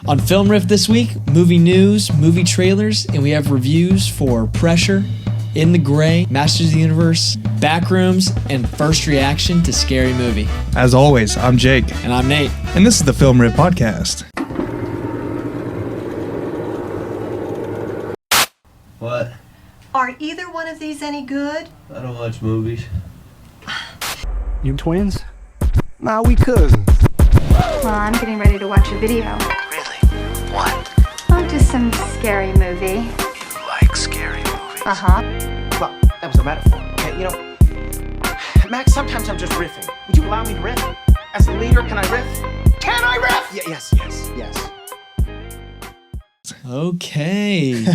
On Film Riff this week, movie news, movie trailers, and we have reviews for Pressure, In the Gray, Masters of the Universe, Backrooms, and first reaction to Scary Movie. As always, I'm Jake. And I'm Nate. And this is the Film Riff Podcast. What? Are either one of these any good? I don't watch movies. You twins? Nah, we cousins. Well, I'm getting ready to watch a video. Really? What? Oh, just some scary movie. You like scary movies? Uh-huh. Well, that was a metaphor. Okay, you know, Max, sometimes I'm just riffing. Would you allow me to riff? As the leader, can I riff? Can I riff? Yes. Okay.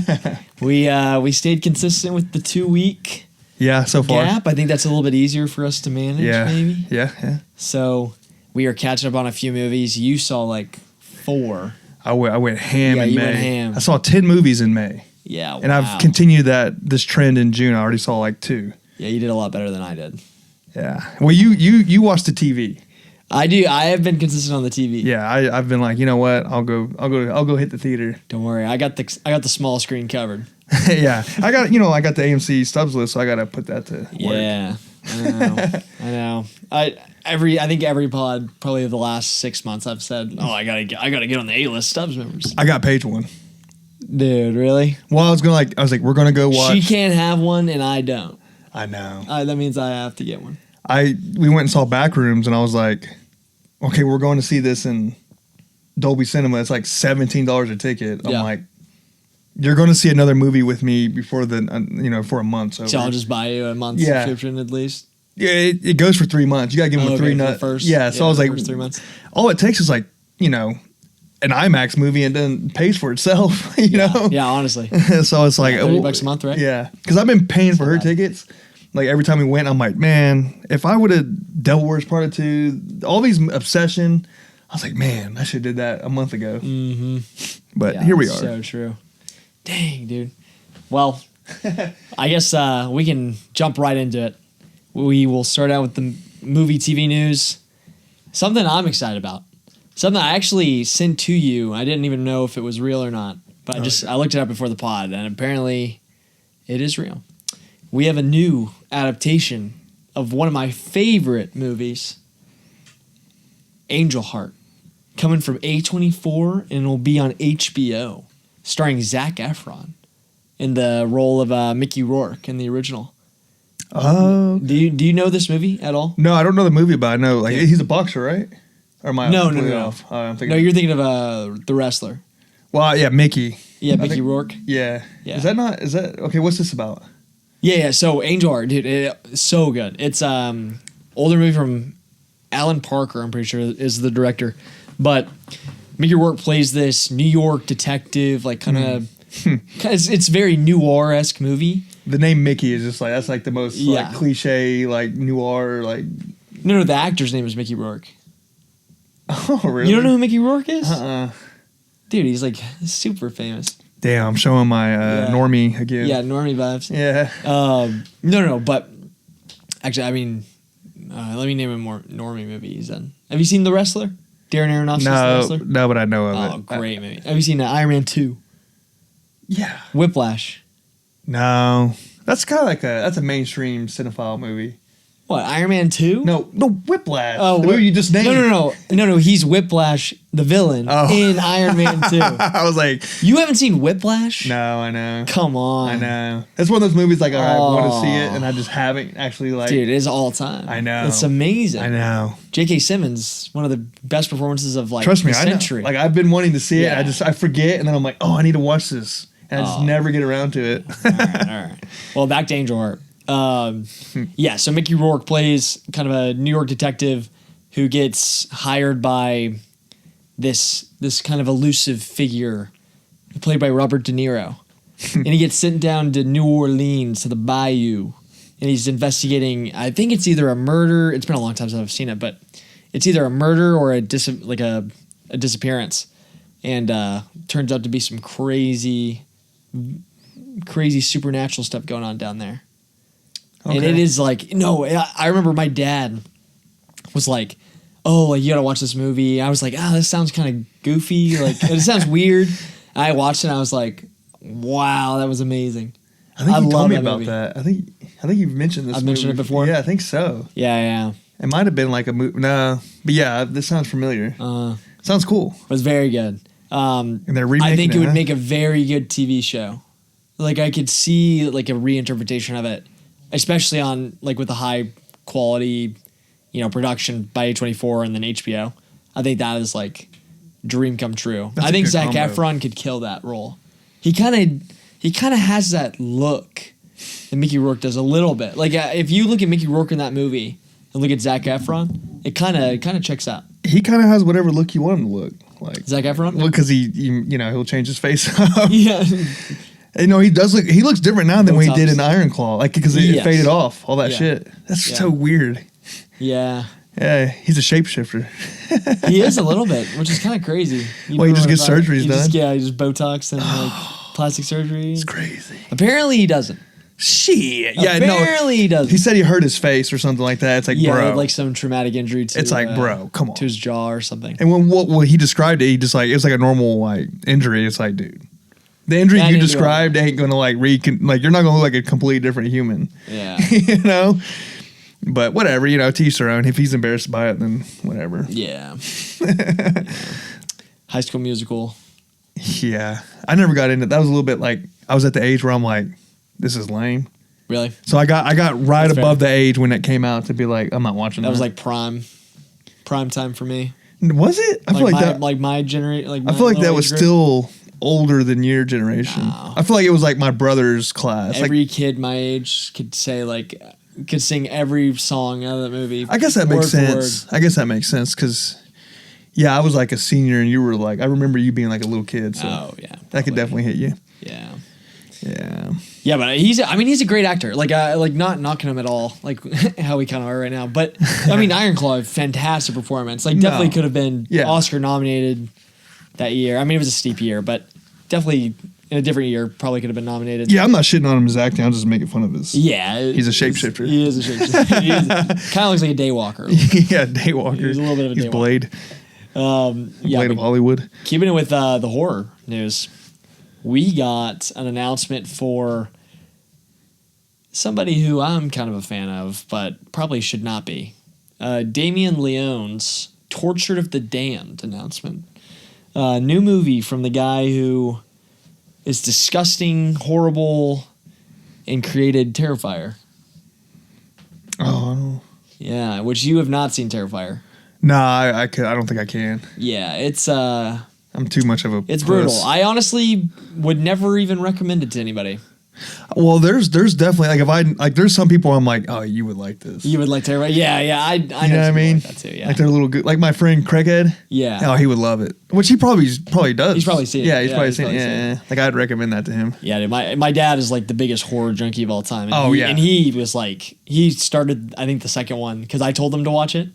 we stayed consistent with the 2-week Yeah, so far. gap. I think that's a little bit easier for us to manage, maybe. Yeah. So we are catching up on a few movies. You saw like 4. I went ham in you May. went ham. I saw 10 movies in May. Yeah, And I've continued this trend in June. I already saw like 2. Yeah, you did a lot better than I did. Yeah. Well, you watched the TV. I do. I have been consistent on the TV. Yeah, I've been like, you know what? I'll go hit the theater. Don't worry. I got the small screen covered. Yeah. I got the AMC stubs list, so I got to put that to work. Yeah. I know. I think every pod, probably the last 6 months, I've said, "Oh, I gotta get on the A-list Stubbs members." I got page 1. Dude, really? Well, I was like, we're gonna go watch. She can't have one, and I don't. I know. That means I have to get one. We went and saw Backrooms, and I was like, okay, we're going to see this in Dolby Cinema. It's like $17 a ticket. I'm like, you're going to see another movie with me before for a month. So I'll just buy you a month subscription at least. Yeah, it goes for 3 months. You got to give them a 3 nut first. Yeah, so I was like, first 3 months. All it takes is like, an IMAX movie and then pays for itself, know? Yeah, honestly. So it's like $30 a month, right? Yeah, because I've been paying for her tickets. Like every time we went, I'm like, man, if I would have Devil Wears Prada 2, all these Obsession, I was like, man, I should have did that a month ago. Mm-hmm. But here we are. So true. Dang, dude. Well, I guess we can jump right into it. We will start out with the movie TV news. Something I'm excited about. Something I actually sent to you. I didn't even know if it was real or not. But I looked it up before the pod, and apparently it is real. We have a new adaptation of one of my favorite movies, Angel Heart, coming from A24, and it'll be on HBO, starring Zac Efron in the role of Mickey Rourke in the original. Oh. Do you know this movie at all? No, I don't know the movie, but I know he's a boxer, right? Or am I completely off? I'm thinking you're thinking of the wrestler. Well, yeah, Mickey. Yeah, Mickey Rourke. Yeah. Is that okay? What's this about? Yeah. So Angel Heart, dude, it's so good. It's older movie from Alan Parker. I'm pretty sure is the director, but Mickey Rourke plays this New York detective, like kind of. It's very noir-esque movie. The name Mickey is just like that's like the most like cliche like noir like. No, the actor's name is Mickey Rourke. Oh really? You don't know who Mickey Rourke is? Dude, he's like super famous. Damn, I'm showing my normie again. Yeah, normie vibes. Yeah. No, but actually, I mean, let me name a more normie movie he's done. Have you seen The Wrestler? Darren Aronofsky's The Wrestler? No, but I know of it. Oh, great movie. Have you seen Iron Man 2? Yeah. Whiplash? No. That's kind of like that's a mainstream cinephile movie. What, Iron Man 2? No, Whiplash. Oh, the movie you just named. No, he's Whiplash, the villain, in Iron Man 2. I was like... You haven't seen Whiplash? No, I know. Come on. I know. It's one of those movies like, all right, I want to see it, and I just haven't actually like... Dude, it is all time. I know. It's amazing. I know. J.K. Simmons, one of the best performances of like Trust me, the century. I know. Like, I've been wanting to see it, I forget, and then I'm like, oh, I need to watch this. And I just never get around to it. All right. Well, back to Angel Heart. So Mickey Rourke plays kind of a New York detective who gets hired by this kind of elusive figure played by Robert De Niro. And he gets sent down to New Orleans to the bayou, and he's investigating, I think it's either a murder, it's been a long time since I've seen it, but it's either a murder or a disappearance. And turns out to be some crazy supernatural stuff going on down there. Okay. And it is like, I remember my dad was like, oh, like, you gotta watch this movie. I was like, this sounds kind of goofy. Like, it sounds weird. I watched it and I was like, wow, that was amazing. I think you told me that about movie. that. I think you've mentioned this. I've mentioned it before? Yeah, I think so. Yeah. It might have been like a movie. No, but yeah, this sounds familiar. Sounds cool. It was very good. And they're remaking I think it would huh? make a very good TV show. Like, I could see like a reinterpretation of it, especially on like with the high quality, production by A24 and then HBO. I think that is like dream come true. That's I a think good Zac combo. Efron could kill that role. He kind of has that look that Mickey Rourke does a little bit. Like, if you look at Mickey Rourke in that movie and look at Zac Efron, it kind of checks out. He kind of has whatever look you want him to look like. Zac Efron? Well, because he'll change his face up. Yeah. He does look. He looks different now than when he did in Iron Claw, like because it Yes. faded off all that Yeah. shit. That's Yeah. so weird. Yeah. Yeah, he's a shapeshifter. He is a little bit, which is kind of crazy. Well, he just gets surgeries done. He just Botox and like plastic surgery. It's crazy. Apparently he doesn't. Shit. Yeah, no. Apparently he doesn't. He said he hurt his face or something like that. It's like, He bro. had like some traumatic injury to It's like, bro, come on. to his jaw or something. And when what he described it, he just like it was like a normal like injury. It's like, dude, the injury That you ain't doing described ain't gonna like like you're not gonna look like a completely different human. Yeah. But whatever, to each their own. If he's embarrassed by it, then whatever. Yeah. High School Musical. Yeah, I never got into. That was a little bit like I was at the age where I'm like, this is lame. Really? So I got right That's above fair. the age when it came out to be like, I'm not watching That was like prime time for me. Was it? I feel like that. Like my generation. Like I feel like my that little was age group. still older than your generation. No. I feel like it was like my brother's class. Every kid my age could sing every song out of that movie. I guess that makes word for sense. I guess that makes sense because, yeah, I was like a senior and you were like, I remember you being like a little kid. So Oh yeah, that could definitely hit you. Yeah. Yeah. Yeah, but he's a great actor. Like not knocking him at all, like how we kind of are right now. But I mean, Iron Claw, fantastic performance. Like definitely could have been Oscar nominated that year. I mean, it was a steep year, but definitely in a different year, probably could have been nominated. Yeah, I'm not shitting on him as acting. I'm just making fun of his. Yeah. He's a shapeshifter. He is a shapeshifter. Kind of looks like a daywalker. Yeah, Daywalker. He's a little bit of a He's daywalker. Blade. Yeah, Blade of Hollywood. keeping it with the horror news, we got an announcement for somebody who I'm kind of a fan of, but probably should not be. Damien Leone's Tortured of the Damned announcement. New movie from the guy who is disgusting, horrible, and created Terrifier. Oh. Yeah, which you have not seen Terrifier. Nah, I don't think I can. Yeah, it's I'm too much of a. it's brutal. puss. I honestly would never even recommend it to anybody. Well, there's definitely there's some people I'm like, oh, you would like this. You would like Terrifier? Yeah. I know You know what I some people mean? like that too. Yeah, Like they're a little good. Like my friend Craighead. yeah. Oh, he would love it. Which he probably does. He's probably seen it. Yeah, he's Yeah, probably he's seen it. probably Yeah, seen yeah. Like I'd recommend that to him. Yeah, dude, my dad is like the biggest horror junkie of all time. And Oh, yeah. and he was like he started I think the second one because I told him to watch it.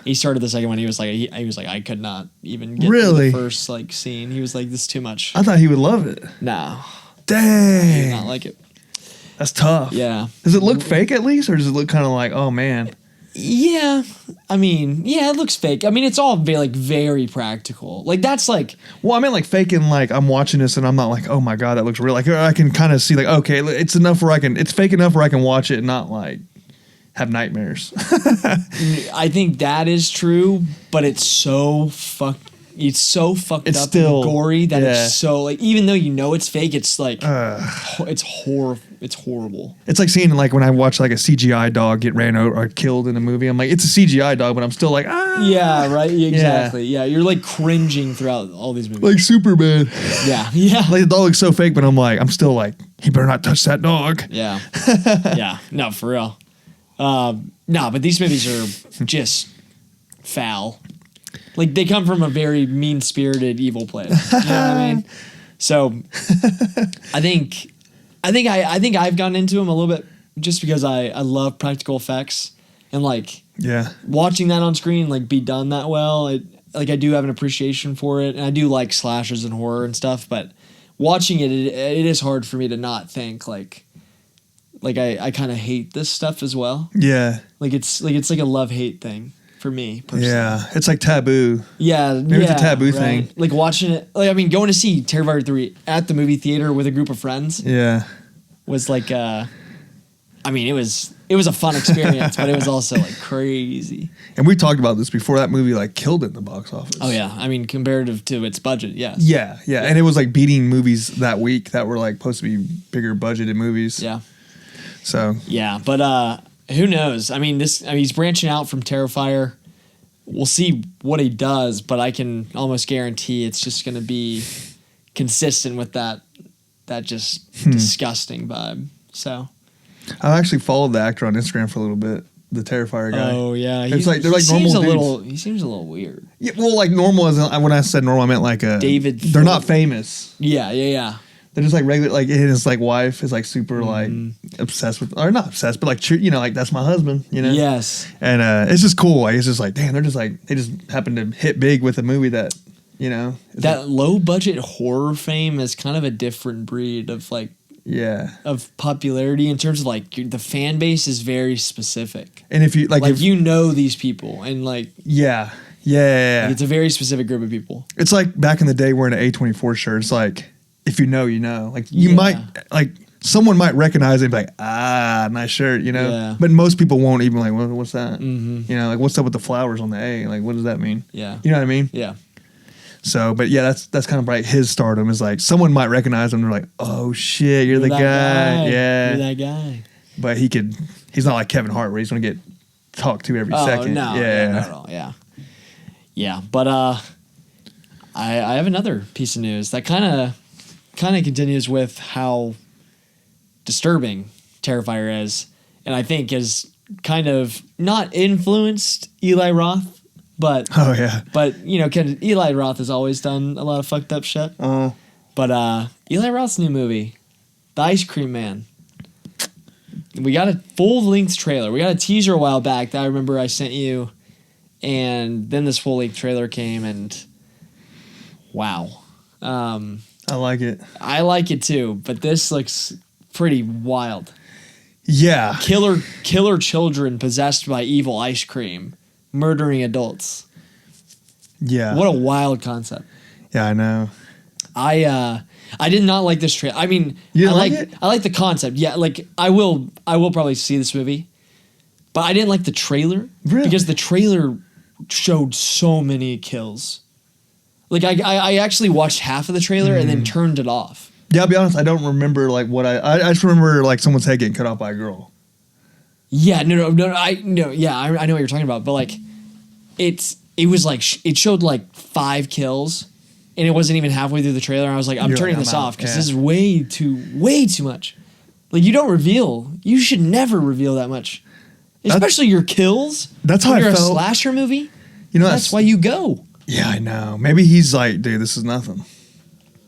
He started the secing one. He was like I could not even get Really? to the first like scene. He was like, this is too much. I thought he would love it. No, he did not Dang, like it. that's tough. Yeah. Does it look fake at least, or does it look kind of like, oh man? Yeah, I mean, yeah, it looks fake. I mean, it's all very practical. Like that's like Well, I mean, like faking. Like I'm watching this and I'm not like, oh my god, that looks real. Like I can kind of see, like, okay, it's enough where it's fake enough where I can watch it and not like have nightmares. I think that is true, but it's so fucked. It's so fucked It's up still- and gory that yeah. it's so like even though you know it's fake, it's like it's horrible. It's like seeing like when I watch like a CGI dog get ran over or killed in a movie. I'm like, it's a CGI dog, but I'm still like, ah. Yeah, right. Exactly. Yeah, you're like cringing throughout all these movies. Like Superman. yeah. Like the dog looks so fake, but I'm like, I'm still like, he better not touch that dog. Yeah. Yeah. No, for real. No, but these movies are just foul. Like they come from a very mean-spirited, evil place. You know what I mean? So, I think I've gotten into them a little bit just because I love practical effects and like Yeah. watching that on screen like be done that well. I do have an appreciation for it, and I do like slashers and horror and stuff. But watching it is hard for me to not think like I kind of hate this stuff as well. Yeah. Like it's like a love-hate thing. for me personally. Yeah, it's like taboo. Yeah, Maybe it's a taboo thing. Like watching it, like I mean, going to see Terrifier 3 at the movie theater with a group of friends Yeah. was like, I mean, it was a fun experience, but it was also like crazy. And we talked about this before. That movie like killed it in the box office. Oh yeah, I mean, comparative to its budget, yes. Yeah, and it was like beating movies that week that were like supposed to be bigger budgeted movies. Yeah. So Yeah, but who knows? I mean, he's branching out from Terrifier. We'll see what he does, but I can almost guarantee it's just going to be consistent with that just disgusting vibe. So I actually followed the actor on Instagram for a little bit, the Terrifier guy. Oh yeah, It's like they're like normal dudes. He seems a little weird. Yeah, well, like normal as when I said normal, I meant like a David. They're not famous. Yeah. They're just like regular. Like his like wife is like super like obsessed with, or not obsessed, but like like that's my husband. Yes. And it's just cool. Like it's just like damn, they're just like they just happen to hit big with a movie that that low budget horror fame is kind of a different breed of like. Yeah. Of popularity in terms of like the fan base is very specific. And if you like if, these people and like yeah. Like it's a very specific group of people. It's like back in the day wearing an A24 shirt. It's like if you know, like you might like someone might recognize it and be like, nice shirt, Yeah. But most people won't even like, what's that? Mm-hmm. Like what's up with the flowers on the A? Like what does that mean? Yeah. You know what I mean? Yeah. So, but yeah, that's kind of like his stardom is like someone might recognize him. They're like, oh shit, you're the guy. Yeah. You're that guy. But he's not like Kevin Hart where he's going to get talked to every second. No. Yeah. Not at all. Yeah. Yeah. But I have another piece of news that kind of continues with how disturbing Terrifier is. And I think has kind of not influenced Eli Roth. But oh yeah, but Eli Roth has always done a lot of fucked up shit. But Eli Roth's new movie, The Ice Cream Man. We got a full length trailer. We got a teaser a while back that I remember I sent you, and then this full length trailer came, and wow, I like it. I like it too. But this looks pretty wild. Yeah, killer children possessed by evil ice cream. Murdering adults. Yeah. What a wild concept. Yeah, I know. I did not like this trailer. I mean, you didn't like it? I like the concept. Yeah, like I will probably see this movie. But I didn't like the trailer. Really? Because the trailer showed so many kills. Like I actually watched half of the trailer and then turned it off. Yeah, I'll be honest, I don't remember like what I just remember like someone's head getting cut off by a girl. Yeah, no, I know what you're talking about, but like, it was like it showed like 5 kills, and it wasn't even halfway through the trailer. And I was like, I'm turning this off because this is way too much. Like you should never reveal that much, especially your kills. That's how when I you're felt. a slasher movie. That's why you go. Yeah, I know. Maybe he's like, dude, this is nothing.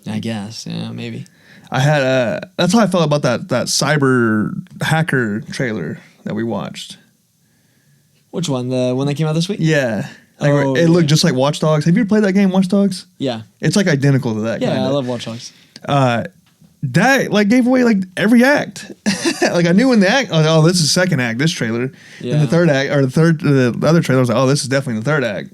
I guess, yeah, maybe. I had that's how I felt about that cyber hacker trailer that we watched. Which one? The one that came out this week? Yeah. Like, it looked just like Watch Dogs. Have you ever played that game, Watch Dogs? Yeah. It's like identical to that. Yeah, kinda. I love Watch Dogs. That like gave away like every act. Like I knew in the act, oh, this is second act, this trailer. Yeah. And the third act, or the other trailer was like, oh, this is definitely the third act.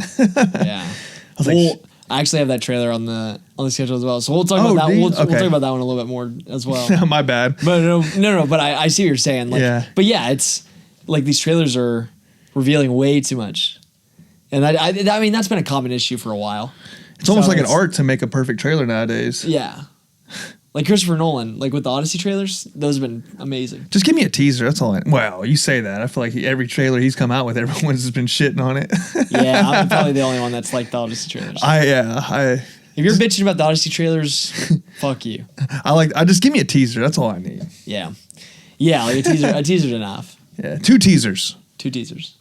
Yeah. I was like, I actually have that trailer on the schedule as well, so we'll talk about that. We'll talk about that one a little bit more as well. my bad. But no. But I see what you're saying. Like, yeah. But yeah, it's like these trailers are revealing way too much, and I mean that's been a common issue for a while. It's almost like an art to make a perfect trailer nowadays. Yeah. Like Christopher Nolan, like with the Odyssey trailers, those have been amazing. Just give me a teaser. That's all. Well, you say that. I feel like every trailer he's come out with, everyone's just been shitting on it. Yeah, I'm probably the only one that's like the Odyssey trailers. If you're bitching about the Odyssey trailers, fuck you. I just give me a teaser. That's all I need. Yeah, like a teaser's enough. Yeah, 2 teasers. 2 teasers.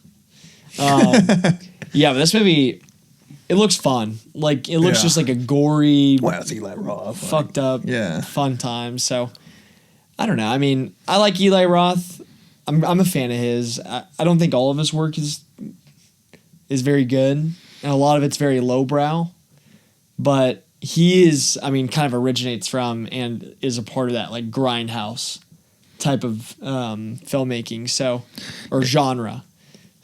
Yeah, but this movie, it looks fun. Like it looks just like a gory, well, it's Eli Roth, fucked up, yeah, fun time. So I don't know. I mean, I like Eli Roth. I'm a fan of his. I don't think all of his work is very good, and a lot of it's very lowbrow. But he is, I mean, kind of originates from and is a part of that like grindhouse type of filmmaking. So, or genre.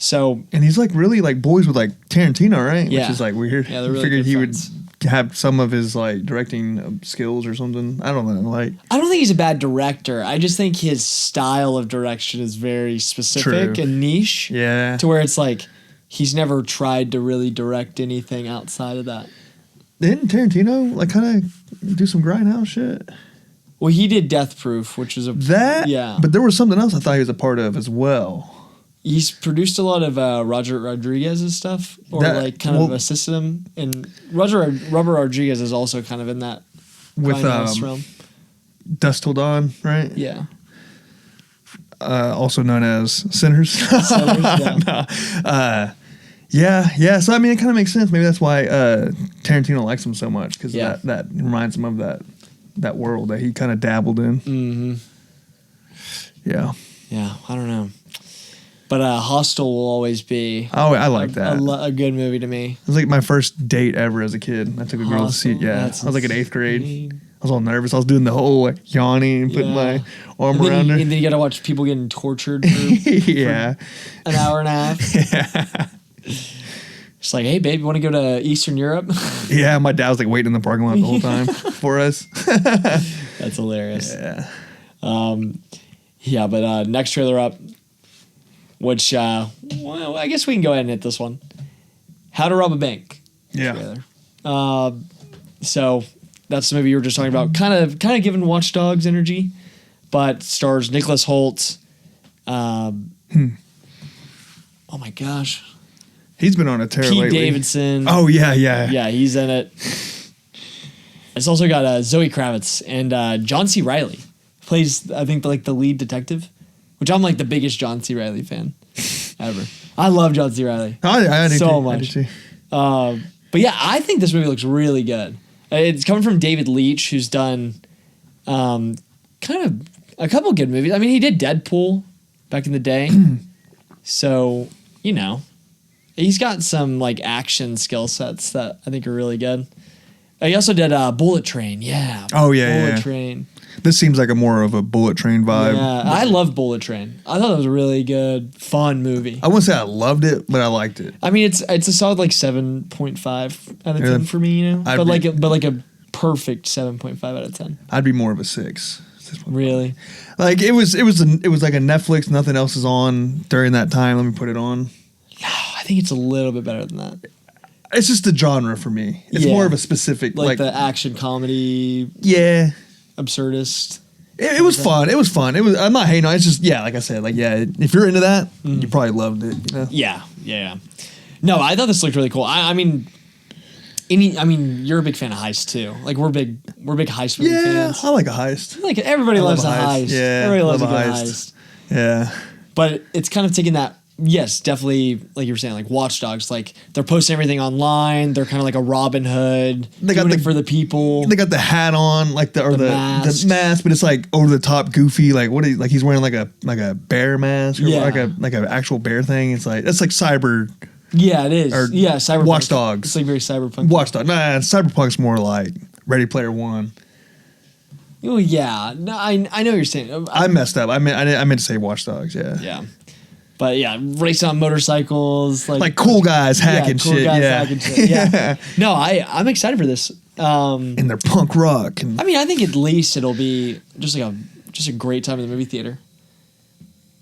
So And he's like really like boys with like Tarantino, right? Yeah. Which is like weird. Yeah, they're really Figured good he friends. would have some of his like directing skills or something. I don't know. Like I don't think he's a bad director. I just think his style of direction is very specific True. and niche. yeah. To where it's like he's never tried to really direct anything outside of that. Didn't Tarantino like kind of do some grindhouse shit? Well, he did Death Proof, which is a That yeah. But there was something else I thought he was a part of as well. He's produced a lot of Roger Rodriguez's stuff, or That- like kind of assisted him. And Robert Rodriguez is also kind of in that With grindhouse realm. Dusk Till Dawn, right? Yeah. Also known as Sinners. Sellers, yeah. Yeah. So I mean, it kind of makes sense. Maybe that's why Tarantino likes him so much because Yeah. that reminds him of that world that he kind of dabbled in. Mm-hmm. Yeah. Yeah, I don't know. But Hostel will always be Oh, I like that. a good movie to me. It was like my first date ever as a kid. I took a girl to see it. Hostel? Yeah, That's I was like in 8th grade. insane. I was all nervous. I was doing the whole like yawning and putting Yeah. my arm And then, around her. and then you got to watch people getting tortured for Yeah. an hour and a half. It's like, hey, babe, you want to go to Eastern Europe? Yeah, my dad was like waiting in the parking lot the whole time for us. That's hilarious. Yeah. Yeah, but next trailer up, which, well, I guess we can go ahead and hit this one. How to Rob a Bank. Yeah. Trailer. So that's the movie you were just talking about. Kind of giving Watch Dogs energy, but stars Nicholas Hoult. Oh my gosh. He's been on a tear Pete lately. Davidson. Oh, yeah. Yeah, he's in it. It's also got Zoe Kravitz and John C. Reilly. Plays, I think, like the lead detective, which I'm like the biggest John C. Reilly fan ever. I love John C. Reilly. I do So too. much. I do too. But yeah, I think this movie looks really good. It's coming from David Leitch, who's done kind of a couple good movies. I mean, he did Deadpool back in the day. So, you know, he's got some like action skill sets that I think are really good. He also did Bullet Train. Yeah. Oh, yeah, Bullet yeah. Train. This seems like a more of a Bullet Train vibe. Yeah, I love Bullet Train. I thought it was a really good, fun movie. I wouldn't say I loved it, but I liked it. I mean, it's a solid like 7.5 out of 10 Yeah. for me, you know. I'd But be- like a perfect 7.5 out of 10. I'd be more of a 6. Really? Like it was like a Netflix. Nothing else is on during that time. Let me put it on. No, I think it's a little bit better than that. It's just the genre for me. It's Yeah. more of a specific Like the action comedy, yeah. absurdist. It was fun. It was fun. It was. I'm not hating on it. It's just like I said. Like if you're into that, you probably loved it. You know? Yeah. No, I thought this looked really cool. I mean, you're a big fan of heist too. Like we're big heist movie Yeah, fans. I like a heist. Like everybody I loves a love a heist. heist. Yeah, Everybody loves a love a good heist. heist. Yeah. But it's kind of taking that. Yes, definitely. Like you were saying, like Watch Dogs. Like they're posting everything online. They're kind of like a Robin Hood. They got doing the- it for the people. They got the hat on, like the mask. mask, but it's like over the top, goofy. Like he's wearing like a bear mask, or Yeah. like an actual bear thing. It's like that's like cyber Yeah, it is. Or Yeah, cyberpunk. Watch Dogs. It's like very cyberpunk. Watchdog. Nah, cyberpunk's more like Ready Player One. Oh yeah, no, I know what you're saying. I messed up. I meant to say Watch Dogs. Yeah. Yeah, but yeah, racing on motorcycles, Like cool guys hacking cool shit. guys Yeah. hacking shit. Yeah. No, I'm excited for this. And they're punk rock. And I mean, I think at least it'll be just a great time in the movie theater.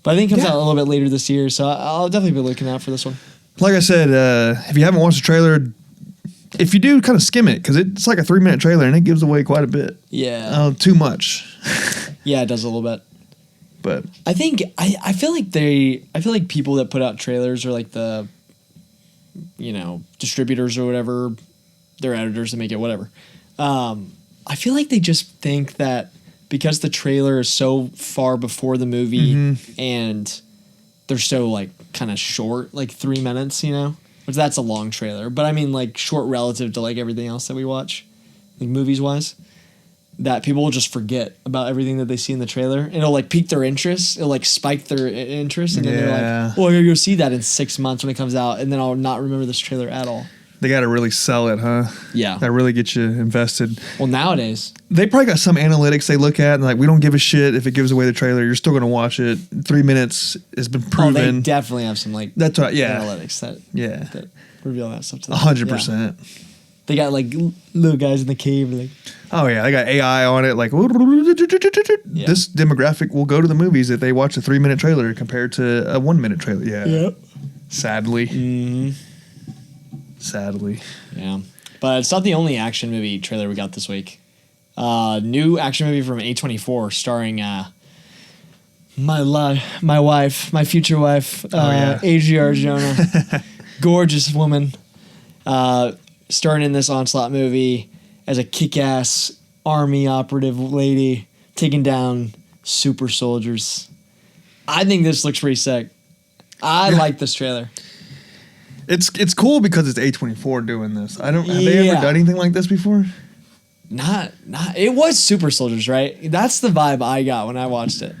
But I think it comes out a little bit later this year, so I'll definitely be looking out for this one. like I said, if you haven't watched the trailer, if you do, kind of skim it because it's like a 3-minute trailer and it gives away quite a bit. Yeah, Too much. yeah, it does a little bit. But I think I feel like people that put out trailers are like the, distributors or whatever, they're editors that make it, whatever. I feel like they just think that because the trailer is so far before the movie and they're so like kind of short, like 3 minutes, which that's a long trailer, but I mean like short relative to like everything else that we watch, like movies wise. That people will just forget about everything that they see in the trailer. And it'll like pique their interest. It'll like spike their interest. And then they're like, oh, I'm going to go see that in 6 months when it comes out. And then I'll not remember this trailer at all. They got to really sell it, huh? Yeah. That really gets you invested. Well, nowadays. They probably got some analytics they look at, and like, we don't give a shit if it gives away the trailer. You're still going to watch it. 3 minutes has been proven. Oh, they definitely have some like That's right. Yeah. analytics that that reveal that stuff to them. 100%. Yeah. They got like little guys in the cave. Like, Oh yeah, they got AI on it. Like this demographic will go to the movies if they watch a 3-minute trailer compared to a 1-minute trailer. Yeah. Yep. Sadly. Mm-hmm. Sadly. Yeah. But it's not the only action movie trailer we got this week. New action movie from A24 starring my wife, my future wife, Adria Arjona. Gorgeous woman. Starring in this Onslaught movie as a kick-ass army operative lady taking down super soldiers. I think this looks pretty sick. I like this trailer. It's cool because it's A24 doing this. Have they ever done anything like this before? Not it was super soldiers, right? That's the vibe I got when I watched it.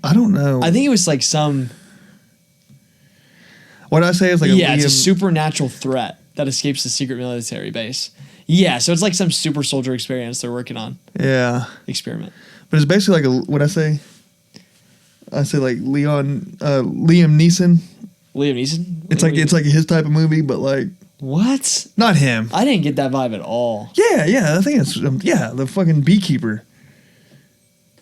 I don't know. I think it was like some what I say is like it's a supernatural threat that escapes the secret military base. Yeah, so it's like some super soldier experience they're working on. Yeah. Experiment. But it's basically like what I say. I say like Liam Neeson. Liam Neeson? It's like his type of movie, but like what? Not him. I didn't get that vibe at all. Yeah. I think it's the fucking beekeeper.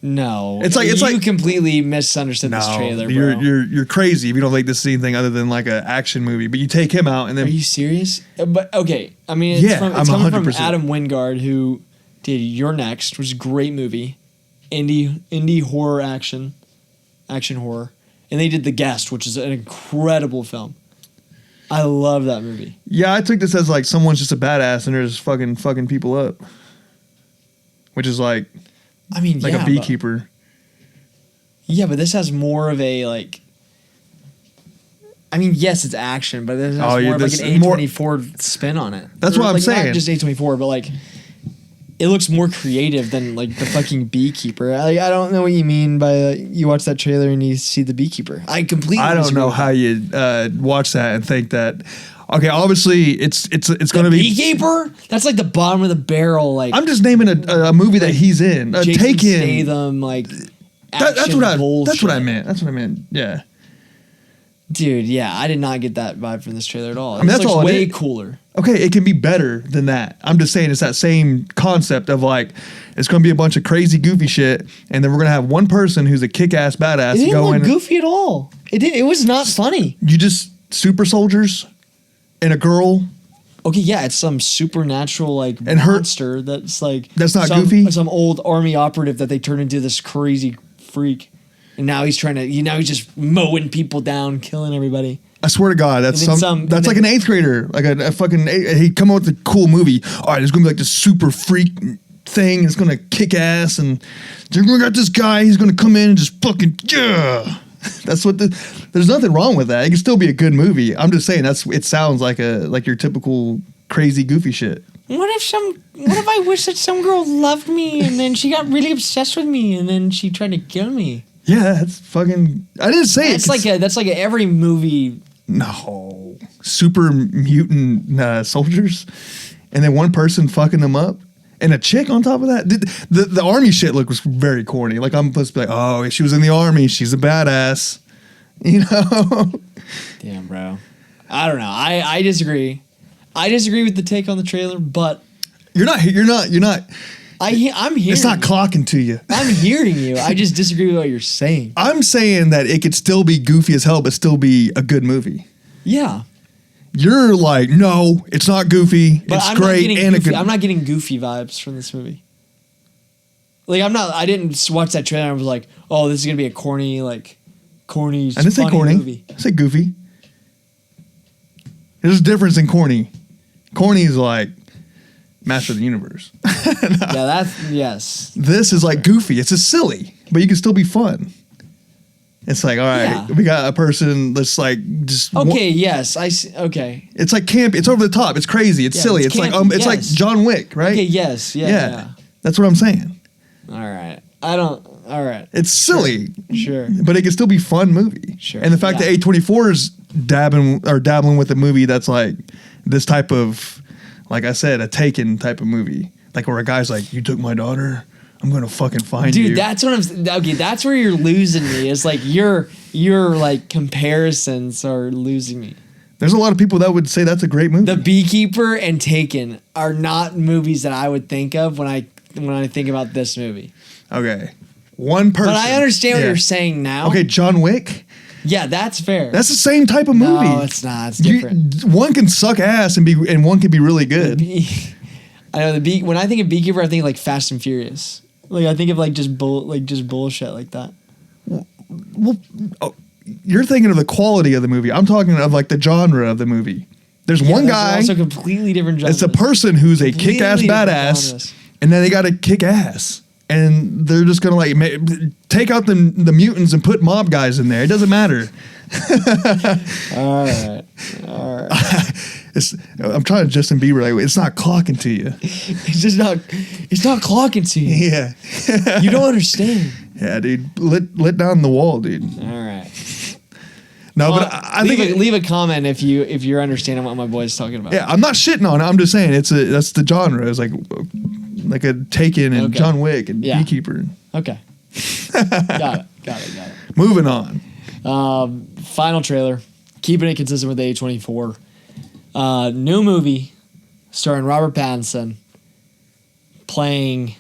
No, it's like you completely misunderstood this trailer, bro. You're crazy if you don't think this is anything other than like an action movie. But you take him out and then are you serious? But okay, I mean, it's coming from Adam Wingard, who did You're Next, which was a great movie, indie horror action horror, and they did The Guest, which is an incredible film. I love that movie. Yeah, I took this as like someone's just a badass and they're just fucking people up, which is like. I mean, like a beekeeper. But this has more of a like. I mean, yes, it's action, but this has more of like an A24 spin on it. That's what I'm saying. Not just A24, but like, it looks more creative than like the fucking beekeeper. I don't know what you mean by you watch that trailer and you see the beekeeper. I don't know how you watch that and think that. Okay, obviously it's going to be beekeeper. That's like the bottom of the barrel. Like I'm just naming a movie that he's in. Jason Statham, like that's what I meant. Yeah, dude. Yeah, I did not get that vibe from this trailer at all. I mean, that's all way cooler. Okay, it can be better than that. I'm just saying it's that same concept of like it's going to be a bunch of crazy goofy shit, and then we're going to have one person who's a kick-ass badass. It didn't look goofy at all. It was not funny. You just super soldiers. And a girl. Okay, yeah, it's some supernatural like and monster that's like that's not goofy. Some old army operative that they turned into this crazy freak, and now he's he's just mowing people down, killing everybody. I swear to God, that's like an 8th grader, like a fucking. He come up with a cool movie. All right, there's gonna be like this super freak thing. It's gonna kick ass, and they're gonna got this guy. He's gonna come in and just fucking That's what there's nothing wrong with that. It can still be a good movie. I'm just saying it sounds like your typical crazy goofy shit. What if I wish that some girl loved me and then she got really obsessed with me and then she tried to kill me? Yeah, that's fucking. I didn't say it. That's like every movie. No, super mutant soldiers, and then one person fucking them up. And a chick on top of that. The army shit was very corny. Like I'm supposed to be like, oh, she was in the army. She's a badass. You know? Damn, bro. I don't know. I disagree. I disagree with the take on the trailer, but you're not. I'm hearing. It's not clocking to you. I'm hearing you. I just disagree with what you're saying. I'm saying that it could still be goofy as hell, but still be a good movie. Yeah. You're like, no, it's not goofy. But it's great and a good. I'm not getting goofy vibes from this movie. Like I didn't watch that trailer and I was like, oh, this is gonna be a corny. I didn't say corny. Movie. I said goofy. There's a difference in corny. Corny is like Master of the Universe. Yeah, yes. This is like goofy. It's just silly, but you can still be fun. It's like, all right, we got a person that's like just. Okay, yes, I see. Okay. It's like camp. It's over the top. It's crazy. It's silly. It's like it's like John Wick, right? Okay. Yes. Yeah. That's what I'm saying. All right. All right. It's silly. Sure. But it can still be fun movie. Sure. And the fact that A24 is dabbling with a movie that's like this type of like I said, a Taken type of movie, like where a guy's like, "You took my daughter, I'm gonna fucking find you." Dude, that's what I'm. Okay, that's where you're losing me. It's like your like comparisons are losing me. There's a lot of people that would say that's a great movie. The Beekeeper and Taken are not movies that I would think of when I think about this movie. Okay, one person. But I understand what you're saying now. Okay, John Wick. Yeah, that's fair. That's the same type of movie. No, it's not. It's different. One can suck ass and one can be really good. I know when I think of Beekeeper, I think of like Fast and Furious. Like I think of like just bullshit like that. Well, you're thinking of the quality of the movie. I'm talking of like the genre of the movie. There's one guy. Also completely different genre. It's a person who's a kick-ass badass, and then they got to kick ass. And they're just gonna like take out the mutants and put mob guys in there. It doesn't matter. All right. I'm trying to Justin Bieber. Like, it's not clocking to you. It's just not. It's not clocking to you. Yeah. You don't understand. Yeah, dude. Let down the wall, dude. All right. No, but I think leave a comment if you're understanding what my boy's talking about. Yeah, I'm not shitting on it. I'm just saying that's the genre. It's like a Taken and John Wick and Beekeeper. Okay. Got it. Moving on. Final trailer. Keeping it consistent with A24. New movie starring Robert Pattinson playing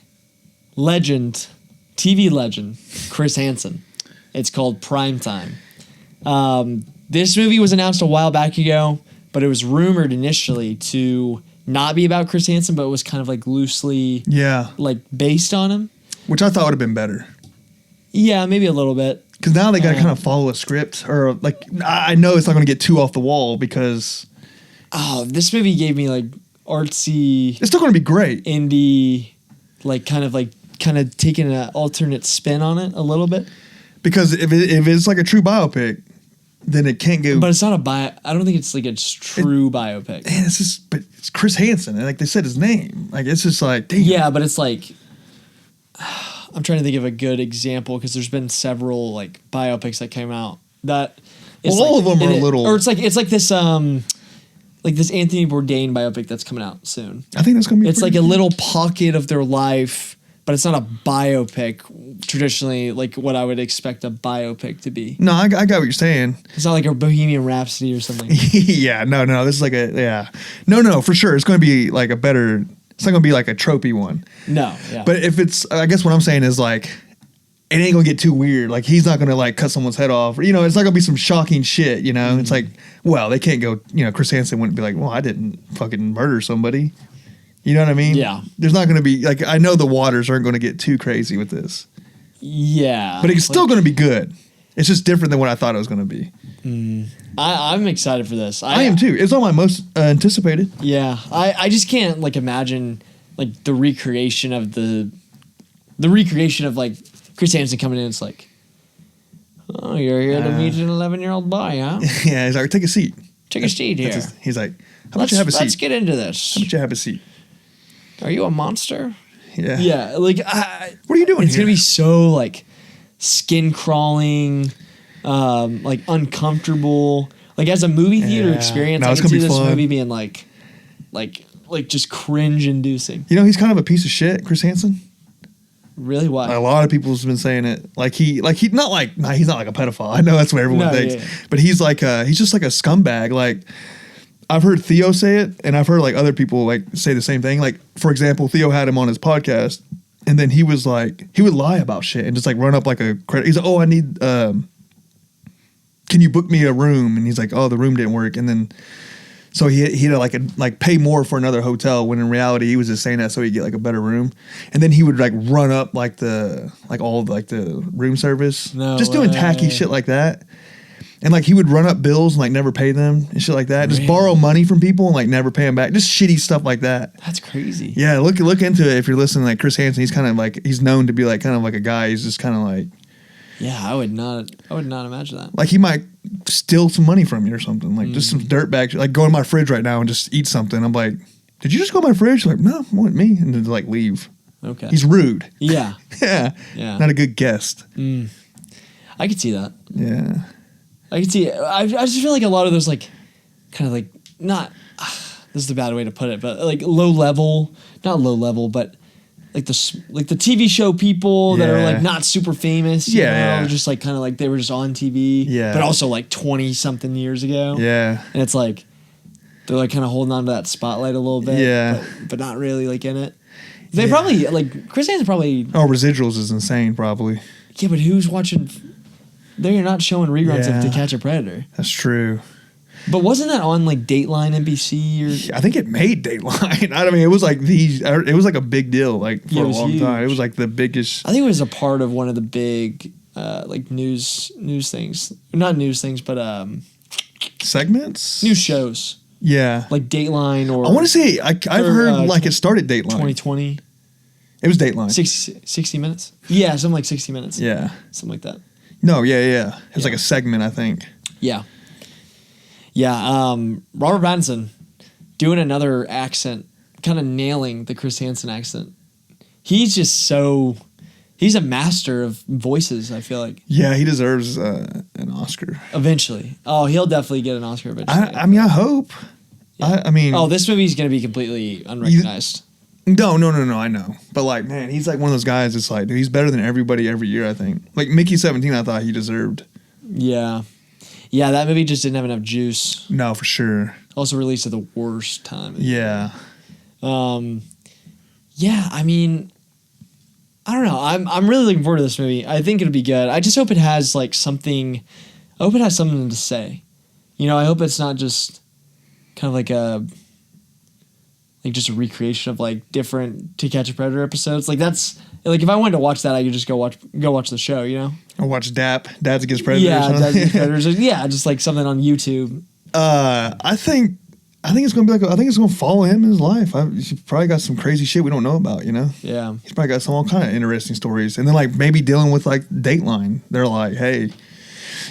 TV legend, Chris Hansen. It's called Primetime. This movie was announced a while back ago, but it was rumored initially to not be about Chris Hansen, but it was kind of like loosely like based on him. Which I thought would have been better. Yeah, maybe a little bit. Because now they got to kind of follow a script, or like I know it's not going to get too off the wall because this movie gave me like artsy. It's still going to be great. Indie, like kind of taking an alternate spin on it a little bit. Because if it's like a true biopic, then it can't go. But it's not a I don't think it's like a true biopic. Man, but it's Chris Hansen, and like they said his name. Like it's just like damn. Yeah, but it's like I'm trying to think of a good example because there's been several like biopics that came out that. All of them are a little. Or it's like this Anthony Bourdain biopic that's coming out soon. I think that's gonna be. It's like a little pocket of their life, but it's not a biopic traditionally, like what I would expect a biopic to be. No, I got what you're saying. It's not like a Bohemian Rhapsody or something. Yeah, no. This is like No, for sure. It's going to be like a better. It's not going to be like a tropey one. No, yeah. But if it's, I guess what I'm saying is like, it ain't going to get too weird. Like he's not going to like cut someone's head off. It's not going to be some shocking shit. It's like, well, they can't go. Chris Hansen wouldn't be like, well, I didn't fucking murder somebody. You know what I mean? Yeah. There's not going to be like, I know the waters aren't going to get too crazy with this. Yeah. But it's still going to be good. It's just different than what I thought it was going to be. I'm excited for this. I am too. It's on my most anticipated. Yeah. I just can't like imagine like the recreation of like Chris Hansen coming in. It's like, oh, you're here to meet an 11-year-old boy, huh? Yeah. He's like, take a seat. Take a seat here. He's like, how about you have a seat? Let's get into this. How about you have a seat? Are you a monster? Yeah. Yeah. Like, what are you doing It's here? going to be so like skin crawling, like uncomfortable. Like as a movie theater experience, I can see this movie being like just cringe inducing. He's kind of a piece of shit, Chris Hansen. Really? Why? A lot of people's been saying it. He's not like a pedophile. I know that's what everyone thinks. Yeah. But he's just like a scumbag. Like I've heard Theo say it, and I've heard like other people like say the same thing. Like for example, Theo had him on his podcast, and then he was like, he would lie about shit and just like run up like a credit. He's like, oh, I need, can you book me a room? And he's like, oh, the room didn't work. And then, so he had to like pay more for another hotel when in reality he was just saying that so he'd get like a better room. And then he would like run up like the room service, doing tacky shit like that. And like he would run up bills and like never pay them and shit like that. Just borrow money from people and like never pay them back. Just shitty stuff like that. That's crazy. Yeah, look into it if you're listening. Like Chris Hansen, he's kind of like, he's known to be like kind of like a guy. He's just kind of like. Yeah, I would not imagine that. Like he might steal some money from you or something. Like just some dirtbag. Like go in my fridge right now and just eat something. I'm like, did you just go in my fridge? Like, no, it wasn't me. And then like leave. Okay. He's rude. Yeah. Yeah. Not a good guest. I could see that. Yeah. I can see it. I just feel like a lot of those like kind of like not this is the bad way to put it, but like low level, not low level, but like the TV show people that are like not super famous. You know? Just like kind of like they were just on TV. Yeah. But also like 20 something years ago. Yeah. And it's like they're like kind of holding on to that spotlight a little bit. Yeah. But not really like in it. They probably like Chris Hansen probably. Oh, residuals is insane. Probably. Yeah, but who's watching? They're not showing reruns of To Catch a Predator. That's true. But wasn't that on like Dateline NBC or? I think it made Dateline. I mean, it was like it was like a big deal, like for a long time. It was like the biggest. I think it was a part of one of the big, like news things, not news things, but segments, news shows. Yeah, like Dateline or. I want to say I've heard like it started Dateline. 2020. It was Dateline. 60 minutes. Yeah, something like 60 minutes. Yeah, something like that. No, yeah. It was like a segment, I think. Yeah. Yeah, Robert Pattinson doing another accent, kind of nailing the Chris Hansen accent. He's just he's a master of voices, I feel like. Yeah, he deserves an Oscar. Eventually. Oh, he'll definitely get an Oscar eventually. I mean, I hope. Yeah. I mean... Oh, this movie's going to be completely unrecognized. No, I know. But like, man, he's like one of those guys that's like, dude, he's better than everybody every year, I think. Like Mickey 17, I thought he deserved. Yeah. Yeah, that movie just didn't have enough juice. No, for sure. Also released at the worst time. Yeah. Yeah, I mean, I don't know. I'm really looking forward to this movie. I think it'll be good. I just hope it has like something. I hope it has something to say. You know, I hope it's not just kind of like just a recreation of like different To Catch a Predator episodes. Like that's like if I wanted to watch that, I could just go watch the show. You know. Or watch Dads Against Predators. Yeah, Dads Against Predators. Yeah, just like something on YouTube. I think it's gonna be like I think it's gonna follow him in his life. He's probably got some crazy shit we don't know about, you know. Yeah, he's probably got some all kind of interesting stories, and then like maybe dealing with like Dateline. They're like, hey,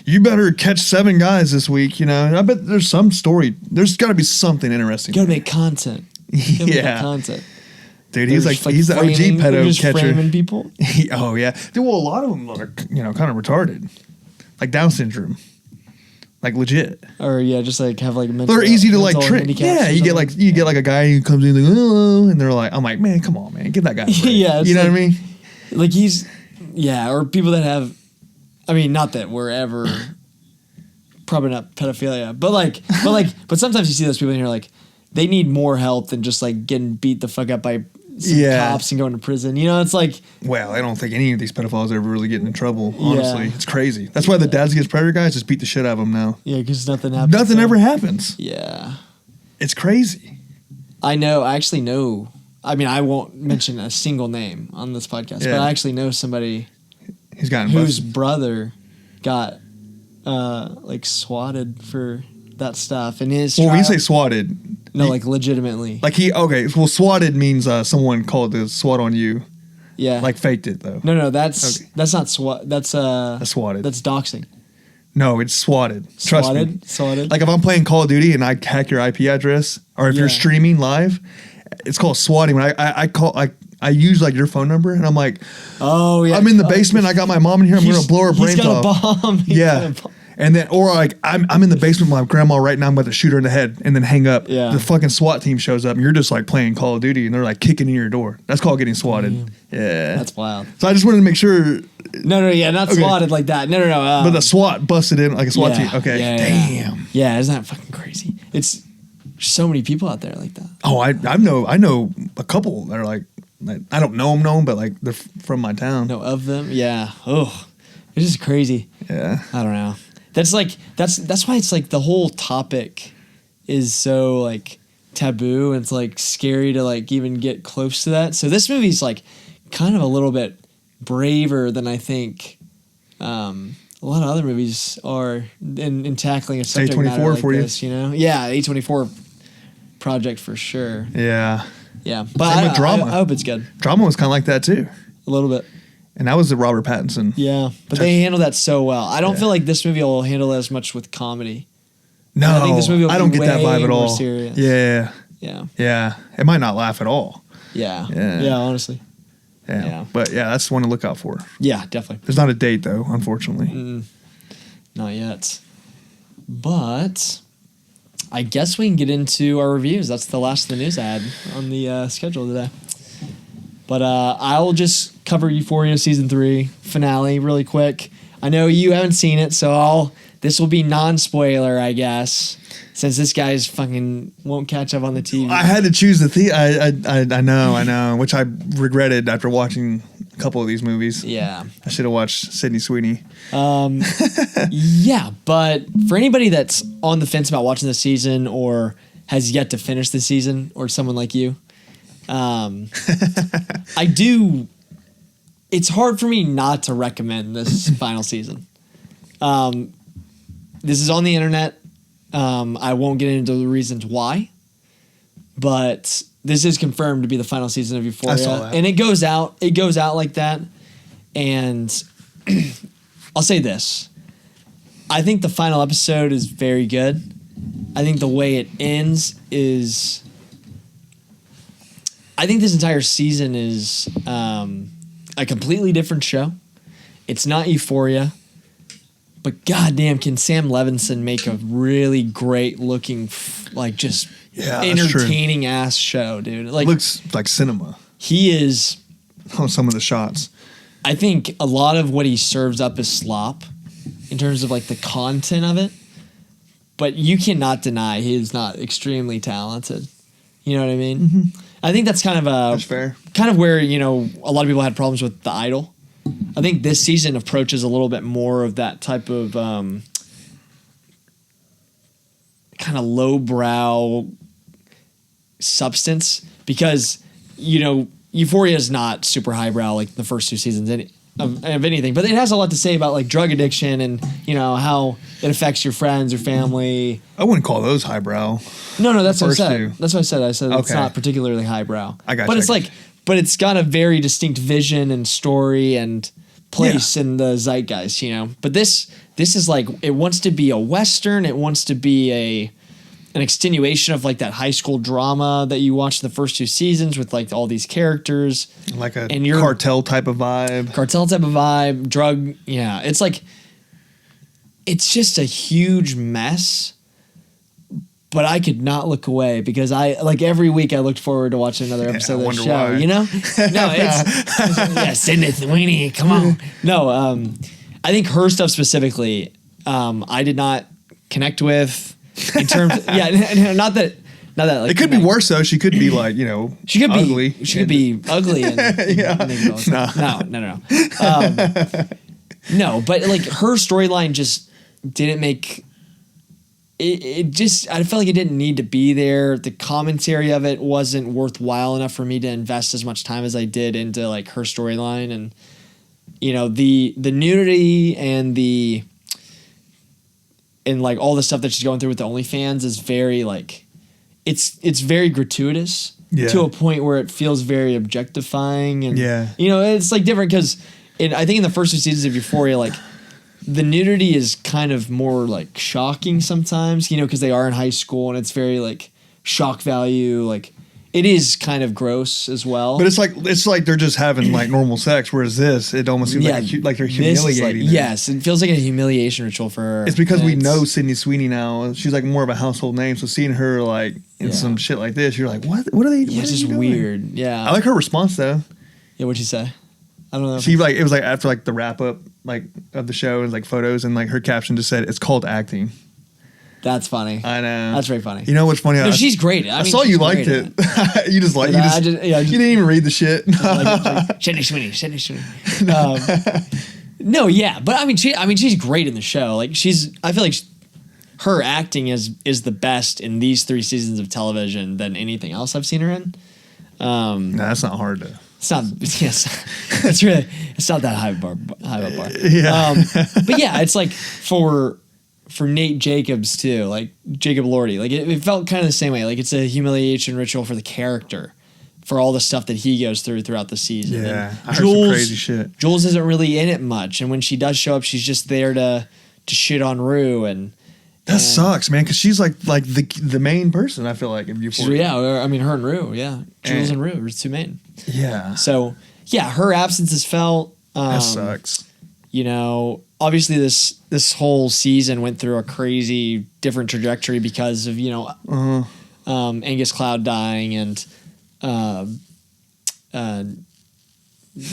you better catch 7 guys this week, you know. And I bet there's some story. There's got to be something interesting. You gotta make content. Yeah, content. Dude, he's like he's the OG pedo just catcher. Framing people. Oh yeah, dude. Well, a lot of them are kind of retarded, like Down syndrome, like legit. Or yeah, just like have like mental. They're easy to like trick. Yeah, you get like a guy who comes in like oh, and they're like, I'm like, man, come on, man, give that guy. A break. Yeah, you know like, what I mean? Like or people that have. I mean, not that we're ever. Probably not pedophilia, but sometimes you see those people and you're like, they need more help than just like getting beat the fuck up by some cops and going to prison. You know, it's like. Well, I don't think any of these pedophiles ever really get in trouble. Honestly, it's crazy. That's why the Dads Against Predator guys just beat the shit out of them now. Yeah, because nothing happens. Nothing ever happens. Yeah, it's crazy. I know. I actually know. I mean, I won't mention a single name on this podcast, but I actually know somebody whose brother got like swatted for that stuff, and his. Well, when you say swatted. No, like legitimately. Like well, swatted means someone called the SWAT on you. Yeah. Like faked it though. No, that's not SWAT. That's swatted. That's doxing. No, it's swatted. Trust me. Swatted. Like if I'm playing Call of Duty and I hack your IP address, or if you're streaming live, it's called swatting. When I use like your phone number and I'm like, oh yeah, I'm in the basement. I got my mom in here. I'm gonna blow her brains off. He's got a bomb. Yeah. And then, or like, I'm in the basement with my grandma right now. I'm about to shoot her in the head and then hang up. Yeah. The fucking SWAT team shows up and you're just like playing Call of Duty and they're like kicking in your door. That's called getting swatted. Yeah. That's wild. So I just wanted to make sure. No, not swatted like that. No. But the SWAT busted in like a SWAT team. Okay. Damn. Yeah, isn't that fucking crazy? It's so many people out there like that. Oh, I know a couple that are like I don't know them, but like they're from my town. Know of them? Yeah. Oh, it's just crazy. Yeah. I don't know. That's why it's like the whole topic is so like taboo and it's like scary to like even get close to that. So this movie's like kind of a little bit braver than I think a lot of other movies are in tackling a subject matter like for this. You know, yeah, A24 project for sure. Yeah. Yeah, but drama. I hope it's good. Drama was kind of like that too. A little bit. And that was the Robert Pattinson. Yeah, but they handled that so well. I don't feel like this movie will handle it as much with comedy. No, I think this movie will I don't be get that way vibe at more all. serious. Yeah. Yeah. Yeah. It might not laugh at all. Yeah. Yeah. Yeah, honestly. Yeah. But yeah, that's one to look out for. Yeah, definitely. There's not a date though, unfortunately. Not yet. But I guess we can get into our reviews. That's the last of the news I had on the schedule today. But I'll just cover Euphoria Season 3 finale really quick. I know you haven't seen it, so this will be non-spoiler, I guess, since this guy's fucking won't catch up on the TV. I had to choose the I know, which I regretted after watching a couple of these movies. Yeah. I should have watched Sydney Sweeney. Yeah, but for anybody that's on the fence about watching the season or has yet to finish the season, or someone like you, it's hard for me not to recommend this final season. This is on the internet. I won't get into the reasons why, but this is confirmed to be the final season of Euphoria. I saw that. And it goes out like that. And I'll say this. I think the final episode is very good. I think the way it ends is... I think this entire season is a completely different show. It's not Euphoria. But goddamn, can Sam Levinson make a really great looking, just entertaining ass show, dude? Like, looks like cinema. He is... On some of the shots. I think a lot of what he serves up is slop in terms of like the content of it. But you cannot deny he is not extremely talented. You know what I mean? Mm-hmm. I think that's kind of That's fair. Kind of where, a lot of people had problems with The Idol. I think this season approaches a little bit more of that type of kind of lowbrow substance because, Euphoria is not super highbrow like the first two seasons of anything, but it has a lot to say about like drug addiction and, how it affects your friends or family. I wouldn't call those highbrow. No, that's what I First said. two. That's what I said. I said it's Okay. not particularly highbrow. I got But you. it's but it's got a very distinct vision and story and place in the zeitgeist, But this is like, it wants to be a Western. It wants to be an extenuation of like that high school drama that you watched the first two seasons with like all these characters. Like a And you're- cartel type of vibe. Cartel type of vibe, drug. Yeah. It's like, it's just a huge mess. But I could not look away because every week I looked forward to watching another episode of the wonder show. why. No, it's Sydney Sweeney. Come on. No, I think her stuff specifically, I did not connect with in terms. Not that. Like It could be worse though. She could be like, She could ugly. be. She could be ugly. And, No. No, but like her storyline just didn't make. It just, I felt like it didn't need to be there. The commentary of it wasn't worthwhile enough for me to invest as much time as I did into like her storyline, and the nudity and like all the stuff that she's going through with the OnlyFans is very like, it's very gratuitous to a point where it feels very objectifying, and it's like different because I think in the first two seasons of Euphoria, like, the nudity is kind of more like shocking sometimes, because they are in high school and it's very like shock value. Like it is kind of gross as well. But it's like they're just having like normal sex, whereas this, it almost seems like they're humiliating. Yes, it feels like a humiliation ritual for her. It's because we know Sydney Sweeney now. She's like more of a household name. So seeing her like in some shit like this, you're like, what are they? Yeah, it's just weird. Yeah, I like her response though. Yeah, what'd she say? I don't know. She like, it was like after like the wrap up like of the show and like photos, and like her caption just said, "It's called acting." That's funny. I know. That's very funny. You know what's funny? No, she's great. I mean, saw you she's liked great it. You just like you I just, you didn't even read the shit. Sydney Sweeney. No, yeah, but I mean, she's great in the show. Like I feel like her acting is the best in these 3 seasons of television than anything else I've seen her in. No, that's not hard to. It's not. Yes, it's not that high of a bar. Yeah. But yeah, it's like for Nate Jacobs too, like Jacob Lordy. Like it felt kind of the same way. Like it's a humiliation ritual for the character, for all the stuff that he goes throughout the season. Yeah, And I heard some crazy shit. Jules isn't really in it much, and when she does show up, she's just there to shit on Rue and. That sucks, man, because she's like the main person. I feel like in Euphoria. Yeah, I mean her and Rue. Yeah, Jules and Rue are 2 main. Yeah. So yeah, her absence is felt. That sucks. you know, obviously this whole season went through a crazy different trajectory because of, you know, Angus Cloud dying and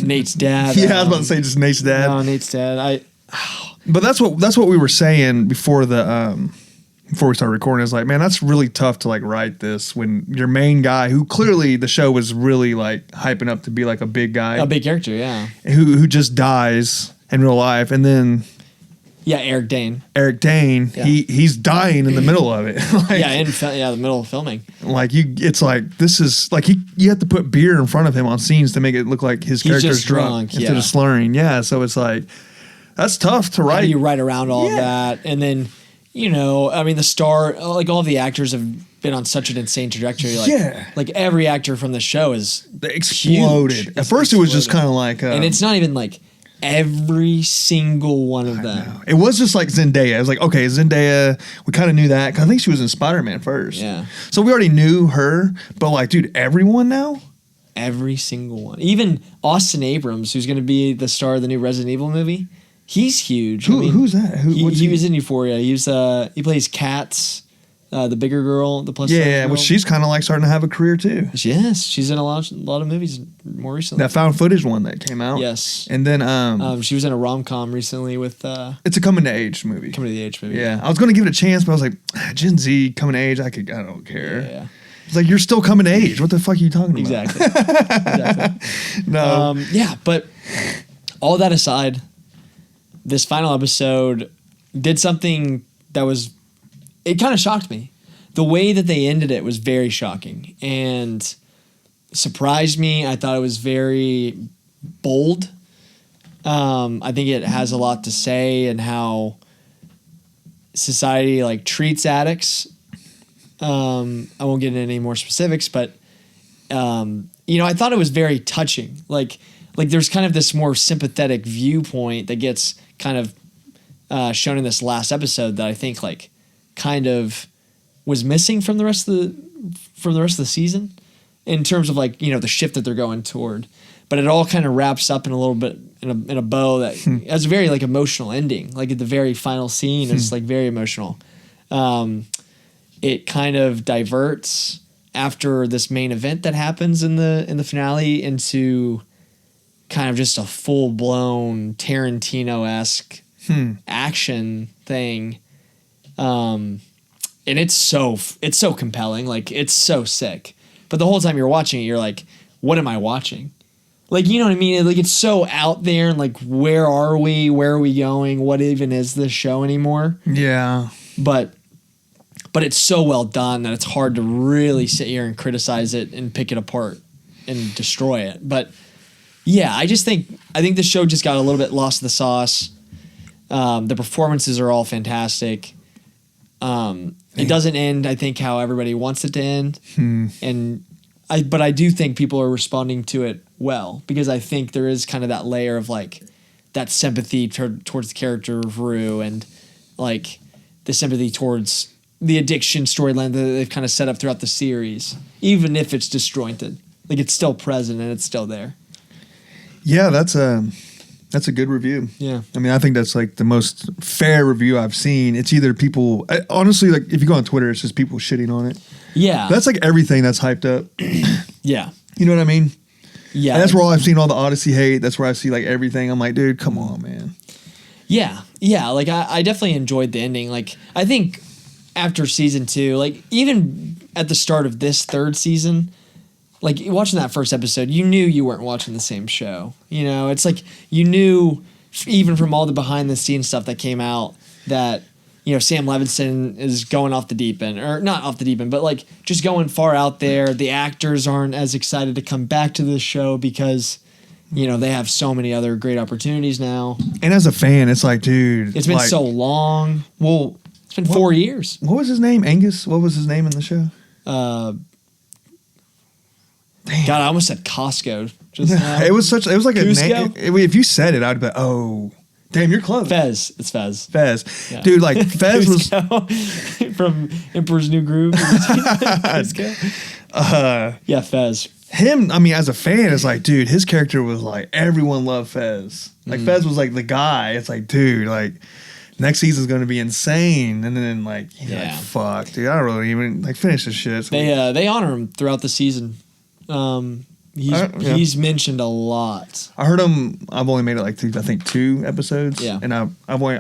Nate's dad. Yeah, I was about to say just Nate's dad. No, Nate's dad. But that's what we were saying before before we started recording. Is like, man, that's really tough to like write this when your main guy, who clearly the show was really like hyping up to be like a big guy, a big character, yeah, who just dies in real life, and then Eric Dane, yeah. he's dying in the middle of it. Like, the middle of filming. Like it's like this is like you have to put beer in front of him on scenes to make it look like his character's just drunk instead of slurring. Yeah, so it's like that's tough to write. How do you write around all of that, and then. You know, I mean, the star, like all of the actors have been on such an insane trajectory. Like, like every actor from the show is exploded. Huge. At first, it was just kind of like, and it's not even like every single one of them. It was just like Zendaya. It was like, okay, Zendaya. We kind of knew that because I think she was in Spider-Man first. Yeah. So we already knew her, but like, dude, everyone now. Every single one. Even Austin Abrams, who's going to be the star of the new Resident Evil movie. He's huge. Who's that? He was in Euphoria. He plays Katz, the bigger girl, the plus. Yeah, well, she's kind of like starting to have a career too. Yes, she's in a lot of movies more recently. That found footage one that came out. Yes, and then she was in a rom-com recently with. It's a coming to age movie. Coming to the age movie. Yeah, I was going to give it a chance, but I was like, Gen Z coming to age. I don't care. Yeah. It's like you're still coming to age. What the fuck are you talking about? Exactly. No. Yeah, but all that aside. This final episode did something that it kind of shocked me. The way that they ended it was very shocking and surprised me. I thought it was very bold. I think it has a lot to say in how society like treats addicts. I won't get into any more specifics, but you know, I thought it was very touching. Like there's kind of this more sympathetic viewpoint that gets kind of shown in this last episode that I think like kind of was missing from the rest of the season in terms of like, you know, the shift that they're going toward. But it all kind of wraps up in a little bit in a bow that has a very like emotional ending. Like at the very final scene, it's like very emotional. It kind of diverts after this main event that happens in the finale into kind of just a full-blown Tarantino-esque action thing. And it's so compelling. Like, it's so sick. But the whole time you're watching it, you're like, what am I watching? Like, you know what I mean? Like, it's so out there and, like, where are we? Where are we going? What even is this show anymore? Yeah. But it's so well done that it's hard to really sit here and criticize it and pick it apart and destroy it. But... yeah, I think the show just got a little bit lost in the sauce. The performances are all fantastic. It doesn't end, I think, how everybody wants it to end. But I do think people are responding to it well because I think there is kind of that layer of like that sympathy towards the character of Rue and like the sympathy towards the addiction storyline that they've kind of set up throughout the series, even if it's disjointed. Like it's still present and it's still there. Yeah, that's a good review. Yeah. I mean, I think that's like the most fair review I've seen. It's either people, honestly, like if you go on Twitter, it's just people shitting on it. Yeah. That's like everything that's hyped up. Yeah. You know what I mean? Yeah. And that's where I've seen all the Odyssey hate. That's where I see like everything. I'm like, dude, come on, man. Yeah. Yeah. Like I definitely enjoyed the ending. Like I think after season 2, like even at the start of this third season, like watching that first episode, you knew you weren't watching the same show. You know, it's like you knew even from all the behind the scenes stuff that came out that, you know, Sam Levinson is going off the deep end, or not off the deep end, but like just going far out there. The actors aren't as excited to come back to this show because, you know, they have so many other great opportunities now. And as a fan, it's like, dude, it's been like, so long. Well, it's been 4 years. What was his name? Angus? What was his name in the show? Damn. God, I almost said Costco. Just now. It was like Cusco? a name. If you said it, I'd be like, oh, damn, you're close. Fez. It's Fez. Fez. Yeah. Dude, like Fez was from Emperor's New Groove. Cusco. Yeah, Fez. him, I mean, as a fan, it's like, dude, his character was like, everyone loved Fez. Like, Fez was like the guy. It's like, dude, like, next season's going to be insane. And then, like, you're like, fuck, dude, I don't really even, like, finish this shit. So They honor him throughout the season. He's mentioned a lot. I heard him, I've only made it like, I think 2 episodes. Yeah. And I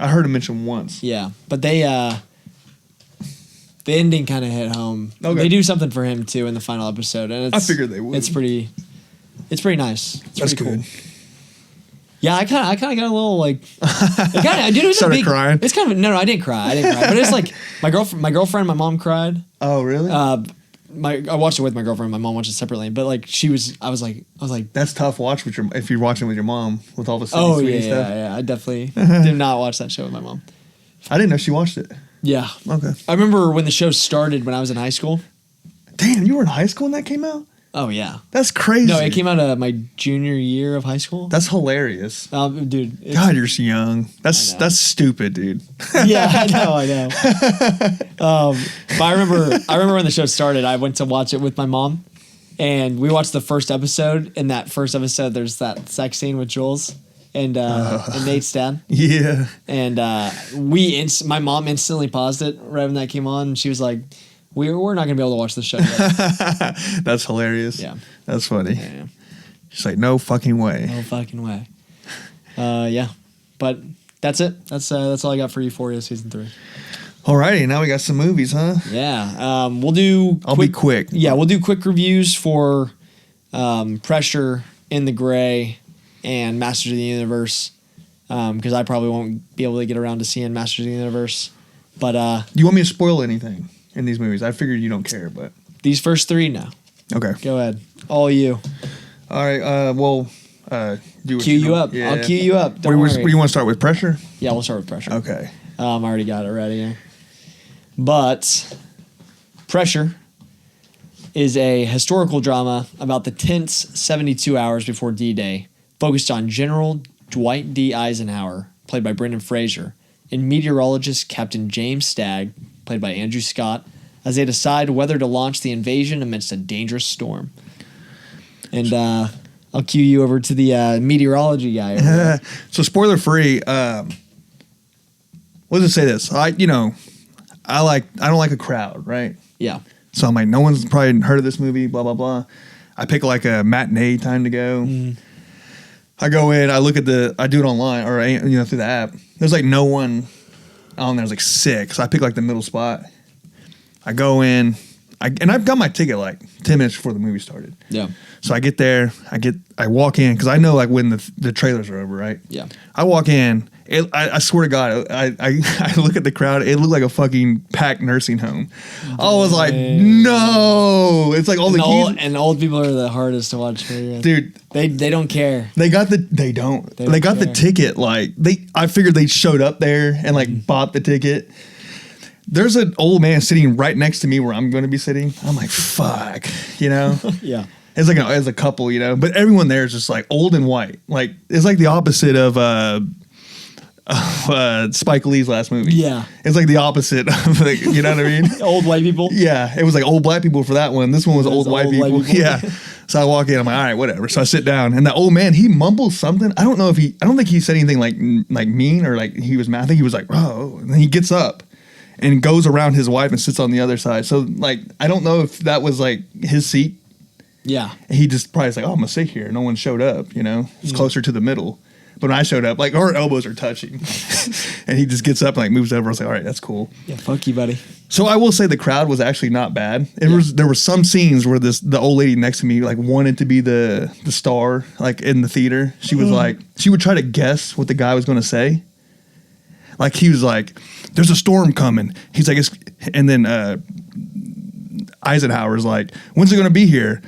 heard him mention once. Yeah. But the ending kind of hit home. Okay. They do something for him, too, in the final episode. And I figured they would. It's pretty nice. That's pretty good. Cool. Yeah, I kind of got a little like. It was Started crying. It's kind of no, I didn't cry. But it's like my girlfriend, my mom cried. Oh, really? I watched it with my girlfriend. My mom watched it separately. But like I was like. That's tough watch with if you're watching with your mom with all the sweet stuff. Yeah. I definitely did not watch that show with my mom. I didn't know she watched it. Yeah. Okay. I remember when the show started when I was in high school. Damn, you were in high school when that came out? Oh, yeah. That's crazy. No, it came out my junior year of high school. That's hilarious. Dude. God, you're so young. That's stupid, dude. Yeah, I know. But I remember when the show started, I went to watch it with my mom, and we watched the first episode. In that first episode, there's that sex scene with Jules and Nate's dad. Yeah. And my mom instantly paused it right when that came on, and she was like, We're not gonna be able to watch the show yet. That's hilarious. Yeah. That's funny. Yeah. She's like, no fucking way. No fucking way. Yeah. But that's it. That's all I got for Euphoria season 3. Alrighty, now we got some movies, huh? Yeah. We'll do I'll be quick. Yeah, we'll do quick reviews for Pressure, In the Gray, and Masters of the Universe. Because I probably won't be able to get around to seeing Masters of the Universe. But do you want me to spoil anything in these movies? I figured you don't care, but these first 3, no. Okay. Go ahead. All you. All right. Do Cue you up. Yeah. I'll cue you up. What Don't do worry. you want to start with? Pressure? Yeah, we'll start with Pressure. Okay. I already got it ready here. But Pressure is a historical drama about the tense 72 hours before D-Day, focused on General Dwight D. Eisenhower, played by Brendan Fraser, and meteorologist Captain James Stagg, played by Andrew Scott, as they decide whether to launch the invasion amidst a dangerous storm. And I'll cue you over to the meteorology guy over there. So spoiler free. Let's just say this. I don't like a crowd, right? Yeah. So I'm like, no one's probably heard of this movie. Blah blah blah. I pick like a matinee time to go. I go in. I do it online or through the app. There's like no one on there. There's like 6. I pick like the middle spot. I go in. I've got my ticket like 10 minutes before the movie started. Yeah. So I get there. I walk in because I know like when the trailers are over, right? Yeah. I walk in. I swear to God, I look at the crowd. It looked like a fucking packed nursing home. I was like, no. It's like all the kids. And old people are the hardest to watch for you. Dude. They don't care. They got the care. ticket. Like I figured they showed up there and like bought the ticket. There's an old man sitting right next to me where I'm going to be sitting. I'm like, fuck, Yeah. It's like as a couple, but everyone there is just like old and white. Like it's like the opposite of Spike Lee's last movie. Yeah. It's like the opposite of like, you know what I mean? Old white people. Yeah. It was like old black people for that one. This one was old white people. Yeah. Yeah. So I walk in, I'm like, all right, whatever. So I sit down and the old man, he mumbles something. I don't think he said anything like mean or like he was mad. I think he was like, oh, and then he gets up and goes around his wife and sits on the other side. So like, I don't know if that was like his seat. Yeah. He just probably was like, oh, I'm going to sit here. No one showed up, It's closer to the middle. But when I showed up, like our elbows are touching. And he just gets up and like moves over. I was like, all right, that's cool. Yeah, fuck you, buddy. So I will say the crowd was actually not bad. There were some scenes where the old lady next to me like wanted to be the star like in the theater. She was like, she would try to guess what the guy was going to say. Like he was like, there's a storm coming. He's like, and then Eisenhower's like, when's it going to be here?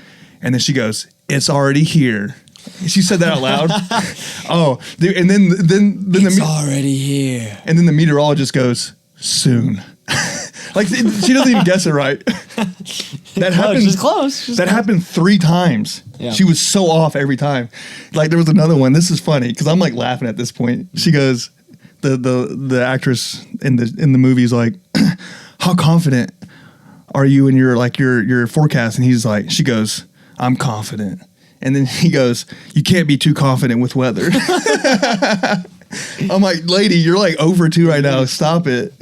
And then she goes, it's already here. She said that out loud. Oh, dude, and then It's already here. And then the meteorologist goes, soon. Like she doesn't even guess it right. That happened. She's close. That happened 3 times. Yeah. She was so off every time. Like there was another one. This is funny because I'm like laughing at this point. She goes, the actress in the movie is like, how confident are you in your forecast? And he's like, she goes, I'm confident. And then he goes, you can't be too confident with weather. I'm like, lady, you're like over 2 right now. Stop it.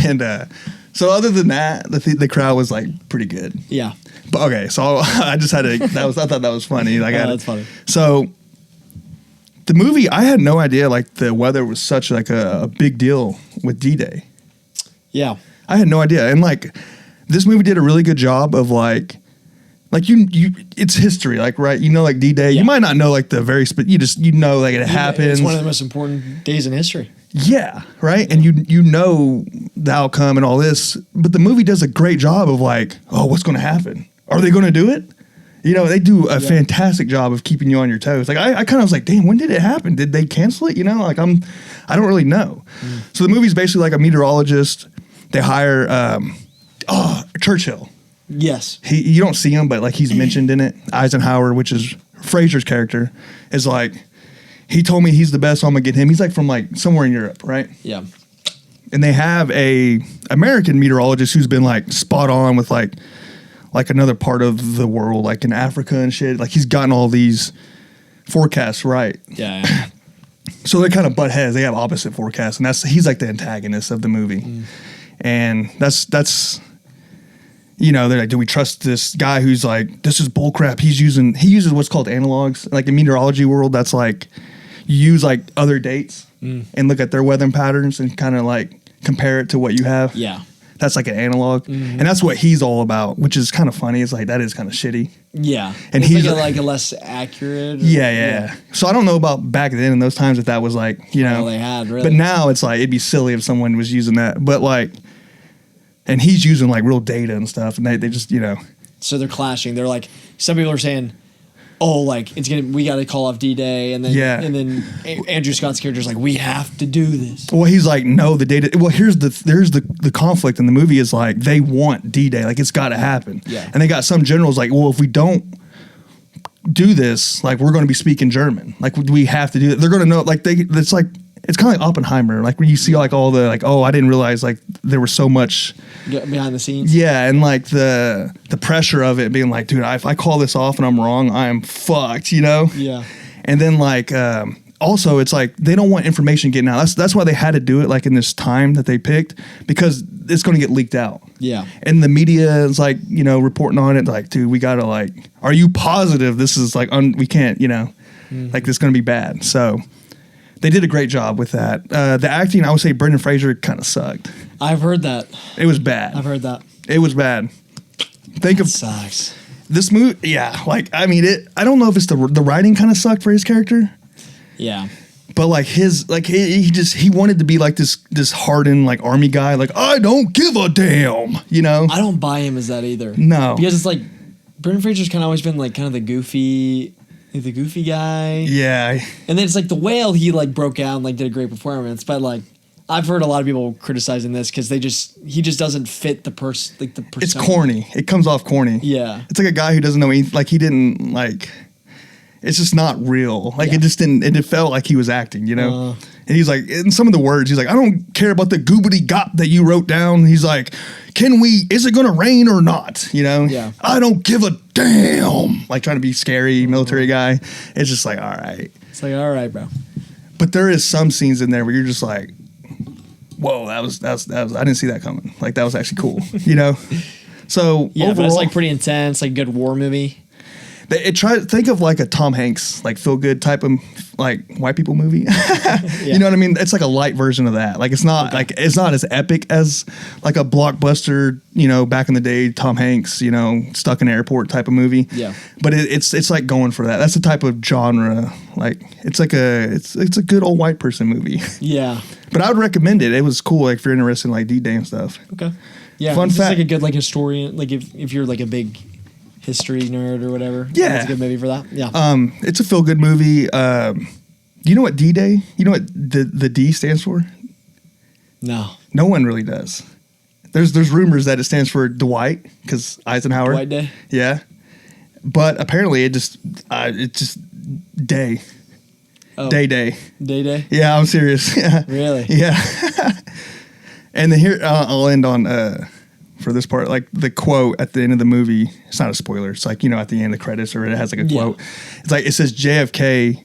And so other than that, the crowd was like pretty good. Yeah. But okay, so I just had to. I thought that was funny. Like, that's funny. So the movie, I had no idea like the weather was such like a big deal with D-Day. Yeah. I had no idea, and like this movie did a really good job of like you it's history, like, right, you know, like D-Day. Yeah. You might not know like the very you know like it happens. It's one of the most important days in history. Yeah, right? And you know the outcome and all this, but the movie does a great job of like, oh, what's going to happen? Are they going to do it? You know, they do a fantastic job of keeping you on your toes. Like I kind of was like, damn, when did it happen? Did they cancel it? You know, like I don't really know. So the movie's basically like a meteorologist. They hire Churchill. Yes. You don't see him, but like he's mentioned in it. Eisenhower, which is Fraser's character, is like, he told me he's the best, so I'm gonna get him. He's like from like somewhere in Europe, right? Yeah. And they have a American meteorologist who's been like spot on with like another part of the world, like in Africa and shit. Like he's gotten all these forecasts right. Yeah. So they kind of butt heads. They have opposite forecasts, and he's like the antagonist of the movie. And that's you know, they're like, do we trust this guy who's like, this is bullcrap? He uses what's called analogs. Like in meteorology world, that's like you use like other dates and look at their weather patterns and kind of like compare it to what you have. Yeah. That's like an analog. And that's what he's all about, which is kind of funny. It's like, that is kind of shitty. Yeah. And it's he's like a less accurate. Yeah. So I don't know about back then in those times if that was like, you know. All they had, really. But now it's like, it'd be silly if someone was using that. But like, and he's using like real data and stuff, and they just, you know. So they're clashing. They're like, some people are saying, oh, like we got to call off D-Day, and then Andrew Scott's character is like, we have to do this. Well, he's like, no, the data. Well, there's the conflict in the movie is like they want D-Day, like it's got to happen. Yeah. And they got some generals like, well, if we don't do this, like we're going to be speaking German, like we have to do it. They're going to know, like it's like. It's kind of like Oppenheimer, like when you see like all the like, oh, I didn't realize like there was so much behind the scenes. Yeah, and like the pressure of it being like, dude, if I call this off and I'm wrong, I'm fucked, you know? Yeah. And then like also it's like they don't want information getting out. That's why they had to do it like in this time that they picked, because it's going to get leaked out. Yeah. And the media is like, you know, reporting on it like, dude, we got to like, are you positive this is like we can't, you know, like this is going to be bad. So they did a great job with that. The acting, I would say Brendan Fraser kind of sucked. I've heard that. It was bad. I've heard that. It was bad. Think of sucks. This movie. Yeah, like I mean, I don't know if it's the writing kind of sucked for his character. Yeah. But like he wanted to be like this hardened like army guy. Like I don't give a damn. You know. I don't buy him as that either. No. Because it's like Brendan Fraser's kind of always been like kind of the goofy guy. Yeah. And then it's like The Whale, he like broke out and like did a great performance, but like I've heard a lot of people criticizing this because he just doesn't fit the persona. It's corny. It comes off corny. Yeah. It's like a guy who doesn't know anything. Like he didn't like. It's just not real. Like it just didn't. It felt like he was acting. You know. And he's like, in some of the words, he's like, I don't care about the goobity gop that you wrote down. He's like, is it gonna rain or not? You know? Yeah. I don't give a damn. Like trying to be scary military guy. It's just like, all right. It's like, all right, bro. But there is some scenes in there where you're just like, whoa, that was I didn't see that coming. Like that was actually cool. You know? So yeah, overall, but it's like pretty intense, like good war movie. Think of like a Tom Hanks, like feel good type of like white people movie. You know what I mean? It's like a light version of that. Like it's not like it's not as epic as like a blockbuster, you know, back in the day, Tom Hanks, you know, stuck in an airport type of movie. Yeah. But it's like going for that. That's the type of genre. Like it's like it's a good old white person movie. Yeah. But I would recommend it. It was cool, like if you're interested in like D-Day and stuff. Okay. Yeah. Fun fact. fact. Like a good like historian, like if you're like a big history nerd or whatever. Yeah. It's a good movie for that. Yeah. It's a feel good movie. Do you know what D-Day? You know what the D stands for? No. No one really does. There's rumors that it stands for Dwight because Eisenhower. Dwight Day. Yeah. But apparently it's just day. Oh. Day. Day. Yeah, I'm serious. Yeah. Really? Yeah. And then here I'll end on for this part. Like the quote at the end of the movie, it's not a spoiler. It's like, at the end of the credits, or it has like a quote. It's like, it says JFK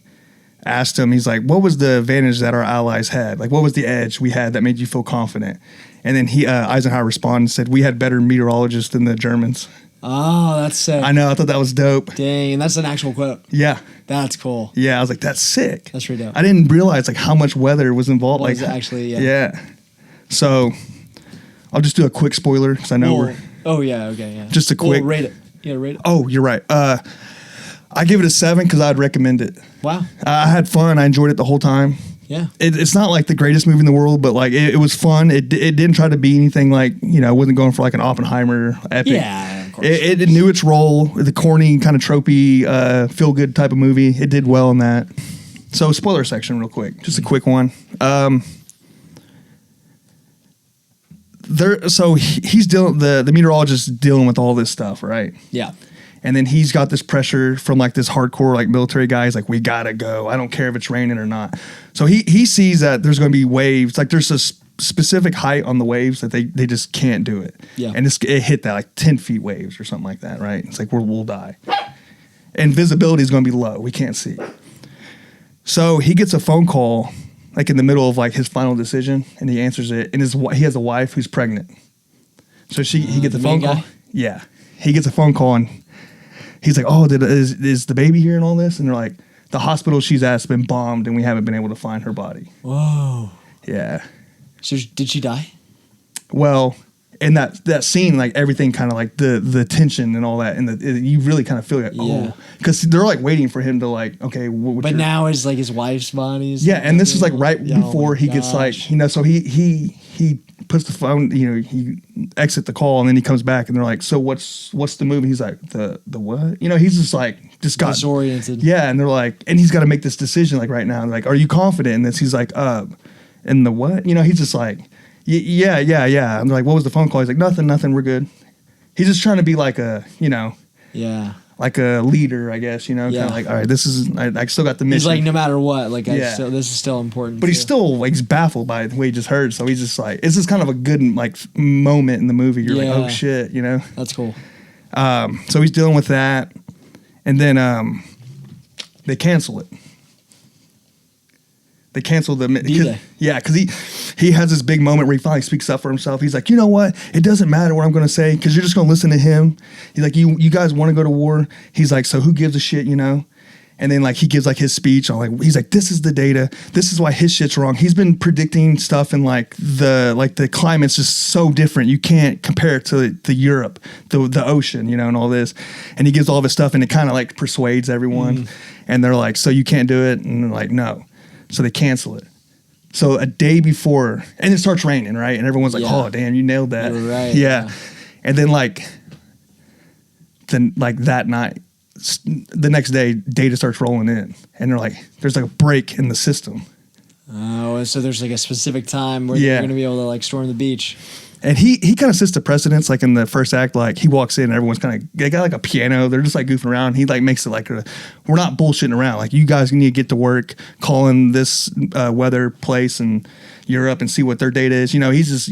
asked him, he's like, what was the advantage that our allies had? Like, what was the edge we had that made you feel confident? And then Eisenhower responded and said, we had better meteorologists than the Germans. Oh, that's sick. I know. I thought that was dope. Dang, and that's an actual quote. Yeah. That's cool. Yeah. I was like, that's sick. That's pretty dope. I didn't realize like how much weather was involved. Was like actually, Yeah. So I'll just do a quick spoiler because I know we're. Oh, yeah. Okay. Yeah. Just a quick. Rate it. Yeah, rate it. Oh, you're right. I give it a 7 because I'd recommend it. Wow. I had fun. I enjoyed it the whole time. Yeah. It's not like the greatest movie in the world, but like it was fun. It didn't try to be anything like, it wasn't going for like an Oppenheimer epic. Yeah, of course. It knew its role, the corny kind of tropey, feel good type of movie. It did well in that. So spoiler section real quick, just a quick one. He's dealing, the meteorologist is dealing with all this stuff, right? Yeah. And then he's got this pressure from like this hardcore like military guy. He's like, we gotta go. I don't care if it's raining or not. So he sees that there's going to be waves. Like there's a specific height on the waves that they just can't do it. Yeah. And it hit that like 10 feet waves or something like that, right? It's like we'll die. And visibility is going to be low. We can't see. So he gets a phone call like in the middle of like his final decision, and he answers it. And he has a wife who's pregnant. So he gets a phone call. Guy? Yeah. He gets a phone call and he's like, oh, is the baby here and all this? And they're like, the hospital she's at's been bombed and we haven't been able to find her body. Whoa. Yeah. So did she die? Well, in that scene, like everything kind of like the tension and all that, and you really kind of feel like, oh, because they're like waiting for him to like, okay. But now is like his wife's body. Yeah, and this is like right before he gets like, so he puts the phone, he exit the call and then he comes back and they're like, so what's the movie? He's like, the what? He's just got disoriented. Yeah, and they're like, and he's got to make this decision like right now. They're like, are you confident in this? He's like, in the what? He's just like, yeah. I'm like, what was the phone call? He's like, nothing, we're good. He's just trying to be like a, yeah, like a leader, I guess, kind of like, all right, this is, I still got the mission. He's like, no matter what, like, this is still important. But he's still like, he's baffled by the way he just heard. So he's just like, it's just kind of a good like moment in the movie. You're like, oh shit, That's cool. So he's dealing with that, and then they cancel it. They canceled the because he has this big moment where he finally speaks up for himself. He's like, you know what? It doesn't matter what I'm going to say because you're just going to listen to him. He's like, you guys want to go to war? He's like, so who gives a shit, And then like he gives like his speech on like he's like, this is the data. This is why his shit's wrong. He's been predicting stuff and like the climate's just so different. You can't compare it to the Europe, the ocean, and all this. And he gives all of his stuff and it kind of like persuades everyone. And they're like, so you can't do it? And they're like, no. So they cancel it. So a day before, and it starts raining, right? And everyone's like, oh, damn, you nailed that. You're right. Yeah. And then that night, the next day, data starts rolling in. And they're like, there's like a break in the system. Oh, so there's like a specific time where they're going to be able to like storm the beach. And he kind of sets the precedence, like in the first act, like he walks in and everyone's kind of, they got like a piano. They're just like goofing around. He like makes it like, we're not bullshitting around. Like you guys need to get to work, call in this weather place in Europe and see what their data is. He's just,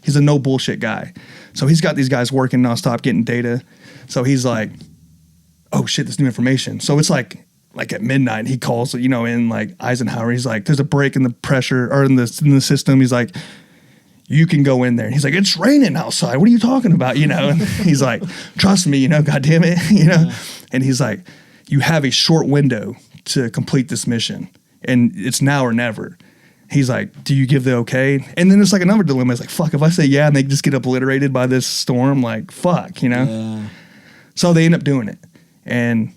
he's a no bullshit guy. So he's got these guys working nonstop getting data. So he's like, oh shit, this new information. So it's like at midnight, he calls, in like Eisenhower. He's like, there's a break in the pressure or in the system. He's like, you can go in there. And he's like, it's raining outside. What are you talking about? And he's like, trust me, God damn it, And he's like, you have a short window to complete this mission. And it's now or never. He's like, do you give the okay? And then there's like another dilemma. It's like, fuck, if I say yeah and they just get obliterated by this storm, like, fuck, Yeah. So they end up doing it. And,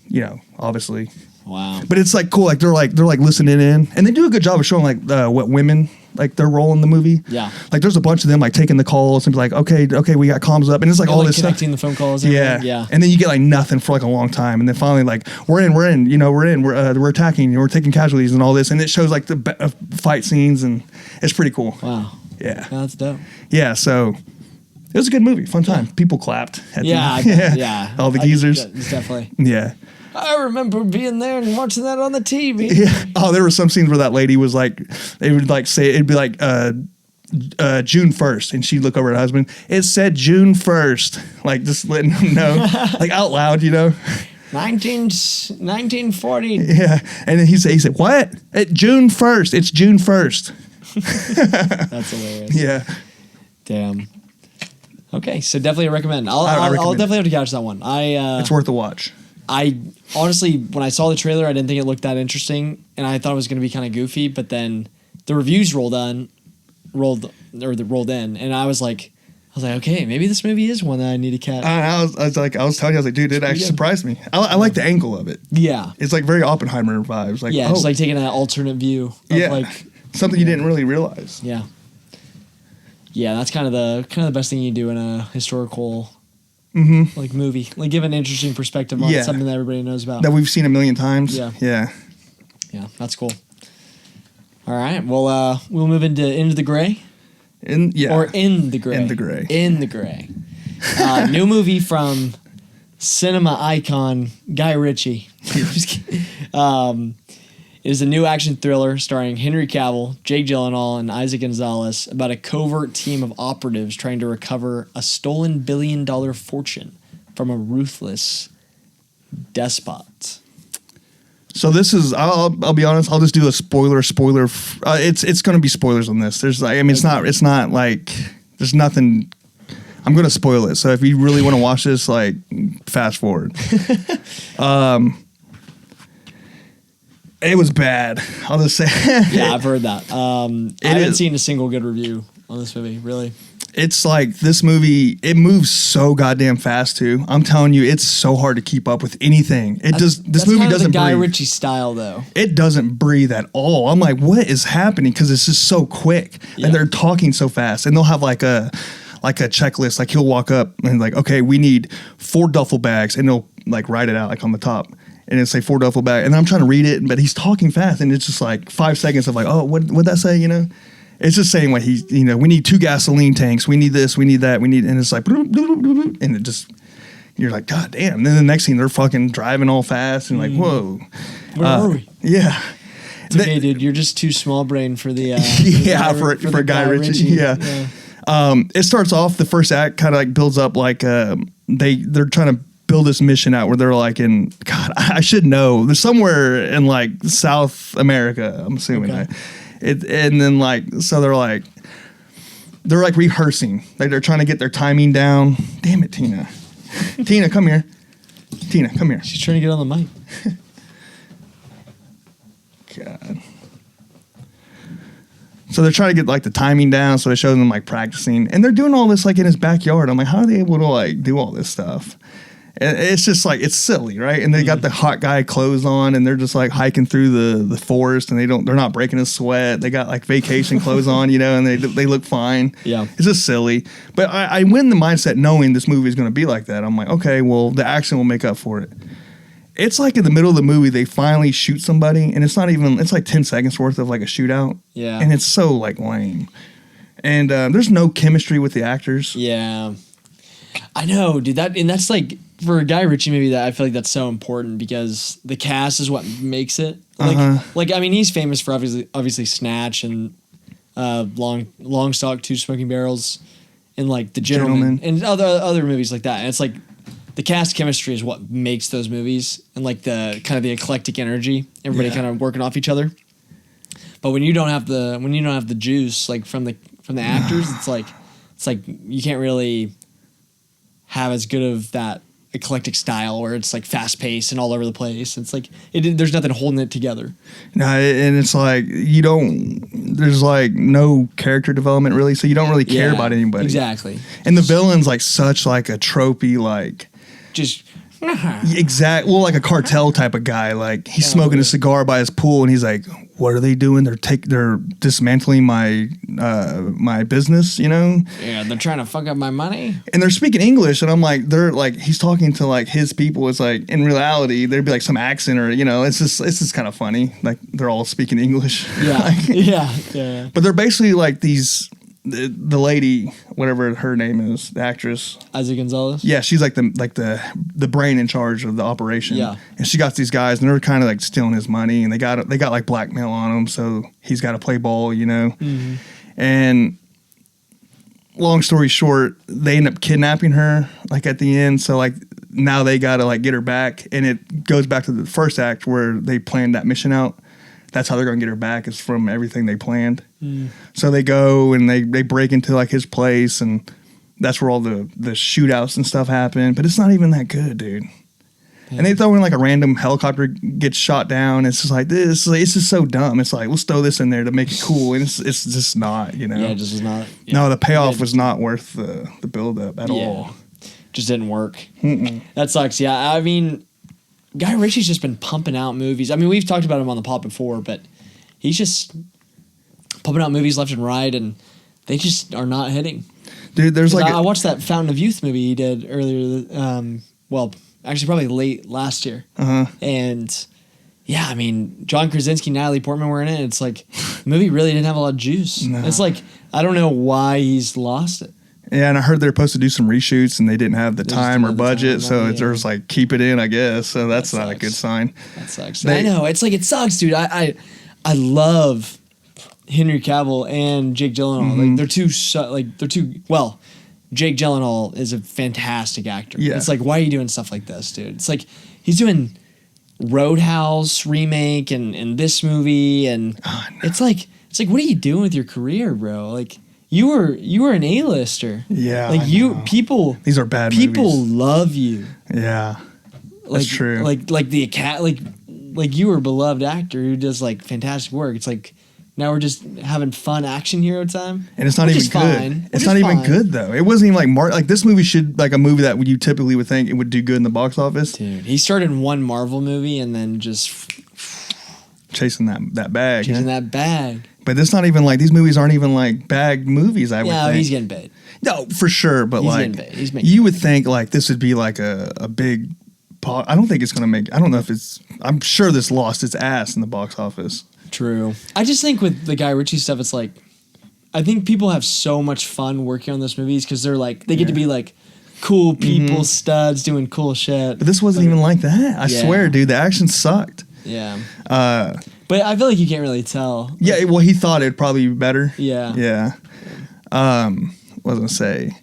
obviously. Wow. But it's like cool. Like they're listening in. And they do a good job of showing like what women, like their role in the movie. Yeah. Like there's a bunch of them like taking the calls and be like, okay, we got comms up. And it's like all this connecting stuff. the phone calls. Yeah. Yeah. And then you get like nothing for like a long time. And then finally like, we're in, we're attacking, we're taking casualties and all this. And it shows like the fight scenes and it's pretty cool. Wow. Yeah. That's dope. Yeah. So it was a good movie. Fun time. People clapped. Yeah. All the geezers. It's definitely. Yeah. I remember being there and watching that on the TV. Yeah. Oh, there were some scenes where that lady was like, they would like say, it'd be like, June 1st. And she'd look over at her husband. It said June 1st. Like, just letting him know, like out loud, you know. 1940. Yeah. And then he said, what? June 1st. It's June 1st. That's hilarious. Yeah. Damn. Okay, so definitely recommend. I'll recommend definitely have to catch that one. It's worth a watch. I honestly, when I saw the trailer, I didn't think it looked that interesting, and I thought it was going to be kind of goofy. But then the reviews rolled in, and I was like, okay, maybe this movie is one that I need to catch. I was telling you, dude, it actually surprised me. I like the angle of it. Yeah, it's like very Oppenheimer vibes. Like, it's like taking an alternate view. Of like something you didn't really realize. Yeah. Yeah, that's kind of the best thing you do in a historical like movie. Like give an interesting perspective on something that everybody knows about. That we've seen a million times. Yeah. Yeah. Yeah, that's cool. All right. Well, we'll move into the Gray. In the Gray. In the Gray. New movie from cinema icon Guy Ritchie. Just kidding. It is a new action thriller starring Henry Cavill, Jake Gyllenhaal, and Isaac Gonzalez about a covert team of operatives trying to recover a stolen billion-dollar fortune from a ruthless despot. So this is, I'll be honest, I'll just do a spoiler. It's going to be spoilers on this. It's not like, there's nothing, I'm going to spoil it. So if you really want to watch this, like, fast forward. It was bad. I'll just say. Yeah, I've heard that. I haven't seen a single good review on this movie, really. It's like this movie, it moves so goddamn fast too. I'm telling you, it's so hard to keep up with anything. This movie kind of doesn't the Guy breathe. Ritchie style, though. It doesn't breathe at all. I'm like, what is happening? Because it's just so quick. And they're talking so fast. And they'll have like a checklist. Like he'll walk up and like, okay, we need 4 duffel bags. And they'll like write it out like on the top. And it's say 4 duffel bag. And I'm trying to read it, but he's talking fast. And it's just like 5 seconds of like, oh, what'd that say, you know? It's just saying what he's, you know, we need 2 gasoline tanks. We need this, we need that, and it's like, and it just, you're like, God damn. And then the next thing they're fucking driving all fast and like, whoa. Where are we? Yeah. It's okay, dude. You're just too small brain for the for Guy Ritchie. Yeah. It starts off, the first act kind of like builds up like they're trying to build this mission out where they're like in, God, I should know. They're somewhere in like South America, I'm assuming. Okay. And then like, so they're like rehearsing. Like they're trying to get their timing down. Damn it, Tina. Tina, come here. Tina, come here. She's trying to get on the mic. God. So they're trying to get like the timing down. So they show them like practicing, and they're doing all this like in his backyard. I'm like, how are they able to like do all this stuff? And it's just like, it's silly, right? And they got the hot guy clothes on, and they're just like hiking through the forest, and they're not breaking a sweat. They got like vacation clothes on, you know, and they look fine. Yeah. It's just silly. But I went in the mindset knowing this movie is going to be like that. I'm like, okay, well, the action will make up for it. It's like in the middle of the movie, they finally shoot somebody, and it's like 10 seconds worth of like a shootout. Yeah. And it's so like lame. And there's no chemistry with the actors. Yeah. I know, dude. That's like, for a Guy Ritchie movie, that I feel like that's so important because the cast is what makes it. Like I mean, he's famous for obviously Snatch and Long Stock, 2 Smoking Barrels, and like The Gentleman. And other movies like that. And it's like the cast chemistry is what makes those movies, and like the kind of the eclectic energy, everybody kind of working off each other. But when you don't have the juice like from the actors, it's like you can't really have as good of that eclectic style where it's like fast paced and all over the place. It's like there's nothing holding it together. No, and it's like there's like no character development really, so you don't really care about anybody. Exactly. And the villain's like such like a tropey, like just well, like a cartel type of guy. Like he's smoking a cigar by his pool, and he's like, "What are they doing? They're dismantling my business, you know." Yeah, they're trying to fuck up my money. And they're speaking English, and I'm like, they're like, he's talking to like his people. It's like in reality, there'd be like some accent, or you know, it's just kind of funny. Like they're all speaking English. Yeah, like, yeah. But they're basically like these. The lady, whatever her name is, the actress, Isaac Gonzalez. Yeah, she's like the brain in charge of the operation. Yeah, and she got these guys, and they're kind of like stealing his money, and they got like blackmail on him, so he's got to play ball, you know. Mm-hmm. And long story short, they end up kidnapping her like at the end. So like now they gotta like get her back, and it goes back to the first act where they planned that mission out. That's how they're gonna get her back, is from everything they planned. So they go and they break into like his place, and that's where all the shootouts and stuff happen. But it's not even that good, dude. And they throw in like a random helicopter gets shot down. It's just like this. It's just so dumb. It's like, let's throw this in there to make it cool, and it's just not. You know. Yeah, it just was not. Yeah. No, the payoff was not worth the build up at all. Just didn't work. That sucks. Yeah, I mean, Guy Ritchie's just been pumping out movies. I mean, we've talked about him on the pod before, but he's just pumping out movies left and right, and they just are not hitting. Dude, there's like I watched that Fountain of Youth movie he did earlier. Actually, probably late last year. And yeah, I mean, John Krasinski, Natalie Portman were in it. It's like the movie really didn't have a lot of juice. No. It's like I don't know why he's lost it. Yeah, and I heard they're supposed to do some reshoots, and they didn't have the time or budget, so there's like keep it in, I guess. So that's not a good sign. That sucks. I know, it's like it sucks, dude. I love Henry Cavill and Jake Gyllenhaal. Like they're two. Well, Jake Gyllenhaal is a fantastic actor. Yeah. It's like, why are you doing stuff like this, dude? It's like he's doing Roadhouse remake and this movie, and it's like what are you doing with your career, bro? Like. You were an A-lister. Yeah. Like people. These are bad people movies. People love you. Yeah. That's true. Like you were a beloved actor who does like fantastic work. It's like now we're just having fun action hero time. And it's not even good. It's not even good though. It wasn't even like this movie should like a movie that you typically would think it would do good in the box office. Dude, he started in one Marvel movie and then just chasing that bag. That bag. But it's not even like these movies aren't even like bag movies. I would think. He's getting paid. No, for sure. But he's like, getting paid. He's making you would think like this would be like a big. I don't think it's gonna make. I don't know if it's. I'm sure this lost its ass in the box office. True. I just think with the Guy Ritchie stuff, it's like, I think people have so much fun working on those movies because they're like they get to be like cool people, studs doing cool shit. But this wasn't even like that. I swear, dude. The action sucked. Yeah. But I feel like you can't really tell. Yeah, well, he thought it'd probably be better. Yeah. Yeah. What was I gonna say?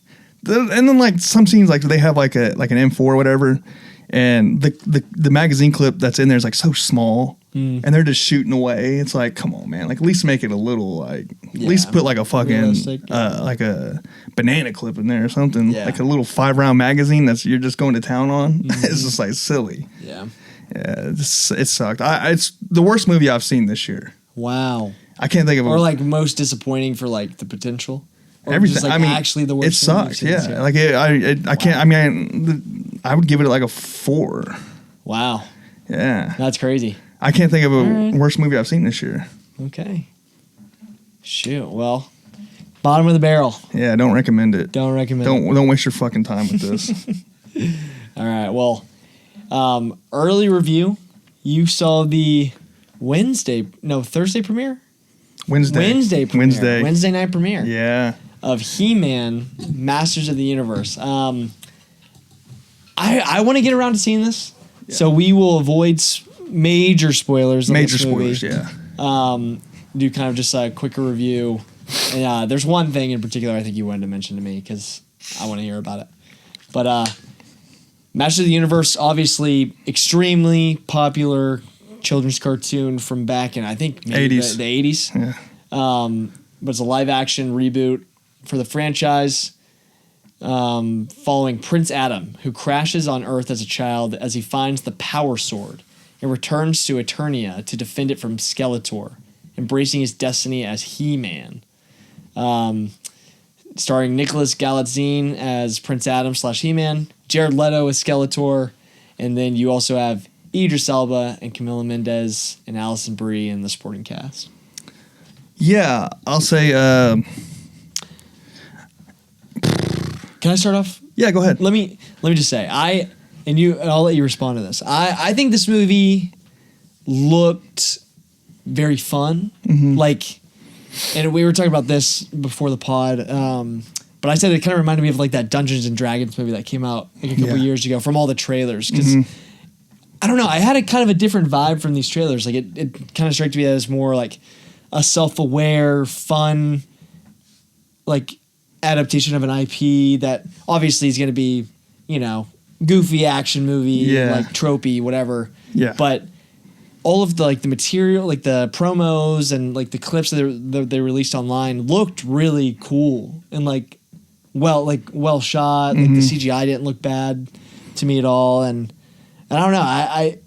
And then like some scenes, like they have like an M4 or whatever, and the magazine clip that's in there is like so small, and they're just shooting away. It's like, come on, man! Like at least make it a little like at least put like a fucking like a banana clip in there or something, like a little 5-round magazine you're just going to town on. It's just like silly. Yeah. Yeah, it sucked. It's the worst movie I've seen this year. Wow. I can't think of or like most disappointing for like the potential. Or everything. Just, like, actually the worst. It sucked. Yeah. Like I can't. I mean, I would give it like a 4. Wow. Yeah. That's crazy. I can't think of a worst movie I've seen this year. Okay. Shoot. Well, bottom of the barrel. Yeah. Don't recommend it. Don't recommend it. Don't waste your fucking time with this. All right. Well. Early review. You saw the Thursday premiere? Wednesday night premiere. Yeah. Of He-Man, Masters of the Universe. I want to get around to seeing this, so we will avoid major spoilers. Major spoilers, yeah. Do kind of just a quicker review. And there's one thing in particular I think you wanted to mention to me because I want to hear about it. But Masters of the Universe, obviously extremely popular children's cartoon from back in, I think, maybe 80s. The 80s. Yeah. But it's a live-action reboot for the franchise following Prince Adam, who crashes on Earth as a child as he finds the Power Sword and returns to Eternia to defend it from Skeletor, embracing his destiny as He-Man. Starring Nicholas Galitzine as Prince Adam / He-Man, Jared Leto as Skeletor, and then you also have Idris Elba and Camila Mendes and Alison Brie in the supporting cast. Yeah, I'll say. Can I start off? Yeah, go ahead. Let me just say I'll let you respond to this. I think this movie looked very fun. Mm-hmm. Like, and we were talking about this before the pod. But I said it kind of reminded me of like that Dungeons and Dragons movie that came out like a couple years ago from all the trailers. Because I don't know, I had a kind of a different vibe from these trailers. Like it kind of struck me as more like a self-aware, fun, like adaptation of an IP that obviously is going to be, you know, goofy action movie, like tropey, whatever. Yeah. But all of the like the material, like the promos and like the clips that they released online looked really cool and like well shot. Like the CGI didn't look bad to me at all, and I don't know. I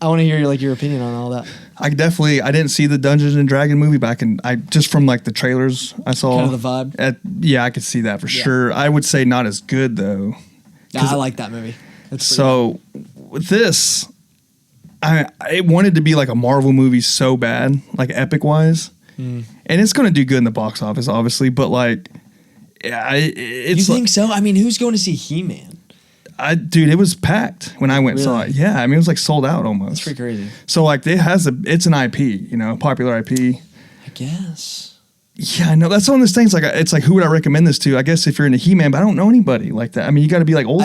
want to hear like your opinion on all that. I didn't see the Dungeons and Dragon movie back in, just from like the trailers I saw. Kind of the vibe. I could see that for sure. I would say not as good though. I like that movie. So with this, I wanted to be like a Marvel movie so bad, like epic wise, and it's going to do good in the box office, obviously. But like, it's you think so? I mean, who's going to see He-Man? Dude, it was packed when I went and saw it. Yeah, I mean, it was like sold out almost. That's pretty crazy. So like, it's an IP, you know, popular IP. I guess. Yeah, I know. That's one of those things. Like, it's like, who would I recommend this to? I guess if you're into He-Man, but I don't know anybody like that. I mean, you got to be like older.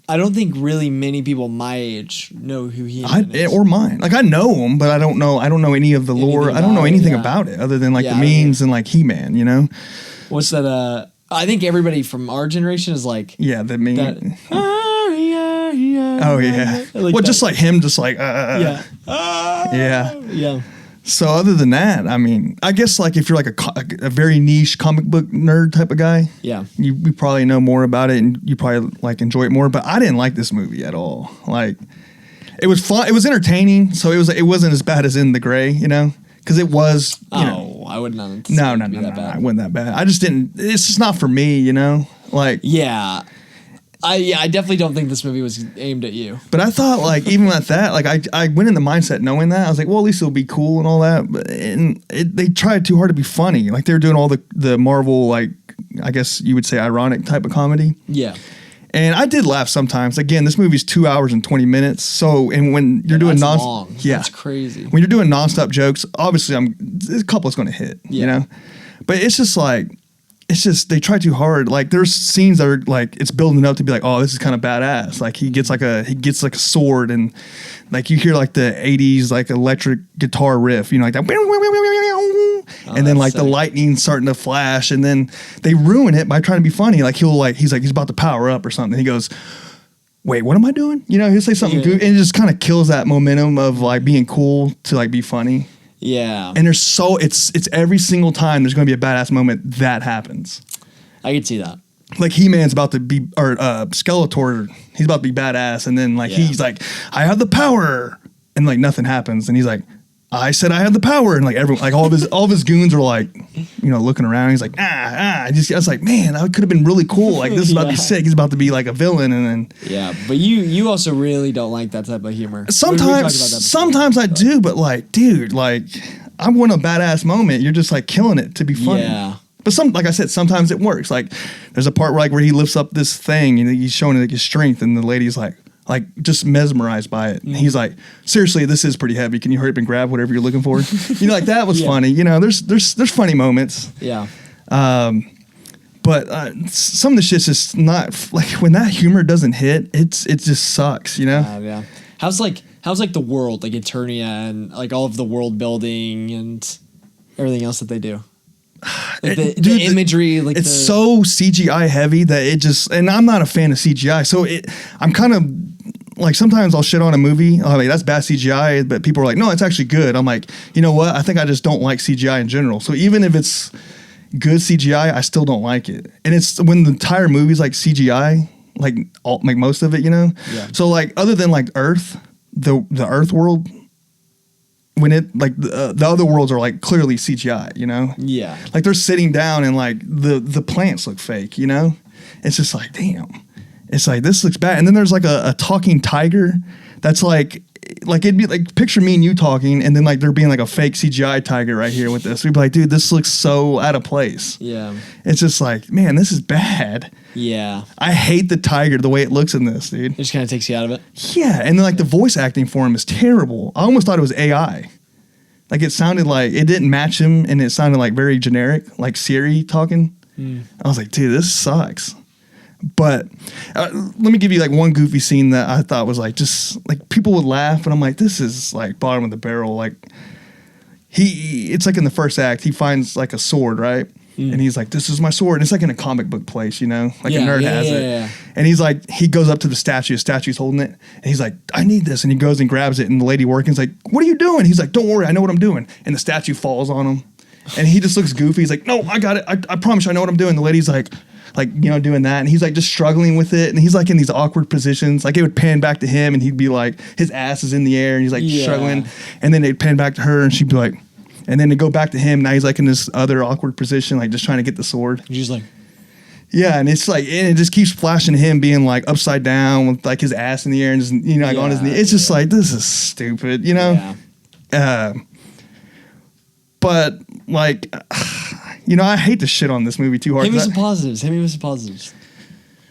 I don't think really many people my age know who He-Man is. Or mine. Like, I know him, but I don't know any of the lore. I don't know anything about it other than like the memes and like He-Man, you know? What's that? I think everybody from our generation is like... Yeah, the meme. Oh, yeah. Like well, just like him, just like... Yeah. Yeah. So other than that, I mean, I guess like if you're like a very niche comic book nerd type of guy, you probably know more about it and you probably like enjoy it more. But I didn't like this movie at all. Like, it was fun. It was entertaining. So it wasn't as bad as In the Gray, you know, because it was. I would not. No, it wasn't that bad. I just didn't. It's just not for me, you know. Like, I definitely don't think this movie was aimed at you. But I thought, like, even at that, like, I went in the mindset knowing that. I was like, well, at least it'll be cool and all that. And they tried too hard to be funny. Like, they were doing all the Marvel, like, I guess you would say ironic type of comedy. Yeah. And I did laugh sometimes. Again, this movie's 2 hours and 20 minutes. So, and when you're doing long. That's crazy. When you're doing nonstop jokes, obviously a couple is going to hit, you know? But it's just like, they try too hard. Like, there's scenes that are like, it's building up to be like, oh, this is kind of badass. Like, he gets like a sword, and like you hear like the 80s like electric guitar riff, you know, like that. And then like sick. The lightning starting to flash, and then they ruin it by trying to be funny. Like he's about to power up or something. He goes, wait, what am I doing? You know, he'll say something good, and it just kind of kills that momentum of like being cool to like be funny. Yeah. And it's every single time there's going to be a badass moment that happens. I can see that. Like He-Man's about to be, or Skeletor, he's about to be badass, and then like he's like, I have the power, and like nothing happens, and he's like, I said I had the power, and like everyone, like all of his goons are like, you know, looking around. He's like, I was like, man, that could have been really cool. Like, this is about to be sick. He's about to be like a villain, and then but you also really don't like that type of humor. Sometimes I do, but like, dude, like, I want a badass moment. You're just like killing it to be funny. Yeah. But like I said, sometimes it works. Like, there's a part where he lifts up this thing, and he's showing like his strength, and the lady's like just mesmerized by it. And he's like, seriously, this is pretty heavy. Can you hurry up and grab whatever you're looking for? You know, like that was funny. You know, there's funny moments. Yeah. But some of the shit's just not like, when that humor doesn't hit, it just sucks. You know. Yeah. How's like the world, like Eternia, and like all of the world building and everything else that they do. Like the imagery, like it's so CGI heavy that it just, and I'm not a fan of CGI, so I'm kind of like, sometimes I'll shit on a movie, I'm like, that's bad CGI, but people are like, no, it's actually good. I'm like, you know what? I think I just don't like CGI in general. So even if it's good CGI, I still don't like it. And it's when the entire movie's like CGI, like most of it, you know. Yeah. So like, other than like Earth, the Earth world, when it like the other worlds are like clearly CGI, you know? Yeah. Like, they're sitting down and like the plants look fake, you know? It's just like, damn. It's like, this looks bad. And then there's like a talking tiger that's like it'd be like, picture me and you talking, and then like there being like a fake CGI tiger right here with this. We'd be like, dude, this looks so out of place. Yeah. It's just like, man, this is bad. Yeah. I hate the tiger, the way it looks in this, dude. It just kind of takes you out of it. Yeah. And then like the voice acting for him is terrible. I almost thought it was AI. Like, it sounded like it didn't match him, and it sounded like very generic, like Siri talking. I was like, dude, this sucks. But let me give you like one goofy scene that I thought was like, just like, people would laugh, and I'm like, this is like bottom of the barrel. Like, it's like in the first act, he finds like a sword, right? And he's like, this is my sword. And it's like in a comic book place, you know, like a nerd has it. Yeah. And he's like, he goes up to the statue's holding it. And he's like, I need this. And he goes and grabs it. And the lady working's like, what are you doing? He's like, don't worry, I know what I'm doing. And the statue falls on him. And he just looks goofy. He's like, no, I got it. I promise you, I know what I'm doing. The lady's like, you know, doing that. And he's like just struggling with it. And he's like in these awkward positions. Like it would pan back to him and he'd be like, his ass is in the air and he's like struggling. And then they'd pan back to her and she'd be like, and then they go back to him. Now he's like in this other awkward position, like just trying to get the sword. She's like, yeah. And it's like, and it just keeps flashing to him being like upside down with like his ass in the air and just, you know, like on his knee. It's just like, this is stupid, you know? But like, you know, I hate to shit on this movie too hard. Hit me with some positives.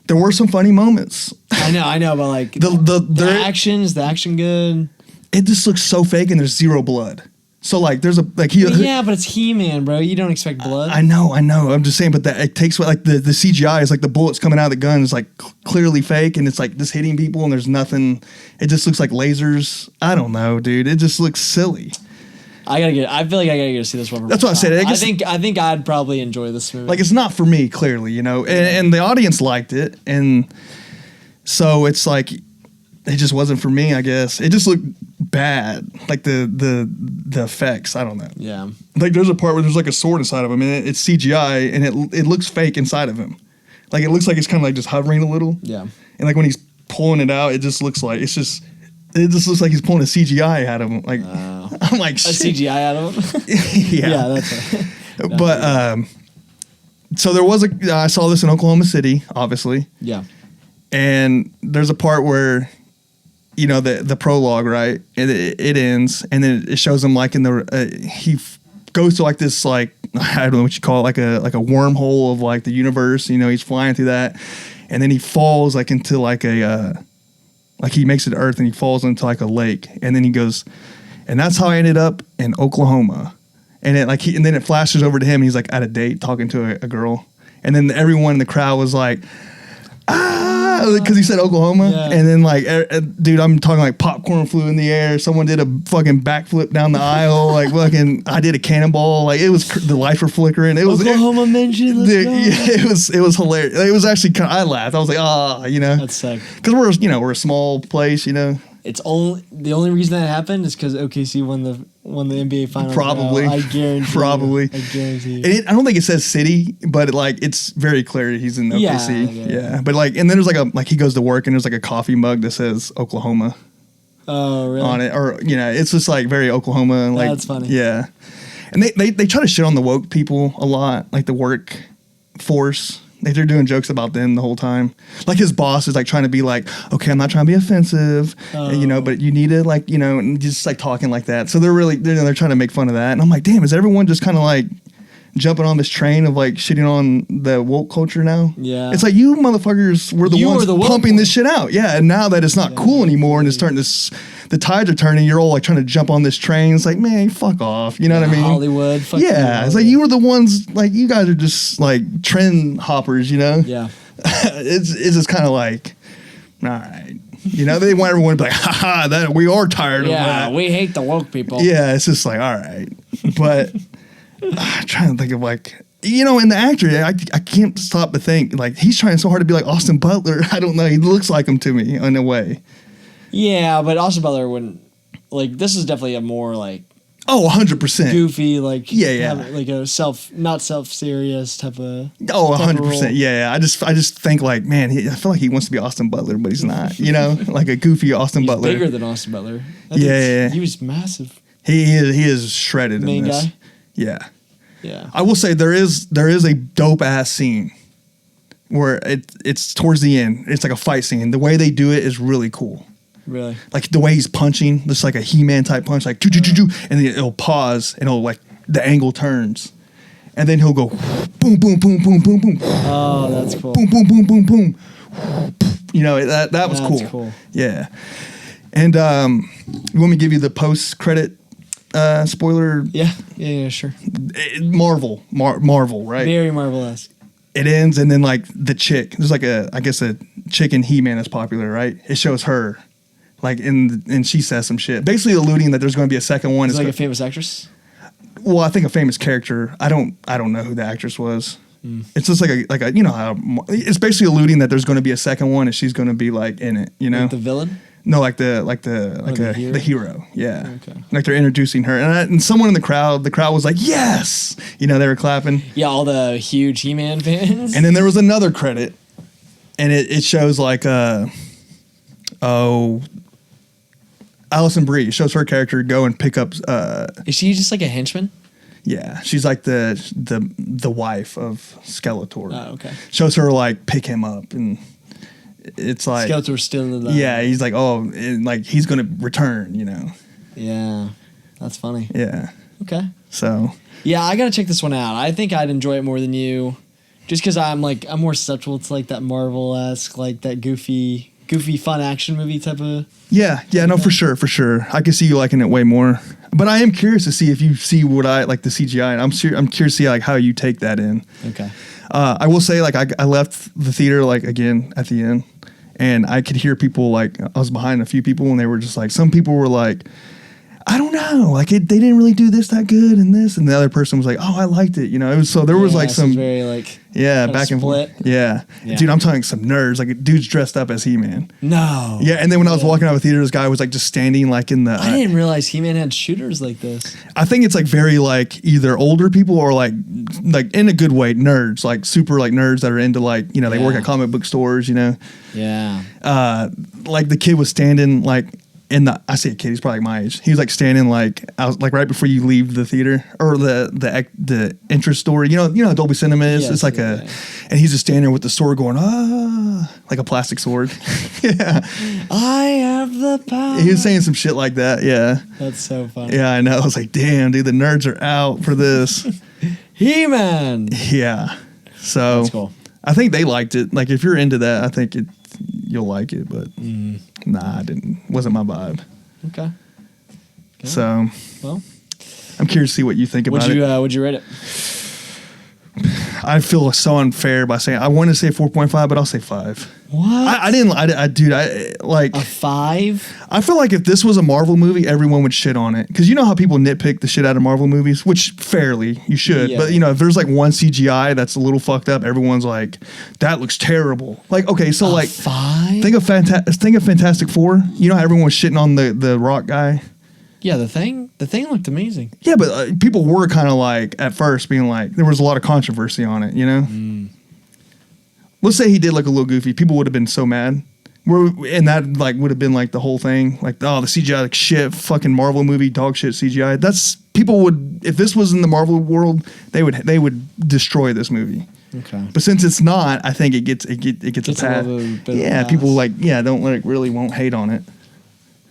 There were some funny moments. I know, but like the action good. It just looks so fake and there's zero blood. So like there's a like but it's He-Man, bro. You don't expect blood. I know. I'm just saying, but that it takes like the CGI is like the bullets coming out of the gun is like clearly fake and it's like just hitting people and there's nothing. It just looks like lasers. I don't know, dude. It just looks silly. I feel like I gotta go see this one. That's what I said. I think I'd probably enjoy this movie. Like it's not for me, clearly, you know, and the audience liked it, and so it's like it just wasn't for me. I guess it just looked bad, like the effects. I don't know. Yeah. Like there's a part where there's like a sword inside of him, and it's CGI, and it looks fake inside of him. Like it looks like it's kind of like just hovering a little. Yeah. And like when he's pulling it out, it just looks like it just looks like he's pulling a CGI out of him. Like I'm like shit. A CGI out of him. Yeah, that's right. But so there was I saw this in Oklahoma City, obviously. Yeah. And there's a part where, you know, the prologue, right? It ends, and then it shows him like in the he goes to like this like I don't know what you call it, like a wormhole of like the universe. You know, he's flying through that, and then he falls like into like a like he makes it to Earth and he falls into like a lake, and then he goes, and that's how I ended up in Oklahoma. And it like and then it flashes over to him. And he's like at a date talking to a girl, and then everyone in the crowd was like, because he said Oklahoma, and then like, dude, I'm talking like popcorn flew in the air. Someone did a fucking backflip down the aisle, like fucking. I did a cannonball. Like it was the lights were flickering. It was Oklahoma mentioned. Dude, yeah, it was hilarious. It was actually I laughed. I was like, you know, that's sick. Because we're a small place, you know. It's the only reason that happened is because OKC won the NBA finals. Probably, I guarantee. Probably, I guarantee. And I don't think it says city, but it's very clear he's in OKC. Yeah. But like, and then there's like he goes to work and there's like a coffee mug that says Oklahoma. Oh, really? On it, or you know, it's just like very Oklahoma. Like that's funny. Yeah, and they try to shit on the woke people a lot, like the workforce. They're doing jokes about them the whole time. Like his boss is like trying to be like, okay, I'm not trying to be offensive, and, you know, but you need to like, you know, and just like talking like that. So they're trying to make fun of that. And I'm like, damn, is everyone just kind of like jumping on this train of like shitting on the woke culture now? Yeah. It's like you motherfuckers were the ones pumping this shit out. Yeah. And now that it's not cool anymore and it's starting to, the tides are turning, you're all like trying to jump on this train. It's like, man, fuck off. You know what I mean? Hollywood. Fuck yeah. It's like you were the ones, like you guys are just like trend hoppers, you know? Yeah. it's just kind of like, all right. You know, they want everyone to be like, haha, that we are tired of that. Yeah, we hate the woke people. Yeah, it's just like, all right. But I'm trying to think of like, you know, and the actor, I can't stop but think, like, he's trying so hard to be like Austin Butler. I don't know. He looks like him to me in a way. Yeah, but Austin Butler wouldn't, like, this is definitely a more, like, oh, 100%. Goofy, like, yeah. Like a not self-serious type of. Oh, 100%. Yeah. I just think, like, man, I feel like he wants to be Austin Butler, but he's not, you know, like a goofy Austin Butler. Bigger than Austin Butler. Yeah. He was massive. He is shredded Main in this. guy? Yeah. Yeah. I will say there is a dope ass scene where it's towards the end. It's like a fight scene. The way they do it is really cool. Really? Like the way he's punching, just like a He-Man type punch, like choo-choo-choo-choo, and then it'll pause and it'll like the angle turns. And then he'll go boom, boom, boom, boom, boom, boom. Oh, that's cool. Boom, boom, boom, boom, boom. You know, that was cool. That's cool. Yeah. And you want me to give you the post-credit spoiler? Yeah, sure. Marvel, right? Very Marvel-esque. It ends, and then like the chick, there's like I guess a chick in He-Man is popular, right? It shows her, like and she says some shit, basically alluding that there's going to be a second one. Is it like a famous actress? well, I think a famous character. I don't know who the actress was. It's just like a you know how it's basically alluding that there's going to be a second one and she's going to be like in it. You know, Like the villain. no, the hero? the hero. Yeah, Okay. like they're introducing her, and someone in the crowd was like, yes, you know, they were clapping. Yeah, all the huge He-Man fans. And then there was another credit, and it shows like Alison Brie. It shows her character go and pick up. Is she just like a henchman? Yeah, she's like the wife of Skeletor. Oh, okay. Shows her like pick him up, and it's like Skeletor's still in the. yeah, he's like and like he's gonna return, you know. Yeah, that's funny. Yeah. Okay. So Yeah, I gotta check this one out. I think I'd enjoy it more than you, just because I'm more susceptible to like that Marvel-esque, like that goofy fun action movie type of. yeah, no, for sure. I can see you liking it way more. But I am curious to see if you see what I like the CGI, and I'm curious to see like how you take that in. Okay. I will say like I left the theater like again at the end, and I could hear people like I was behind a few people, and they were just like some people were like, I don't know, like they didn't really do this that good and this, and the other person was like, oh, I liked it, you know. It was so there was like some very like back and split. forth. Yeah, dude, I'm talking some nerds, like dudes dressed up as He-Man. No. Yeah, and then when I was walking out of the theater, this guy was like just standing like in the. I didn't realize He-Man had shooters like this. I think it's like very like either older people or like in a good way nerds, like super like nerds that are into like, you know, they work Yeah. at comic book stores, you know. Yeah. Like the kid was standing like I say a kid, he's probably like my age. He was like standing like out like right before you leave the theater or the entrance store. You know how Dolby Cinema is. Yes, It's like yeah. and he's just standing there with the sword going like a plastic sword. Yeah, I have the power. he was saying some shit like that. Yeah, That's so funny. yeah, I know. I was like, damn, dude, the nerds are out for this. He-Man. Yeah, so That's cool. I think they liked it. Like if you're into that, I think you'll like it. But nah, I didn't. Wasn't my vibe. Okay. So Well, I'm curious to see what you think about it. would you rate it? I feel so unfair by saying I want to say 4.5, but I'll say 5. What? I like. A 5? I feel like if this was a Marvel movie, everyone would shit on it because you know how people nitpick the shit out of Marvel movies, which fairly you should. Yeah. But you know, if there's like one CGI that's a little fucked up, everyone's like, "That looks terrible." Like, okay, so like, 5? think of Fantastic Four. You know how everyone was shitting on the Rock guy. Yeah, the thing looked amazing. Yeah, but people were kind of like at first being like there was a lot of controversy on it, you know. Let's say he did look a little goofy, people would have been so mad. And that like would have been like the whole thing, like the CGI like shit, fucking Marvel movie dog shit CGI. That's people would if this was in the Marvel world, they would destroy this movie. Okay. But since it's not, I think it gets a Gets a pass. little bit of a Yeah, pass. people don't like really won't hate on it.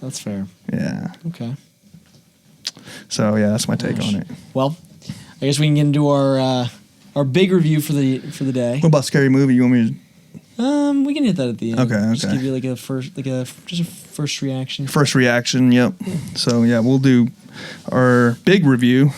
That's fair. Yeah. Okay. So yeah, that's my take on it. Well, I guess we can get into our big review for the day. What about Scary Movie? You want me to We can hit that at the end. Okay, Just okay. give you like a first reaction. First reaction, yep. So yeah, we'll do our big review.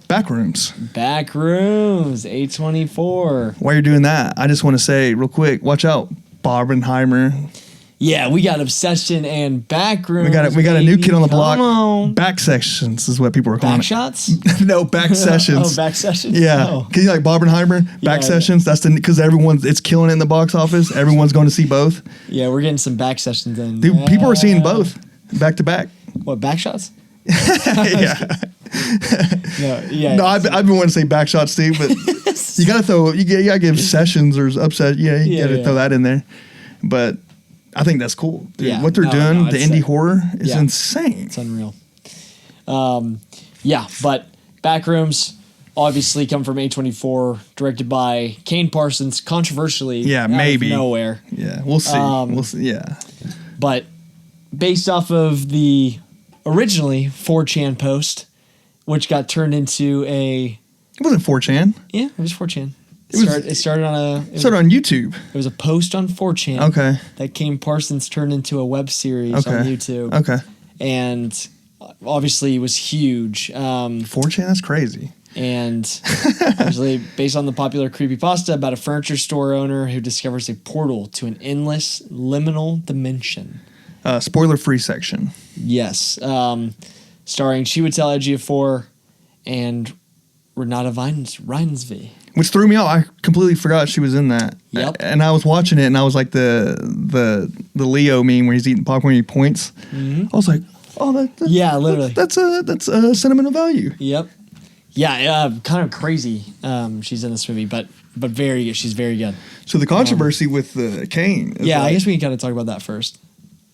Backrooms. Backrooms, A24. While you're doing that, I just want to say real quick, watch out, Barbenheimer. Yeah, we got Obsession and Backrooms. We got a new kid on the block. Come on. Back sections is what people are calling Back shots? it. No, back sessions. Oh, back sessions? Yeah, Oh. cause you like Barbenheimer back Yeah, sessions. That's because it's killing it in the box office. Everyone's going to see both. Yeah, we're getting some back sessions in. Dude, people are seeing both back to back. What, back shots? Yeah. No, yeah. No, I've been wanting to say back shots too, but you gotta give sessions or upset. Yeah, you gotta throw that in there. But I think that's cool, dude. Yeah, What they're doing, the it's indie sick. horror is Yeah. insane. It's unreal. Yeah, but Backrooms obviously come from A24, directed by Kane Parsons, controversially. Yeah, out maybe. of nowhere. Yeah, we'll see. We'll see. Yeah, But based off of the originally 4chan post, which got turned into it wasn't 4chan. it was 4chan. was- It started on It started on YouTube. it was a post on 4chan. Okay. That Kane Parsons turned into a web series on YouTube. Okay. And obviously was huge. 4chan, that's crazy. And obviously based on the popular creepypasta about a furniture store owner who discovers a portal to an endless liminal dimension. Spoiler-free section. Yes. starring Chiwetel Ejiofor and Renata Reinsve. Which threw me off. I completely forgot she was in that. Yep. And I was watching it, and I was like the Leo meme where he's eating popcorn and he points. I was like, oh, literally. That's a sentimental value. Yep. Yeah, kind of crazy. She's in this movie, but very good. She's very good. So the controversy with Kane. Is I guess we can kind of talk about that first.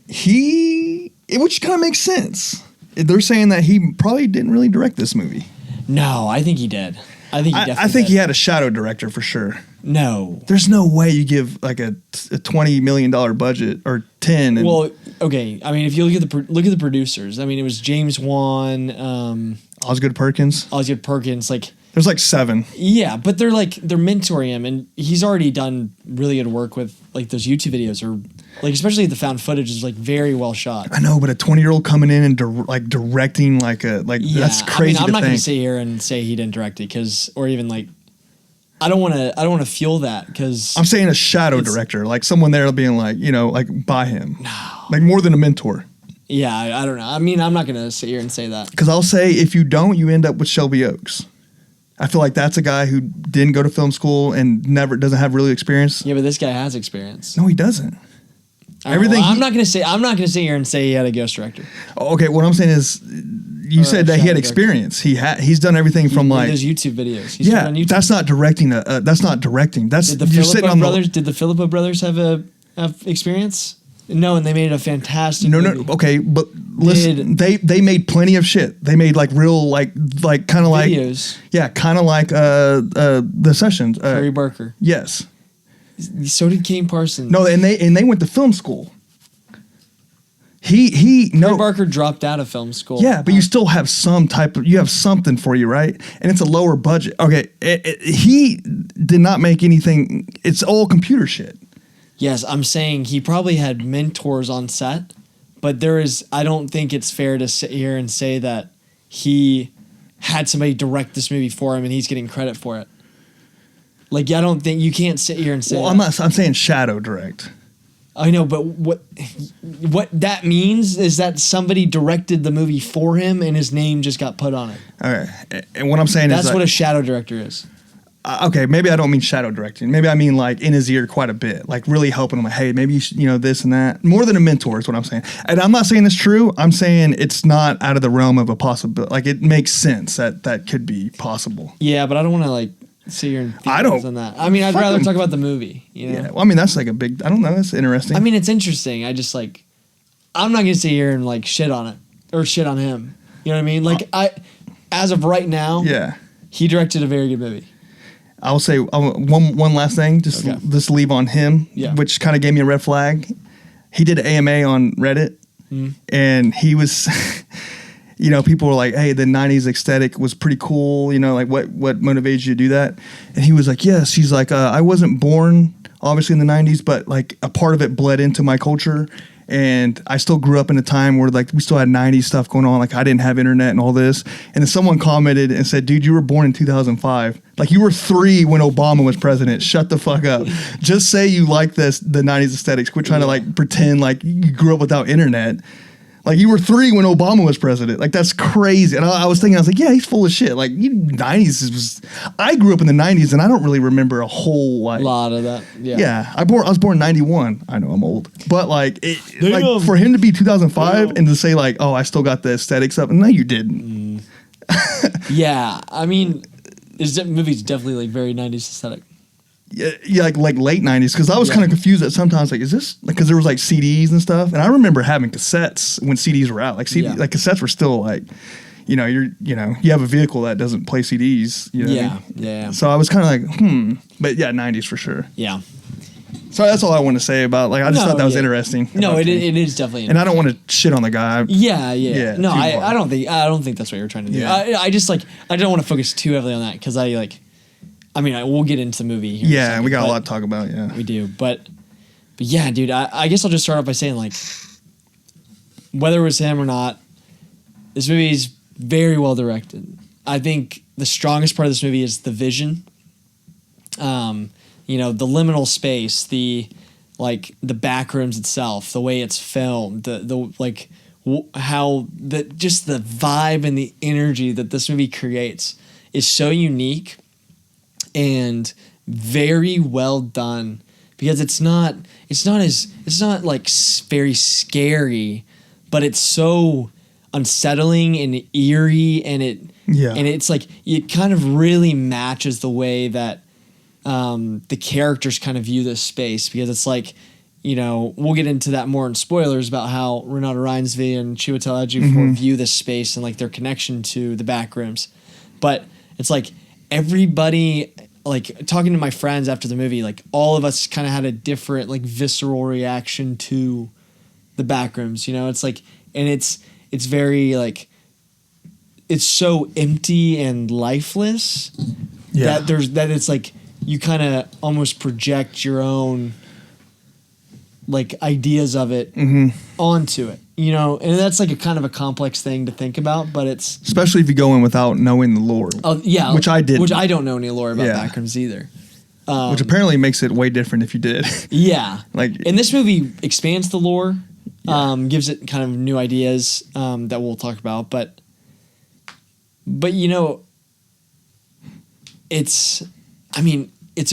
Which kind of makes sense. They're saying that he probably didn't really direct this movie. No, I think he did. I think he definitely I think did. he had a shadow director for sure. No. There's no way you give like a $20 million budget or 10. Well, okay. I mean, if you look at the producers, I mean, it was James Wan, Osgood Perkins. Like, there's like 7. Yeah, but they're mentoring him, and he's already done really good work with like those YouTube videos, or like especially the found footage is like very well shot. I know, but a 20-year-old coming in and directing that's crazy. I'm not going to to sit here and say he didn't direct it or even like I don't want to feel that because I'm saying a shadow director, like someone there being like like by him, like more than a mentor. Yeah, I don't know. I mean, I'm not going to sit here and say that because I'll say if you don't, you end up with Shelby Oaks. I feel like that's a guy who didn't go to film school and doesn't have really experience. Yeah, but this guy has experience. No, he doesn't. I'm not gonna sit here and say he had a ghost director. Okay, what I'm saying is, you said that he had experience. He's done everything from like those YouTube videos. That's not directing. That's not directing. That's did the Philippo brothers have experience? No, and they made a fantastic movie. No. Okay, but listen, they made plenty of shit. They made like real like kind of like videos. Yeah, kind of like the Sessions. Harry Barker. Yes. So did Kane Parsons. No, and they went to film school. Harry Barker dropped out of film school. Yeah, but you still have you have something for you, right? And it's a lower budget. Okay, he did not make anything. It's all computer shit. Yes, I'm saying he probably had mentors on set, but I don't think it's fair to sit here and say that he had somebody direct this movie for him and he's getting credit for it. Like, I don't think you can't sit here and say. Well, I'm saying shadow direct. I know, but what that means is that somebody directed the movie for him and his name just got put on it. Okay, and what I'm saying is that's what a shadow director is. Okay, maybe I don't mean shadow directing. Maybe I mean like in his ear quite a bit, like really helping him. Like, hey, maybe you should, this and that. More than a mentor is what I'm saying. And I'm not saying it's true. I'm saying it's not out of the realm of a possibility. Like it makes sense that could be possible. Yeah, but I don't want to like sit here and on that. I mean, I'd rather talk about the movie. Yeah, well, I mean that's like a big. I don't know. That's interesting. I mean, it's interesting. I just like. I'm not gonna sit here and like shit on it or shit on him. You know what I mean? Like as of right now. Yeah. He directed a very good movie. I'll say one last thing, just leave on him, which kind of gave me a red flag. He did an AMA on Reddit, and he was, people were like, hey, the 90s aesthetic was pretty cool, like what motivated you to do that? And he was like, yes. He's like, I wasn't born, obviously, in the 90s, but like a part of it bled into my culture. And I still grew up in a time where like we still had 90s stuff going on. Like I didn't have internet and all this. And then someone commented and said, dude, you were born in 2005. Like you were 3 when Obama was president. Shut the fuck up. Just say you like the 90s aesthetics. Quit trying to like pretend like you grew up without internet. Like you were 3 when Obama was president. Like that's crazy. And I was like, yeah, he's full of shit. Like 90s I grew up in the 90s and I don't really remember a whole lot of that. Yeah. Yeah. I was born in 91. I know I'm old. But like for him to be 2005 and to say like, oh, I still got the aesthetics up. No, you didn't. Yeah. I mean, this movie's definitely like very 90s aesthetic. Yeah, like late 90s, because I was kind of confused at sometimes, like, is this, because there was like CDs and stuff, and I remember having cassettes when CDs were out, like like cassettes were still like, you have a vehicle that doesn't play CDs, Yeah. So I was kind of like, but yeah, 90s for sure. Yeah. So that's all I want to say about, like, I just thought that was interesting. No, it is definitely, and I don't want to shit on the guy. Yeah. No, I don't think that's what you're trying to do. Yeah. I just like, I don't want to focus too heavily on that, because we'll get into the movie here. Yeah, we got a lot to talk about, yeah. We do, but yeah, dude, I guess I'll just start off by saying, like, whether it was him or not, this movie is very well directed. I think the strongest part of this movie is the vision. The liminal space, the backrooms itself, the way it's filmed, the how just the vibe and the energy that this movie creates is so unique and very well done, because it's not like very scary, but it's so unsettling and eerie, and it's like it kind of really matches the way that the characters kind of view this space, because it's like, you know, we'll get into that more in spoilers about how Renata Reinsve and Chiwetel Ejiofor view this space and like their connection to the Backrooms. But it's like everybody, like talking to my friends after the movie, like all of us kind of had a different like visceral reaction to the Backrooms. You know, it's like, and it's very like, it's so empty and lifeless that it's like you kind of almost project your own like ideas of it onto it, you know, and that's like a kind of a complex thing to think about, but it's especially if you go in without knowing the lore. Which I did. Which I don't know any lore about Backrooms either. Which apparently makes it way different if you did. Yeah, like, and this movie expands the lore, gives it kind of new ideas that we'll talk about, but you know, it's a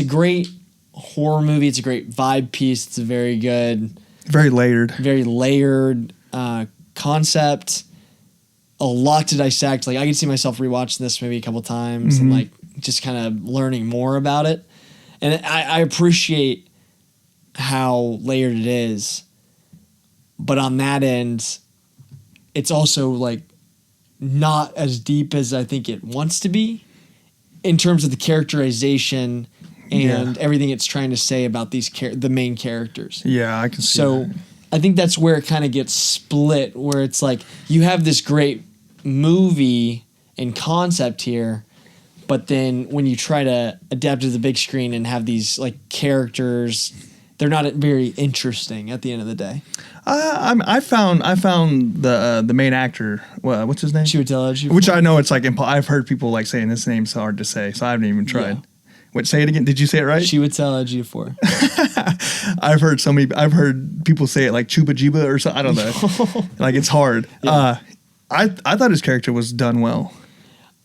great horror movie. It's a great vibe piece. It's a very layered concept. A lot to dissect. Like I can see myself rewatching this movie a couple times and like just kind of learning more about it. And I appreciate how layered it is, but on that end, it's also like not as deep as I think it wants to be in terms of the characterization and everything it's trying to say about the main characters. Yeah, I can see So that. I think that's where it kind of gets split, where it's like you have this great movie and concept here, but then when you try to adapt to the big screen and have these like characters, they're not very interesting at the end of the day. I found the main actor. What's his name? Chiwetel Ejiofor. Which I know it's like I've heard people like saying his name's hard to say, so I haven't even tried. Yeah. Wait, say it again. Did you say it right? Chiwetel Ejiofor. I've heard people say it like Chuba Jiba or something. I don't know. Like it's hard. Yeah. I thought his character was done well.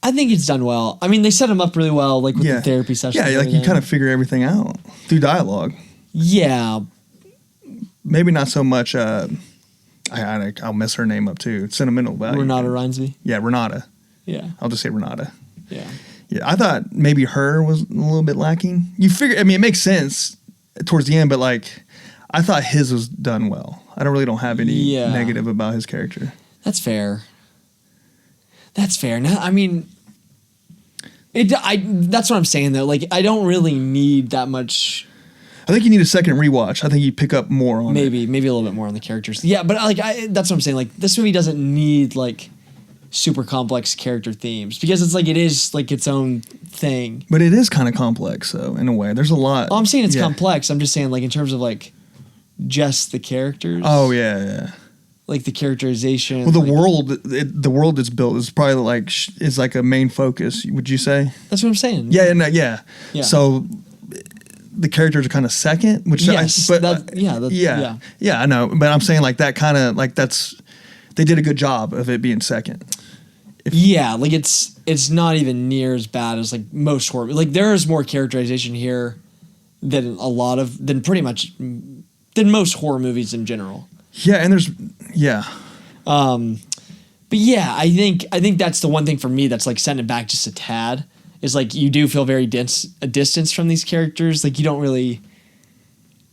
I think it's done well. I mean, they set him up really well, like with the therapy session. Yeah, like you kind of figure everything out through dialogue. Yeah. Maybe not so much. I'll mess her name up too. Sentimental value. Renata Reinsve. Yeah, Renata. Yeah. I'll just say Renata. Yeah. Yeah, I thought maybe her was a little bit lacking. You figure, I mean, it makes sense towards the end, but like, I thought his was done well. I don't have any negative about his character. That's fair. Now, I mean, that's what I'm saying though. Like, I don't really need that much. I think you need a second rewatch. I think you pick up more on maybe a little bit more on the characters. Yeah, but like, that's what I'm saying. Like, this movie doesn't need like super complex character themes, because it's like it is like its own thing. But it is kind of complex, though, in a way. There's a lot. Oh, I'm saying it's complex. I'm just saying, like, in terms of like just the characters. Oh yeah. Like the characterization. Well, the like, world it's built is probably like is like a main focus. Would you say? That's what I'm saying. Yeah. So the characters are kind of second, which yes, I know. But I'm saying like that kind of like they did a good job of it being second. Like it's not even near as bad as like most horror. Like there is more characterization here than most horror movies in general. Yeah, and there's but yeah, I think that's the one thing for me that's like setting it back just a tad, is like you do feel very a distance from these characters. Like you don't really.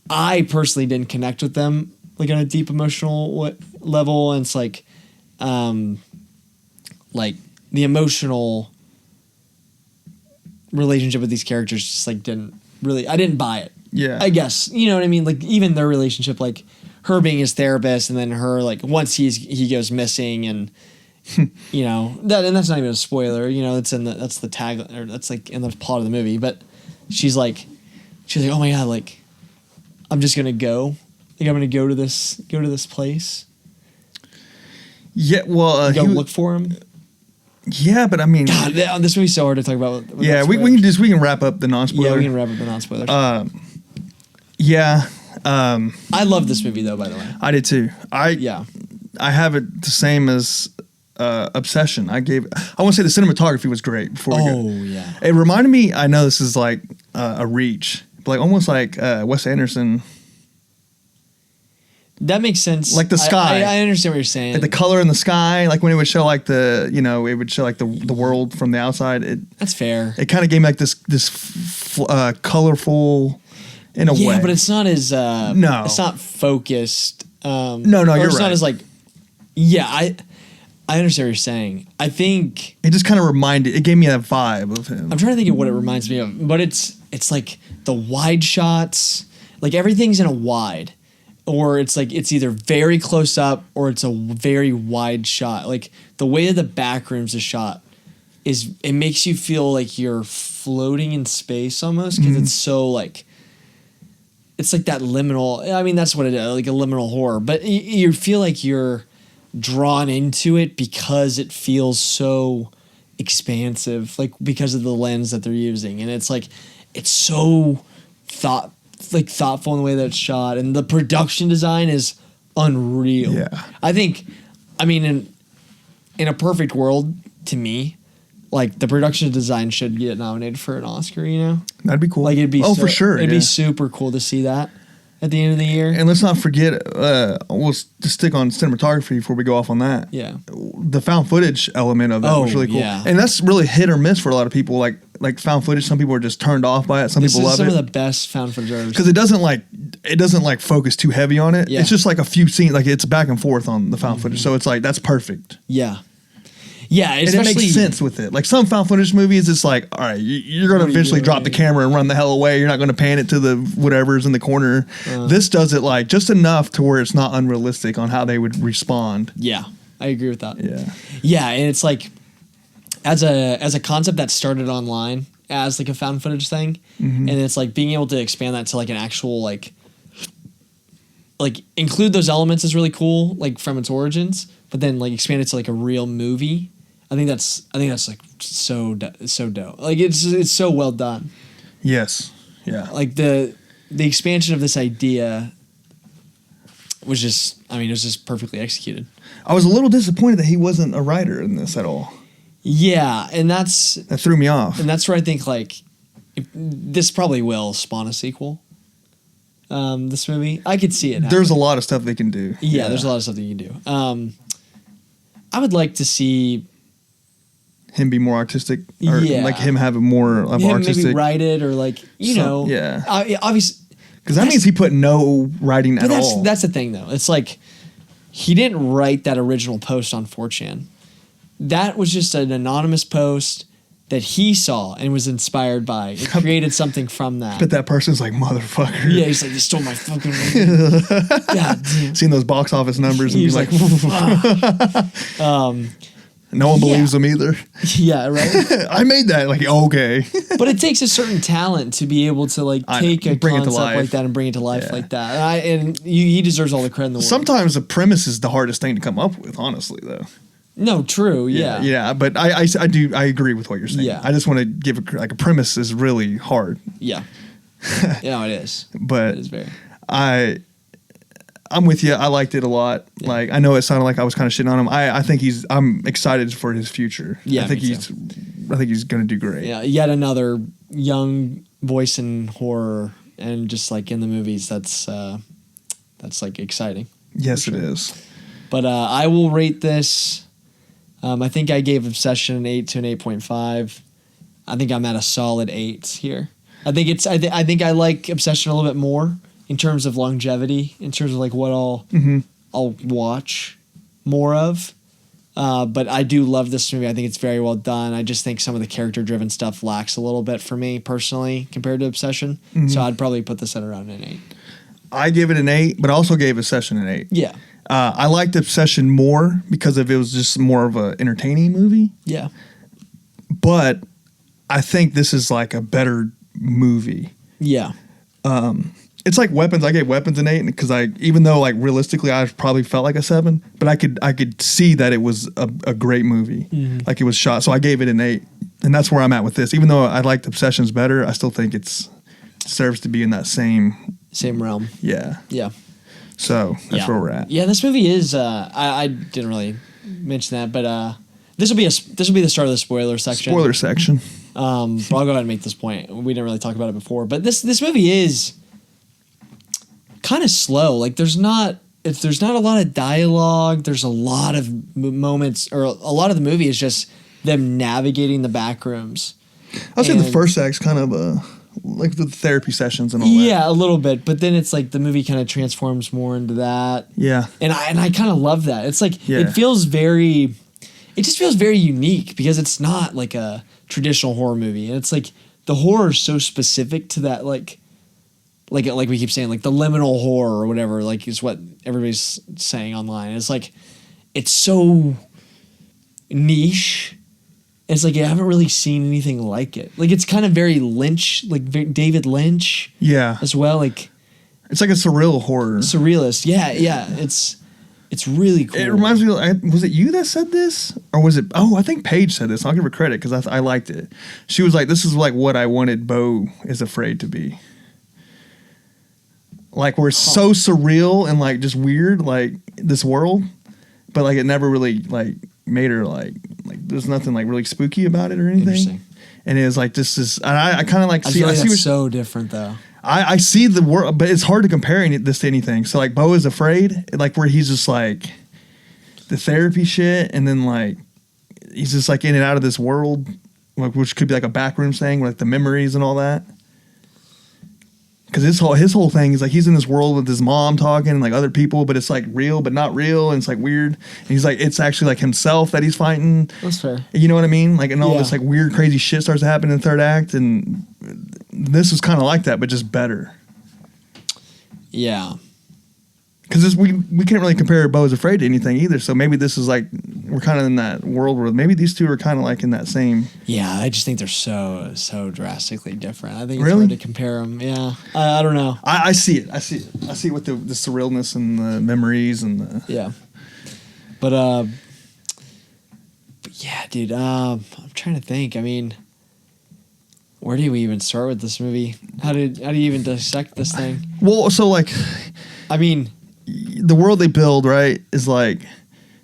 I personally didn't connect with them like on a deep emotional level, and it's like the emotional relationship with these characters just like I didn't buy it. Yeah, I guess, you know what I mean. Like even their relationship, like her being his therapist, and then her like once he goes missing, and you know and that's not even a spoiler. You know, that's the tag, or that's like in the plot of the movie. But she's like, oh my god, like I'm just gonna go. Like I'm gonna go to this place. Yeah, well, go look for him. Yeah, but I mean, God, this movie's so hard to talk about. Yeah, we can wrap up the non-spoiler. Yeah, we can wrap up the non-spoilers. Yeah. I love this movie though, by the way. I did too. I have it the same as Obsession. I want to say the cinematography was great. Before we go. Yeah. It reminded me. I know this is like a reach, but like almost like Wes Anderson. That makes sense. Like the sky. I understand what you're saying. Like the color in the sky, like when it would show like the world from the outside. That's fair. It kind of gave me like this colorful in a way. Yeah, but it's not as no, it's not focused. No, or you're it's right. not as like. Yeah, I understand what you're saying. I think it just kind of it gave me that vibe of him. I'm trying to think of what it reminds me of, but it's like the wide shots, like everything's in a wide, or it's like it's either very close up or it's a very wide shot. Like the way that the Backrooms is shot it makes you feel like you're floating in space almost because it's so like. It's like that liminal. I mean, that's what it is, like a liminal horror. But you feel like you're drawn into it because it feels so expansive, like because of the lens that they're using, and it's like it's so thoughtful in the way that it's shot, and the production design is unreal. Yeah, I mean, in a perfect world, to me, like the production design should get nominated for an Oscar. You know, that'd be cool. Like it'd be for sure. It'd be super cool to see that at the end of the year. And let's not forget, we'll just stick on cinematography before we go off on that. Yeah. The found footage element of that was really cool. Yeah. And that's really hit or miss for a lot of people. Like found footage, some people are just turned off by it. Some people love it. This is some of the best found footage ever. Because it doesn't focus too heavy on it. Yeah. It's just like a few scenes, like it's back and forth on the found footage. So it's like, that's perfect. Yeah. Yeah, and it makes sense with it. Like some found footage movies, it's like, all right, you're going to eventually drop the camera and run the hell away. You're not going to pan it to the whatever's in the corner. This does it like just enough to where it's not unrealistic on how they would respond. Yeah, I agree with that. Yeah. Yeah, and it's like as a concept that started online as like a found footage thing, and it's like being able to expand that to like an actual like include those elements is really cool, like from its origins, but then like expand it to like a real movie. I think that's like so dope. Like it's so well done. Yes. Yeah. Like the expansion of this idea was just, I mean, it was just perfectly executed. I was a little disappointed that he wasn't a writer in this at all. Yeah, and that threw me off. And that's where I think like this probably will spawn a sequel. This movie, I could see it happening. There's a lot of stuff they can do. Yeah, there's a lot of stuff that you can do. I would like to see him be more artistic, or like him have more of artistic. Maybe write it, or like yeah. Obviously, because that means he put no writing at all. That's the thing, though. It's like he didn't write that original post on 4chan. That was just an anonymous post that he saw and was inspired by. It created something from that. But that person's like, motherfucker. Yeah, he's like, you stole my fucking movie. God damn. Seeing those box office numbers and be like, no one believes him either. Yeah, right. I made that. Like, okay. But it takes a certain talent to be able to like take a concept like that and bring it to life like that. And he deserves all the credit in the world. Sometimes the premise is the hardest thing to come up with, honestly, though. No, true. Yeah. Yeah, but I agree with what you're saying. Yeah. I just want to give a premise is really hard. Yeah. Yeah, it is. But it is very. I'm with you. I liked it a lot. Yeah. Like, I know it sounded like I was kind of shitting on him. I think I'm excited for his future. Yeah, I think he's going to do great. Yeah, yet another young voice in horror, and just like in the movies, that's like exciting. Yes, sure. It is. But I will rate this. I think I gave Obsession an 8 to an 8.5. I think I'm at a solid 8 here. I think I like Obsession a little bit more in terms of longevity, in terms of like what I'll watch more of. But I do love this movie. I think it's very well done. I just think some of the character-driven stuff lacks a little bit for me personally compared to Obsession. Mm-hmm. So I'd probably put this at around an 8. I give it an 8, but I also gave Obsession an 8. Yeah. I liked Obsession more because it was just more of an entertaining movie. Yeah. But I think this is like a better movie. Yeah. It's like Weapons. I gave Weapons an 8 because even though like realistically I probably felt like a 7, but I could see that it was a great movie. Mm-hmm. Like it was shot. So I gave it an 8, and that's where I'm at with this. Even though I liked Obsessions better, I still think it serves to be in that same realm. Yeah. Yeah. So that's where we're at. Yeah, this movie is. I didn't really mention that, but this will be the start of the spoiler section. Spoiler section. But I'll go ahead and make this point. We didn't really talk about it before, but this movie is kind of slow. Like there's not a lot of dialogue. There's a lot of moments, or a lot of the movie is just them navigating the back rooms. I was saying the first act's kind of like the therapy sessions and all that. Yeah, a little bit, but then it's like the movie kind of transforms more into that. Yeah, and I kind of love that. It's like Yeah. it just feels very unique because it's not like a traditional horror movie, and it's like the horror is so specific to that like we keep saying, like the liminal horror or whatever, like is what everybody's saying online. It's like it's so niche. It's like I haven't really seen anything like it. Like it's kind of very Lynch, like very David Lynch. Yeah, as well. Like it's like a surreal horror. Surrealist. Yeah. It's really cool. It reminds me. Was it you that said this, or was it? Oh, I think Paige said this. I'll give her credit because I liked it. She was like, "This is like what I wanted. Beau is afraid to be." Like we're so surreal and like just weird, like this world, but like it never really like made her like there's nothing like really spooky about it or anything. Interesting. And it was like this is, and I kind of like I see. feel I like see that's what, so different though. I see the world, but it's hard to compare this to anything. So like Beau is afraid, like where he's just like the therapy shit, and then like he's just like in and out of this world, like which could be like a Backrooms thing, like the memories and all that. Because his whole thing is like he's in this world with his mom talking and like other people, but it's like real but not real, and it's like weird. And he's like it's actually like himself that he's fighting. That's fair. You know what I mean? Like and all Yeah. this like weird crazy shit starts to happen in the third act, and this is kind of like that, but just better. Yeah. Because we can't really compare Beau is Afraid to anything either. So maybe this is like we're kind of in that world where maybe these two are kind of like in that same. Yeah, I just think they're so drastically different. I think it's Really? hard to compare them. Yeah, I don't know. I see it. I see it with the surrealness and the memories and the. Yeah, but yeah, dude. I'm trying to think. I mean, where do we even start with this movie? How do you even dissect this thing? Well, so like, I mean, the world they build, right, is like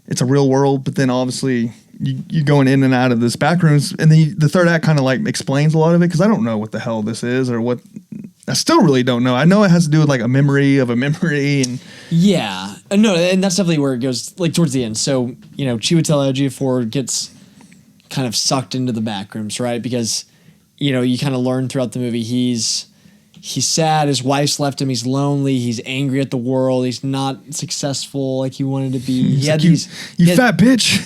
it's a real world, but then obviously you're going in and out of this Backrooms, and the third act kind of like explains a lot of it because I don't know what the hell this is or what. I still really don't know. I know it has to do with like a memory of a memory, and yeah, no, and that's definitely where it goes, like towards the end. So Chiwetel Ejiofor gets kind of sucked into the Backrooms, right? Because you kind of learn throughout the movie he's sad. His wife's left him. He's lonely. He's angry at the world. He's not successful like he wanted to be. He had these. You fat bitch.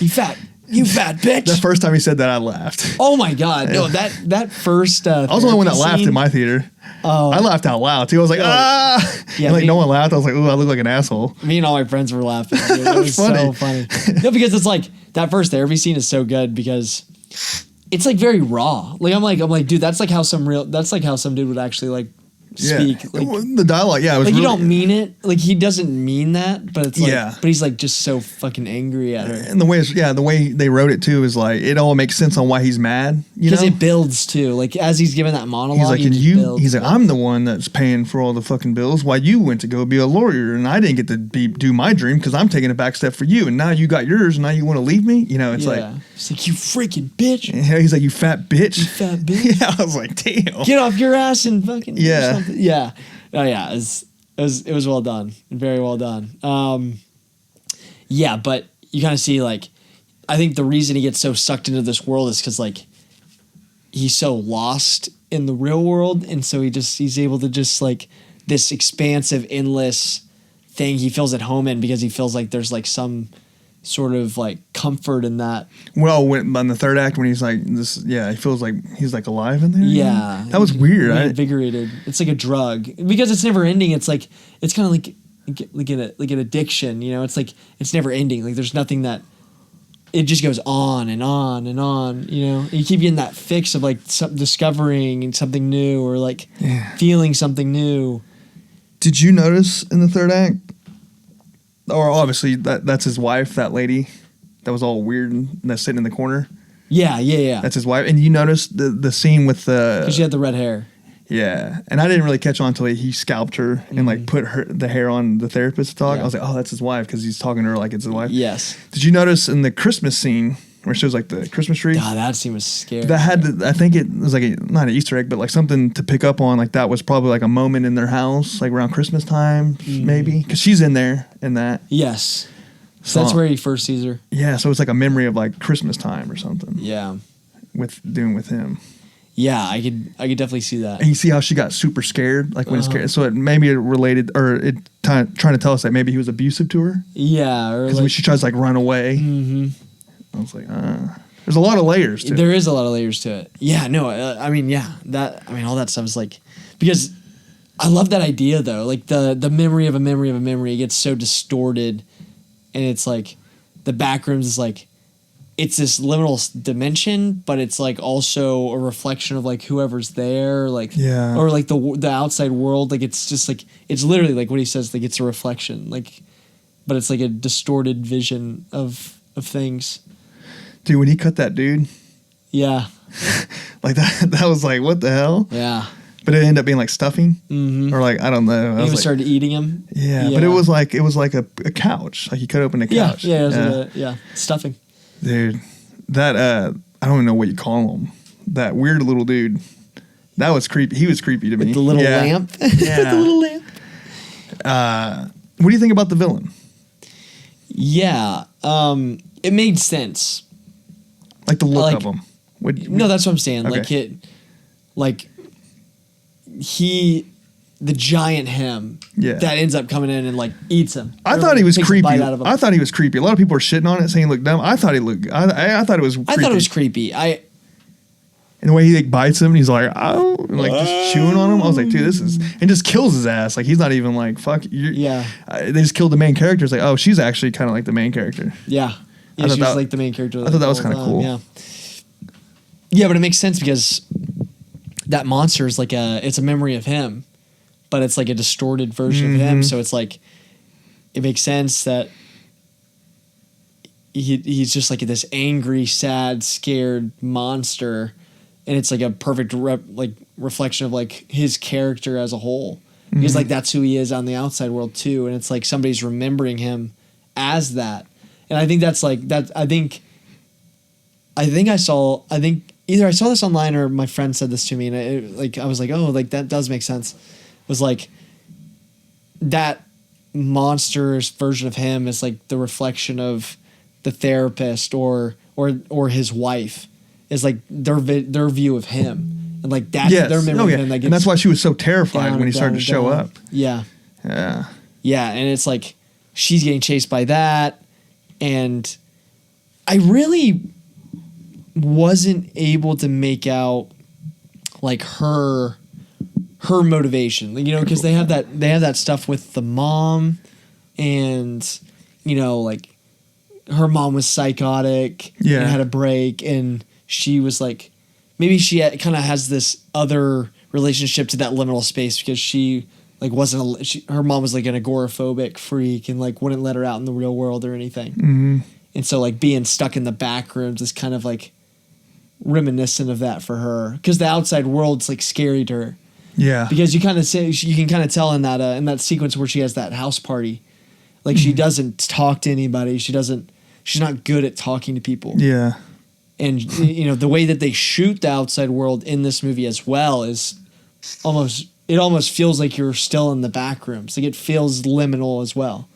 You fat bitch. The first time he said that, I laughed. Oh my god! No, that first. I was the only one that laughed scene, in my theater. Oh. I laughed out loud too. I was like, ah! Yeah, and like me- no one laughed. I was like, ooh, I look like an asshole. Me and all my friends were laughing. Dude. It was funny. so funny. No, because it's like that first therapy scene is so good because it's like very raw. Like I'm like, dude, that's like how some dude would actually like speak. Yeah. Like, The dialogue, yeah, it was like you really, don't mean it. Like he doesn't mean that, but it's like, Yeah. but he's like just so fucking angry at her. and the way they wrote it too is like it all makes sense on why he's mad. You know, Because it builds too. Like as he's giving that monologue, he's like, he and just you, builds. he's like, I'm the one that's paying for all the fucking bills. Why you went to go be a lawyer and I didn't get to do my dream because I'm taking a back step for you, and now you got yours, and now you want to leave me. You know, it's like, it's like you freaking bitch. and he's like, you fat bitch. You fat bitch. Yeah, I was like, damn. Get off your ass and fucking do Yeah. something. Yeah. Oh yeah, it was well done. Very well done. Yeah, but you kind of see like I think the reason he gets so sucked into this world is because like he's so lost in the real world, and so he's able to just like this expansive, endless thing he feels at home in because he feels like there's like some sort of like comfort in that. Well, when on the third act when he's like this, yeah, he feels like he's like alive in there. Yeah, that was weird. Invigorated. It's like a drug because it's never ending. It's like it's kind of like an addiction. You know, it's like it's never ending. Like there's nothing that it just goes on and on and on. You know, and you keep getting that fix of like discovering something new or like feeling something new. Did you notice in the third act? Or obviously that's his wife, that lady that was all weird and that's sitting in the corner. Yeah. That's his wife. And you noticed the scene with the... Because she had the red hair. Yeah, and I didn't really catch on until he scalped her and like put the hair on the therapist to talk. Yeah. I was like, oh, that's his wife because he's talking to her like it's his wife. Yes. Did you notice in the Christmas scene where it shows like the Christmas tree? God, that scene was scary. That had, I think it was like not an Easter egg, but like something to pick up on. Like that was probably like a moment in their house, like around Christmas time, maybe, because she's in there in that. Yes. So That's where he first sees her. Yeah, so it's like a memory of like Christmas time or something. Yeah. With him. Yeah, I could definitely see that. And you see how she got super scared, like when it's scared. So maybe it related, or it trying to tell us that maybe he was abusive to her. Yeah, or Because when she tries to like run away, I was like, there's a lot of layers to it. There is a lot of layers to it. Yeah, no, I mean, all that stuff is like, because I love that idea though, like the memory of a memory of a memory gets so distorted, and it's like the Backrooms is like, it's this liminal dimension, but it's like also a reflection of like whoever's there, like or like the outside world. Like it's just like it's literally like what he says, like it's a reflection, like, but it's like a distorted vision of things. Dude, when he cut that dude, yeah, like that was like what the hell? Yeah, but it ended up being like stuffing, or like I don't know. He even started eating him. Yeah, but it was like a couch. Like he cut open a couch. Yeah, it was stuffing. Dude, that I don't even know what you call him. That weird little dude. That was creepy. He was creepy to me. With the little lamp. Yeah. The little lamp. What do you think about the villain? Yeah, it made sense. Like the look of him. No, that's what I'm saying. Okay. The giant him that ends up coming in and like eats him. I thought he was creepy. I thought he was creepy. A lot of people were shitting on it, saying he looked dumb. I thought he looked. I thought it was. Creepy. I thought it was creepy. And the way he like bites him, and he's like, "Oh," and like just chewing on him. I was like, "Dude, this is," and just kills his ass. Like he's not even like, "Fuck." They just killed the main character. It's like, oh, she's actually kind of like the main character. Yeah, she was like the main character. I thought that was kind of cool. Yeah, but it makes sense because that monster is like it's a memory of him. But it's like a distorted version of him, so it's like it makes sense that he's just like this angry, sad, scared monster, and it's like a perfect reflection of like his character as a whole, because like that's who he is on the outside world too, and it's like somebody's remembering him as that, and I think that's like that. I think either I saw this online or my friend said this to me, and I was like, oh, like that does make sense. Was like that monster's version of him is like the reflection of the therapist or his wife is like their view of him, and like that's their memory of him. Like, and that's why she was so terrified when he started to show up. Yeah, and it's like she's getting chased by that, and I really wasn't able to make out like her motivation, you know, because they have that stuff with the mom, and you know, like her mom was psychotic and had a break, and she was like, maybe she kind of has this other relationship to that liminal space because she like her mom was like an agoraphobic freak and like wouldn't let her out in the real world or anything, and so like being stuck in the back rooms is kind of like reminiscent of that for her, because the outside world's like scary to her. Yeah, because you can kind of tell in that sequence where she has that house party, like she doesn't talk to anybody. She's not good at talking to people. Yeah, and you know the way that they shoot the outside world in this movie as well is almost feels like you're still in the back rooms. Like it feels liminal as well.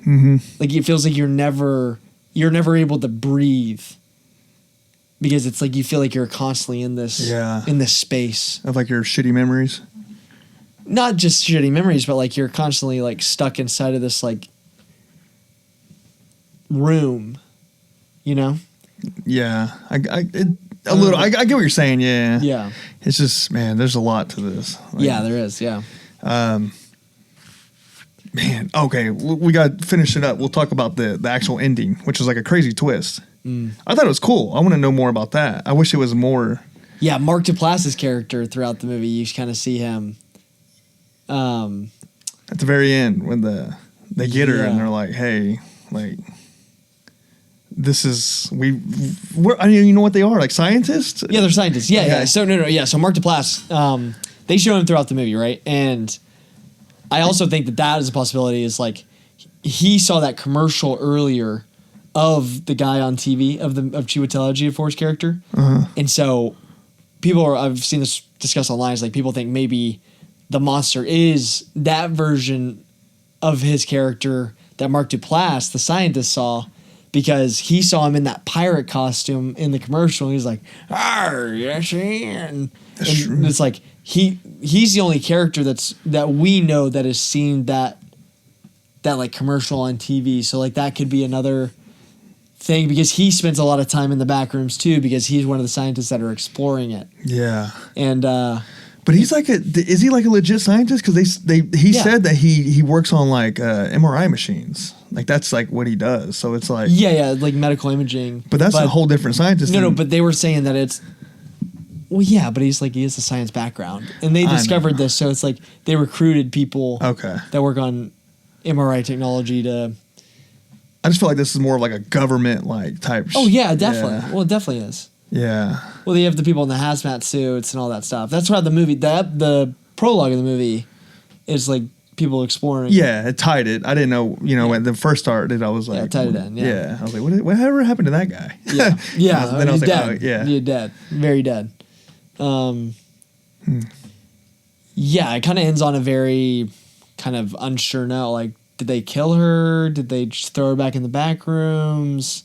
Like it feels like you're never able to breathe. Because it's like you feel like you're constantly in this space of like your shitty memories. Not just shitty memories, but like you're constantly like stuck inside of this like room, you know? Yeah, I get what you're saying. Yeah, yeah. It's just, man, there's a lot to this. Like, yeah, there is. Yeah. Man, okay, we got to finish it up. We'll talk about the actual ending, which was like a crazy twist. I thought it was cool. I want to know more about that. I wish it was more. Yeah, Mark Duplass's character throughout the movie, you kind of see him. At the very end, when they get her and they're like, "Hey, like, this is you know what they are, like scientists." Yeah, they're scientists. Yeah. So no. Yeah, so Mark Duplass, they show him throughout the movie, right? And I also think that is a possibility. Is like he saw that commercial earlier of the guy on TV of Chiwetel Ejiofor's character, and so I've seen this discussed online. Is like people think maybe the monster is that version of his character that Mark Duplass, the scientist, saw, because he saw him in that pirate costume in the commercial, and he's like, "Arr, yes, and it's like he's the only character that we know that has seen that like commercial on TV. So like that could be another thing, because he spends a lot of time in the back rooms too, because he's one of the scientists that are exploring it. Yeah. And but he's like is he like a legit scientist? Because he said that he works on like MRI machines. Like that's like what he does. So it's like like medical imaging. But that's a whole different scientist. No, but they were saying that it's. Well, yeah, but he has a science background, and they discovered this, so it's like they recruited people that work on MRI technology to. I just feel like this is more of like a government like type. Oh yeah, definitely. Yeah. Well, it definitely is. Yeah. Well, you have the people in the hazmat suits and all that stuff. That's why the movie, the prologue of the movie, is like people exploring. Yeah, it tied it. I didn't know. When the first started, I was like, it tied it in. Yeah. I was like, whatever happened to that guy? Yeah. Yeah. Then I was like, dead. oh, yeah, you're dead. Very dead. Yeah, it kind of ends on a very kind of unsure note. Like, did they kill her? Did they just throw her back in the back rooms?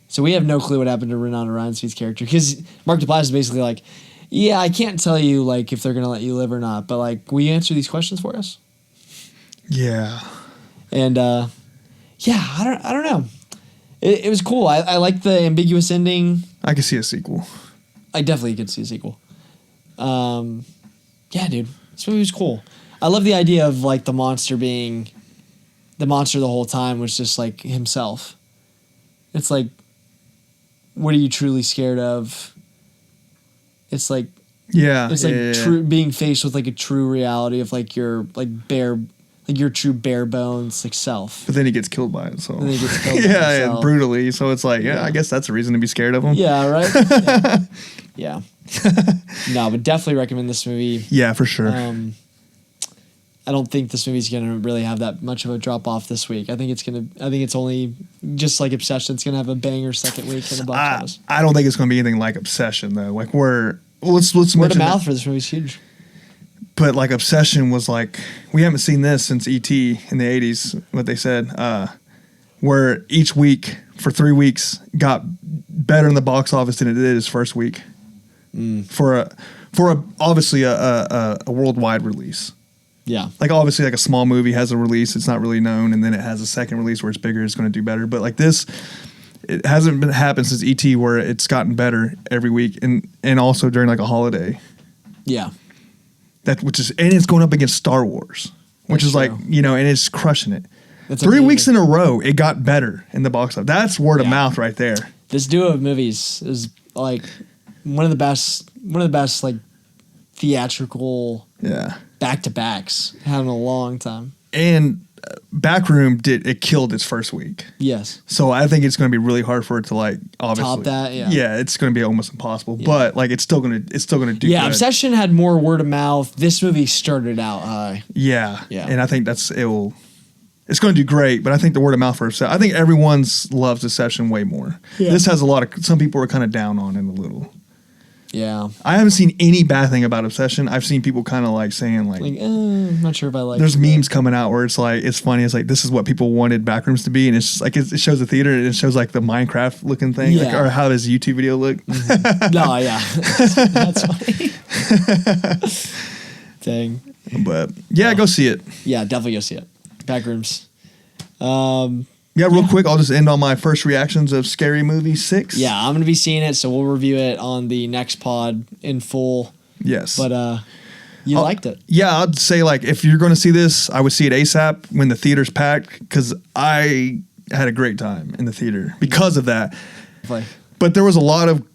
So we have no clue what happened to Renata Reinsveig's character, because Mark Duplass is basically like, yeah, I can't tell you like if they're gonna let you live or not, but like, will you answer these questions for us? Yeah. And I don't know. It was cool. I like the ambiguous ending. I could see a sequel. I definitely could see a sequel. Yeah, dude, this movie was cool. I love the idea of like the monster being the monster the whole time was just like himself. It's like, what are you truly scared of? It's like, being faced with like a true reality of like your like your true bare bones like self. But then he gets killed by it. So then he gets killed by yeah, brutally. So it's like, I guess that's a reason to be scared of him. Yeah, right. Yeah. No, but definitely recommend this movie. Yeah, for sure. I don't think this movie's gonna really have that much of a drop off this week. I think it's only just like Obsession. It's gonna have a banger second week in the box office. I don't think it's gonna be anything like Obsession though. Like let's word of mouth for this movie is huge. But like Obsession was like, we haven't seen this since E.T. in the 80s. What they said, where each week for 3 weeks got better in the box office than it did his first week. For obviously a worldwide release. Yeah. Like obviously like a small movie has a release, it's not really known, and then it has a second release where it's bigger, it's going to do better. But like this, it hasn't happened since E.T. where it's gotten better every week, and also during like a holiday. Yeah. And it's going up against Star Wars, which is like, and it's crushing it. That's 3 weeks in a row, it got better in the box office. That's word of mouth right there. This duo of movies is like one of the best like theatrical back-to-backs had in a long time. And Backroom killed its first week. Yes. So I think it's going to be really hard for it to like obviously top that. Yeah. Yeah, it's going to be almost impossible. Yeah. But like it's still going to do. Yeah, good. Obsession had more word of mouth. This movie started out high. Yeah. Yeah. And I think it's going to do great. But I think the word of mouth for Obsession, I think everyone's loves Obsession way more. Yeah. This has some people are kind of down on it a little. Yeah. I haven't seen any bad thing about Obsession. I've seen people kind of like saying like I'm not sure if I like there's memes coming out where it's like, it's funny. It's like, this is what people wanted Backrooms to be. And it's just like, it shows the theater and it shows like the Minecraft looking thing. Yeah. Like, or how does YouTube video look? Mm-hmm. No, yeah. That's funny. Dang. But yeah, go see it. Yeah, definitely go see it. Backrooms. Real quick, I'll just end on my first reactions of Scary Movie 6. Yeah, I'm going to be seeing it, so we'll review it on the next pod in full. Yes. But you liked it. Yeah, I'd say, like, if you're going to see this, I would see it ASAP when the theater's packed, because I had a great time in the theater because of that. But there was a lot of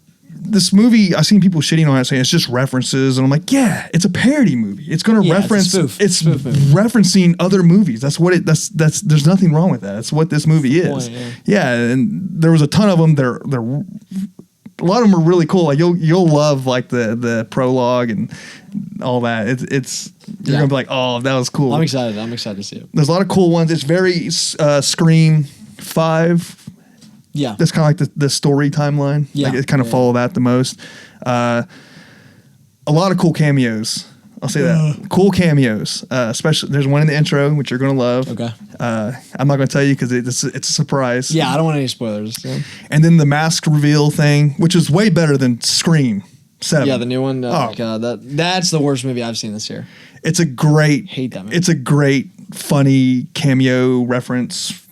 this movie, I've seen people shitting on it saying it's just references, and I'm like, yeah, it's a parody movie. It's going to reference. It's referencing other movies. That's what it. That's. There's nothing wrong with that. That's what this movie is. Yeah, and there was a ton of them. They're a lot of them are really cool. Like you'll love like the prologue and all that. You're gonna be like, oh, that was cool. I'm excited to see it. There's a lot of cool ones. It's very Scream 5. Yeah, That's kind of like the story timeline. Yeah. Like it kind of follow that the most. A lot of cool cameos. I'll say that. Cool cameos. Especially there's one in the intro which you're gonna love. Okay. I'm not gonna tell you because it's a surprise. Yeah, I don't want any spoilers. So. And then the mask reveal thing, which is way better than Scream 7. Yeah, the new one. Oh god, that's the worst movie I've seen this year. It's a great. Hate that movie. It's a great, funny cameo reference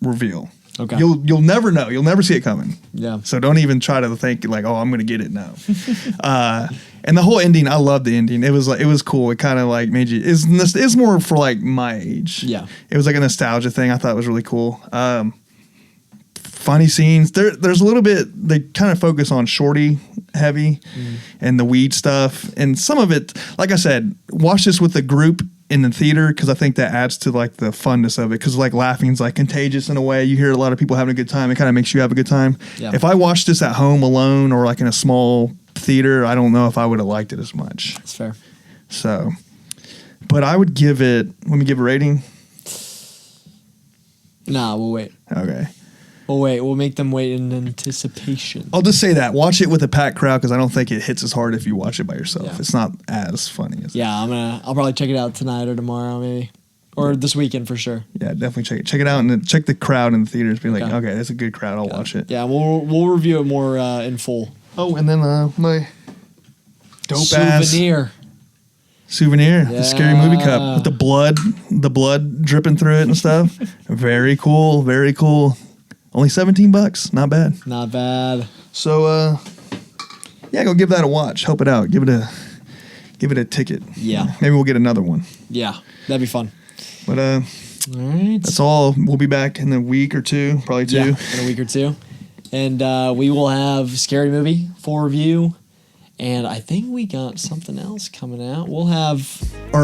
reveal. Okay. You'll never know. You'll never see it coming. Yeah. So don't even try to think like, oh, I'm gonna get it now. And the whole ending, I love the ending. It was cool. It kind of like made you. It's more for like my age. Yeah. It was like a nostalgia thing. I thought it was really cool. Funny scenes. There's a little bit. They kind of focus on Shorty heavy and the weed stuff, and some of it. Like I said, watch this with a group in the theater because I think that adds to like the funness of it. Because like laughing's like contagious in a way. You hear a lot of people having a good time. It kind of makes you have a good time. Yeah. If I watched this at home alone or like in a small theater, I don't know if I would have liked it as much. That's fair. So, but I would give it. Let me give a rating. Nah, we'll wait. Okay. We'll wait. We'll make them wait in anticipation. I'll just say that. Watch it with a packed crowd because I don't think it hits as hard if you watch it by yourself. Yeah. It's not as funny as Yeah, I'll probably check it out tonight or tomorrow maybe. Or this weekend for sure. Yeah, definitely check it. Check it out and then check the crowd in the theaters. Be like, Okay. okay, that's a good crowd. I'll watch it. Yeah, we'll review it more in full. Oh, and then my dope ass souvenir, the Scary Movie cup with the blood dripping through it and stuff. Very cool, very cool. Only $17, not bad. Not bad. So, yeah, go give that a watch. Help it out. Give it a ticket. Yeah. Maybe we'll get another one. Yeah, that'd be fun. But All right. that's all. We'll be back in a week or two, probably 2. Yeah, in a week or two. And we will have Scary Movie for review. And I think we got something else coming out. We'll have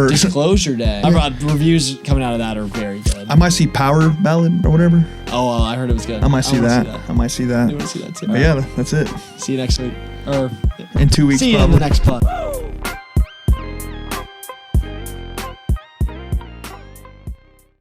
Disclosure Day. Reviews coming out of that are very good. I might see Power Ballad or whatever. Oh, I heard it was good. I might see that. I might see that. I want to see that too. But yeah, that's it. See you next week. Or In 2 weeks, see you probably. in the next pod.